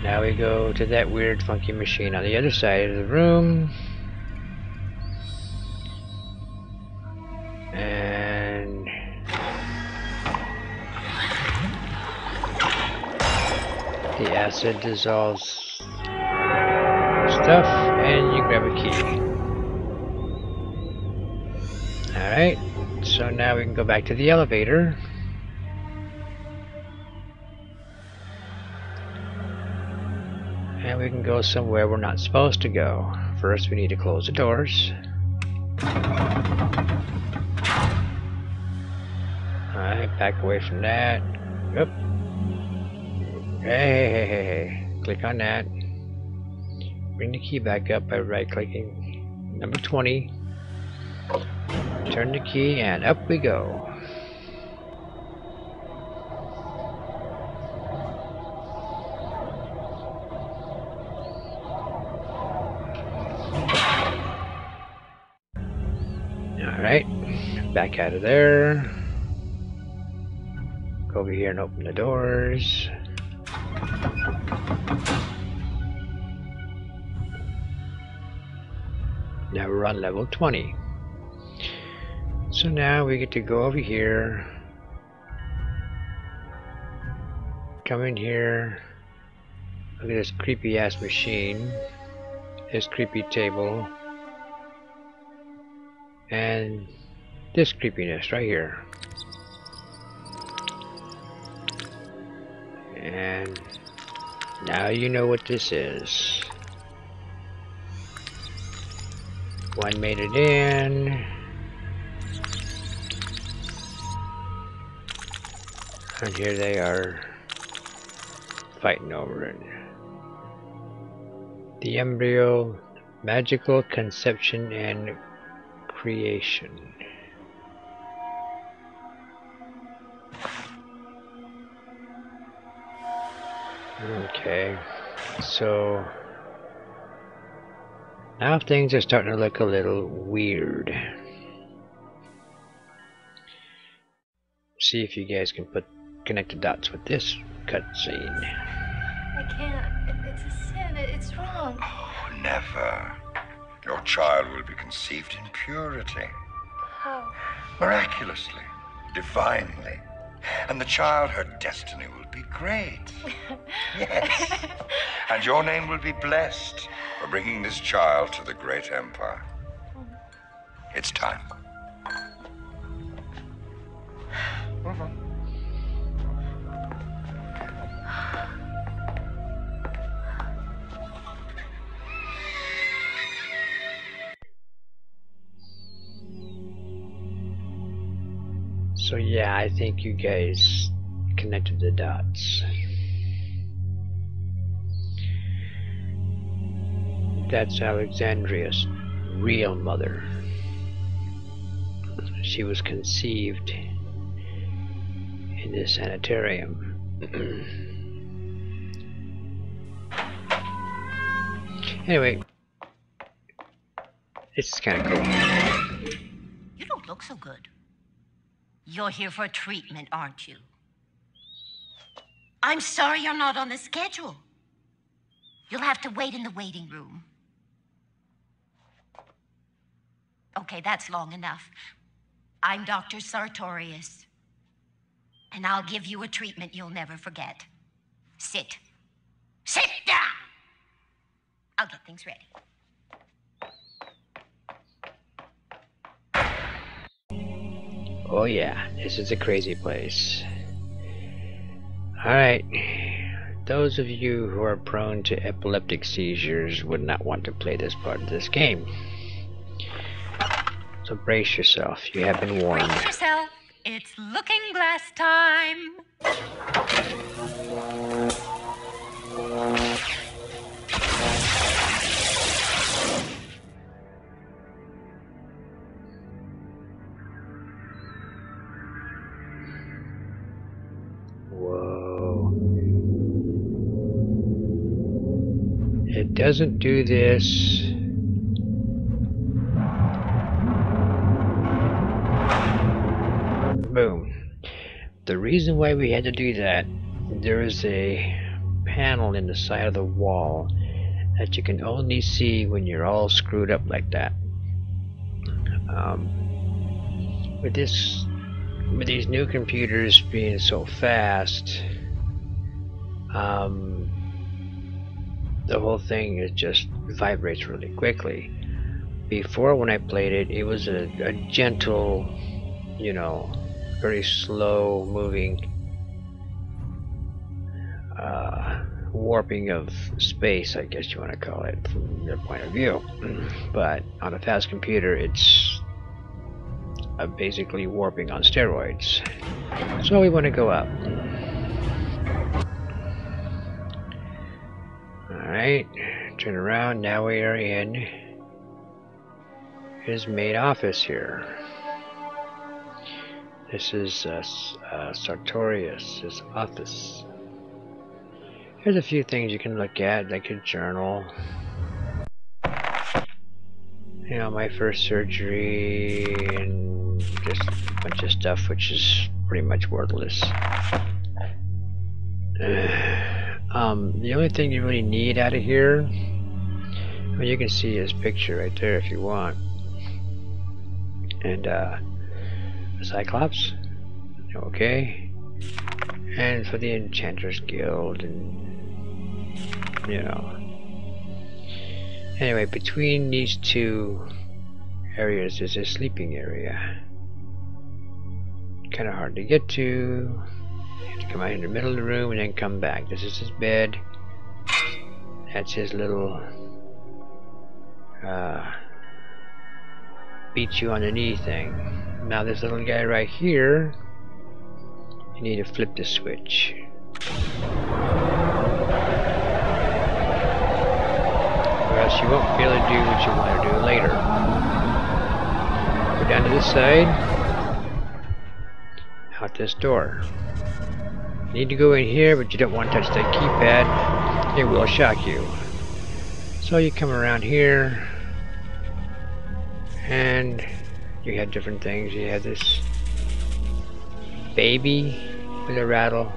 Now we go to that weird funky machine on the other side of the room. And the acid dissolves stuff, and you grab a key. Alright, so now we can go back to the elevator. And we can go somewhere we're not supposed to go. First we need to close the doors. Alright, back away from that. Yep. Hey. Click on that. Bring the key back up by right clicking number 20. Turn the key and up we go. Alright, back out of there. Go over here and open the doors. Now we're on level 20. So now we get to go over here. Come in here. Look at this creepy ass machine. This creepy table. And this creepiness right here. And now you know what this is. One made it in. And here they are fighting over it. The embryo, magical conception and creation. Okay, so now things are starting to look a little weird. See if you guys can connect the dots with this cutscene. I can't. It's a sin. It's wrong. Oh, never. Your child will be conceived in purity. How? Miraculously. Divinely. And the child, her destiny will be great. Yes. And your name will be blessed for bringing this child to the great empire. It's time. So yeah, I think you guys connected the dots. That's Alexandria's real mother. She was conceived in this sanitarium. Anyway, this is kind of cool. You don't look so good. You're here for treatment, aren't you? I'm sorry you're not on the schedule. You'll have to wait in the waiting room. Okay, that's long enough. I'm Dr. Sartorius, and I'll give you a treatment you'll never forget. Sit. Sit down! I'll get things ready. Oh yeah, this is a crazy place. Alright, those of you who are prone to epileptic seizures would not want to play this part of this game. So brace yourself, you have been warned. Brace yourself, it's looking glass time. Whoa. It doesn't do this. Boom. The reason why we had to do that, there is a panel in the side of the wall that you can only see when you're all screwed up like that. With these new computers being so fast, the whole thing just vibrates really quickly. Before, when I played it, it was a gentle, you know, very slow moving warping of space, I guess you want to call it, from your point of view. But on a fast computer, it's basically warping on steroids. So we want to go up. Alright, turn around. Now we are in his main office here. This is Sartorius' office. There's a few things you can look at, like a journal. You know, my first surgery, and just a bunch of stuff which is pretty much worthless. The only thing you really need out of here, well, you can see his picture right there if you want. And Cyclops, okay. And for the Enchanters Guild, and you know. Anyway, between these two areas is a sleeping area. Kind of hard to get to. You have to come out in the middle of the room and then come back. This is his bed. That's his little beat you on the knee thing. Now this little guy right here, you need to flip the switch. Or else you won't be able to do what you want to do later. Go down to this side, out this door. You need to go in here, but you don't want to touch that keypad. It will shock you. So you come around here, and you have different things. You have this baby with a rattle.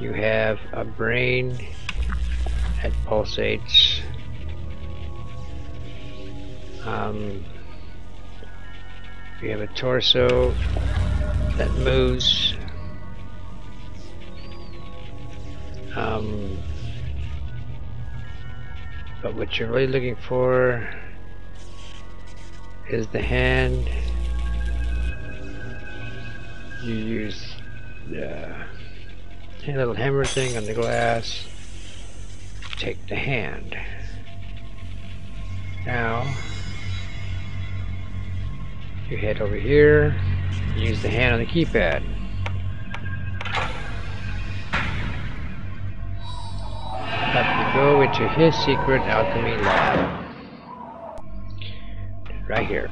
You have a brain that pulsates. You have a torso that moves. But what you're really looking for is the hand. You use the little hammer thing on the glass. Take the hand. Now you head over here. Use the hand on the keypad. Up you go into his secret alchemy lab. Right here.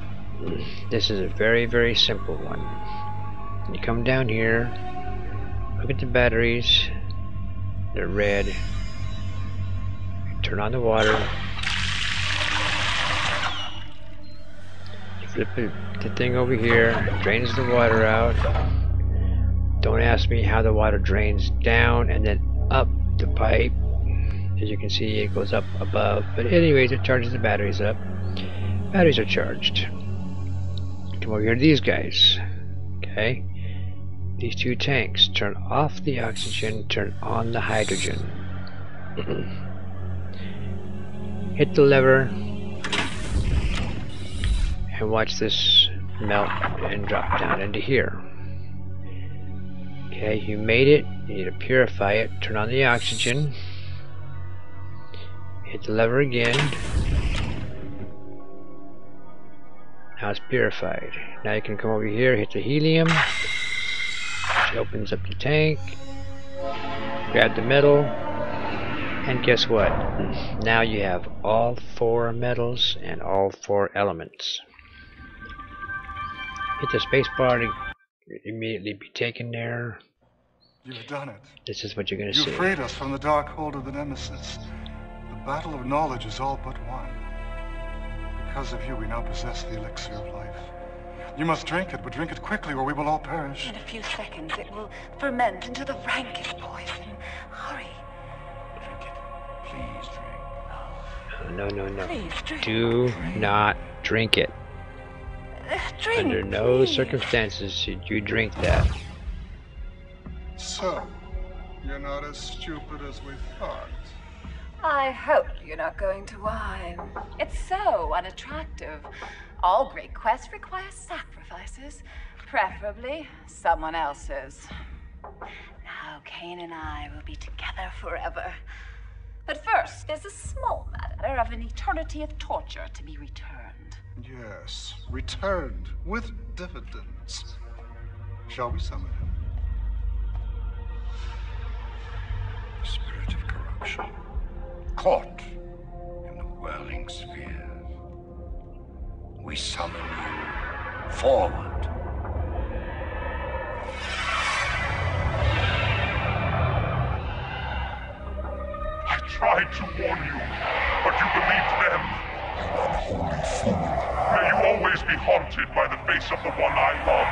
This is a very, very simple one. You come down here, look at the batteries. They're red. You turn on the water. You flip the thing over here, it drains the water out. Don't ask me how the water drains down and then up the pipe. As you can see, it goes up above. But anyways, it charges the batteries up. Batteries are charged. Come over here to these guys. Okay? These two tanks. Turn off the oxygen, turn on the hydrogen. Hit the lever and watch this melt and drop down into here. Okay, you made it. You need to purify it. Turn on the oxygen. Hit the lever again. Now it's purified. Now you can come over here, hit the helium, which opens up the tank. Grab the metal, and guess what? Now you have all 4 metals and all 4 elements. Hit the space bar to immediately be taken there. You've done it. This is what you're going to see. You freed us from the dark hold of the Nemesis. The battle of knowledge is all but won. Because of you, we now possess the elixir of life. You must drink it, but drink it quickly or we will all perish. In a few seconds, it will ferment into the rankest poison. Hurry. Drink it. Please drink. No. Please drink. Do not drink it. Drink, Under no please. circumstances should you drink that. So, you're not as stupid as we thought. I hope you're not going to whine. It's so unattractive. All great quests require sacrifices, preferably someone else's. Now, Cain and I will be together forever. But first, there's a small matter of an eternity of torture to be returned. Yes, returned with dividends. Shall we summon him? The spirit of corruption. Caught in the whirling spheres. We summon you forward. tried to warn you, but you believed them. You unholy fool. May you always be haunted by the face of the one I love,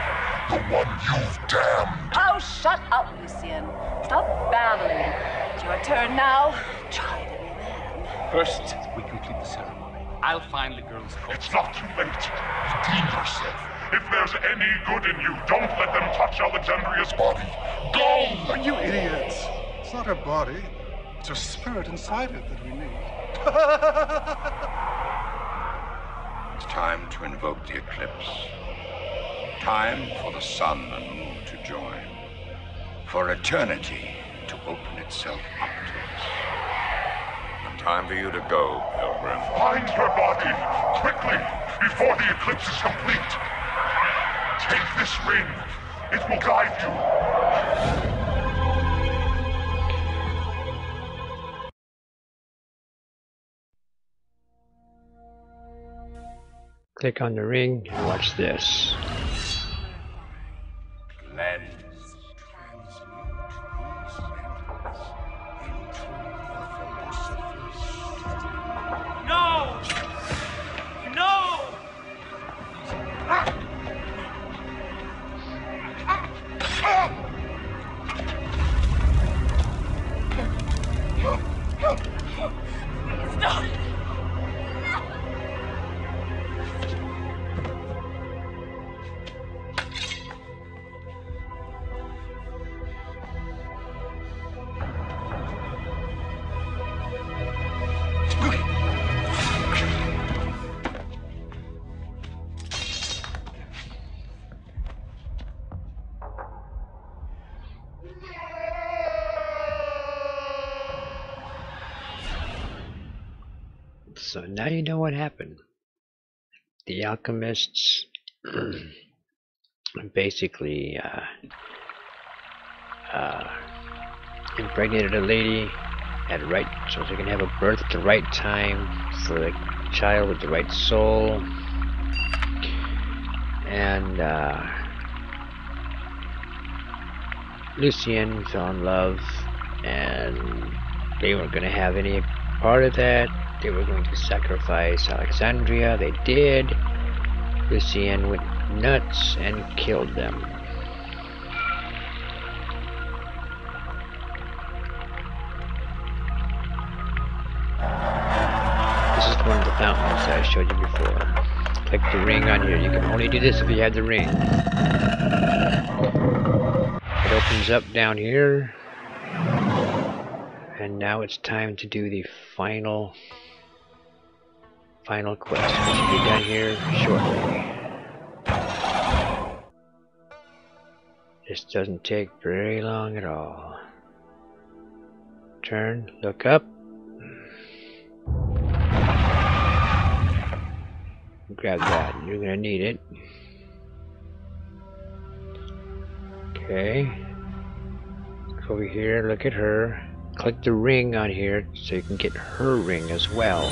the one you've damned. Oh, shut up, Lucien. Stop babbling. It's your turn now. Try to be man. First, we complete the ceremony. I'll find the girl's corpse. It's not too late. Redeem yourself. If there's any good in you, don't let them touch Alexandria's body. Go! You idiots. It's not her body. It's her spirit inside it that we need. It's time to invoke the eclipse. Time for the sun and moon to join. For eternity to open itself up to us. And time for you to go, Pilgrim. Find her body, quickly, before the eclipse is complete. Take this ring. It will guide you. Click on the ring and watch this. Cleanse. No! No! Stop! So now you know what happened. The alchemists basically impregnated a lady at right, so they can have a birth at the right time for the child with the right soul. And Lucien fell in love, and they weren't going to have any part of that. They were going to sacrifice Alexandria. They did. Lucien went nuts and killed them. This is one of the fountains that I showed you before. Click the ring on here. You can only do this if you have the ring. It opens up down here. And now it's time to do the final quest, which will be done here shortly. This doesn't take very long at all. Turn, look up. Grab that, you're gonna need it. Okay. Go over here, look at her. Click the ring on here so you can get her ring as well.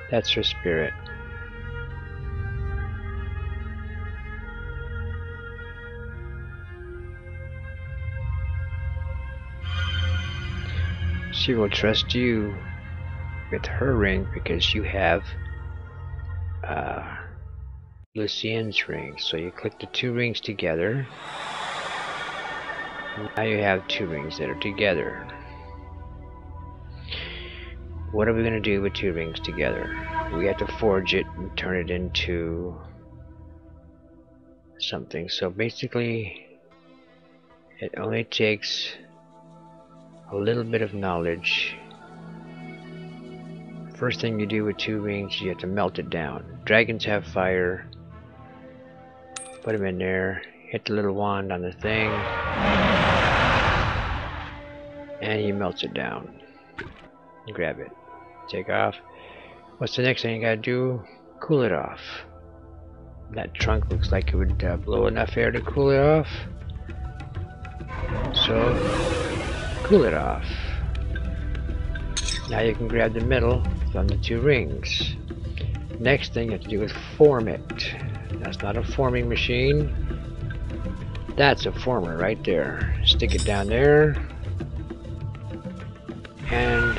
That's her spirit. She will trust you with her ring because you have Lucien's ring. So you click the two rings together. Now you have two rings that are together. What are we going to do with two rings together? We have to forge it and turn it into something. So basically, it only takes a little bit of knowledge. First thing you do with two rings, you have to melt it down. Dragons have fire. Put them in there. Hit the little wand on the thing. And he melts it down. Grab it. Take off. What's the next thing you gotta do? Cool it off. That trunk looks like it would blow enough air to cool it off. So, cool it off. Now you can grab the middle from the two rings. Next thing you have to do is form it. That's not a forming machine. That's a former right there. Stick it down there and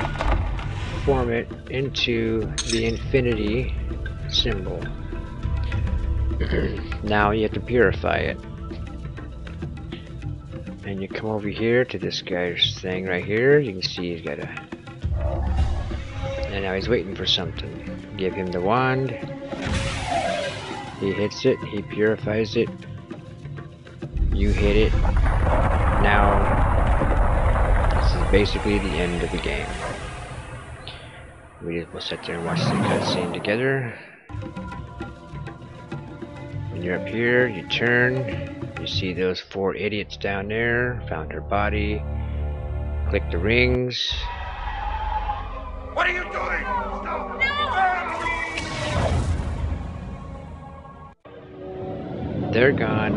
form it into the infinity symbol. Now you have to purify it. And you come over here to this guy's thing right here. You can see he's got a... And now he's waiting for something. Give him the wand. He hits it. He purifies it. You hit it. Now, this is basically the end of the game. We'll sit there and watch the cutscene together. When you're up here, you turn. You see those 4 idiots down there. Found her body. Click the rings. What are you doing? Stop! No! They're gone.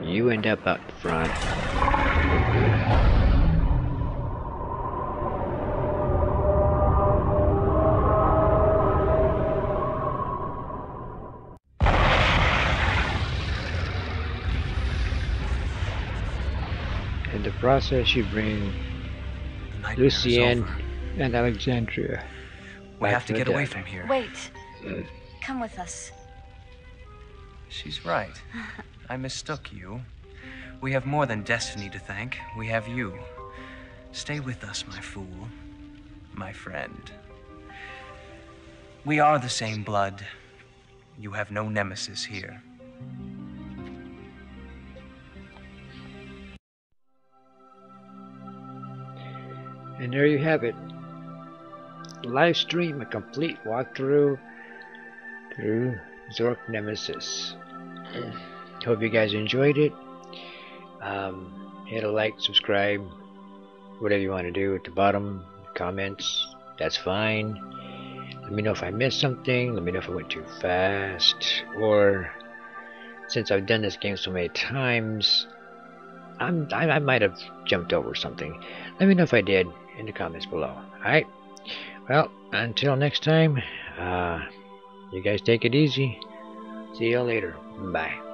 You end up out front. In the process, you bring Lucienne and Alexandria. We have to get away from here. Wait. Come with us. She's right. I mistook you. We have more than destiny to thank. We have you. Stay with us, my fool. My friend. We are the same blood. You have no nemesis here. And there you have it. Live stream, a complete walkthrough through Zork Nemesis. Hope you guys enjoyed it. Hit a like, subscribe, whatever you want to do at the bottom. Comments, that's fine. Let me know if I missed something. Let me know if I went too fast. Or, since I've done this game so many times, I might have jumped over something. Let me know if I did in the comments below. Alright? Well, until next time, you guys take it easy. See you later. Bye.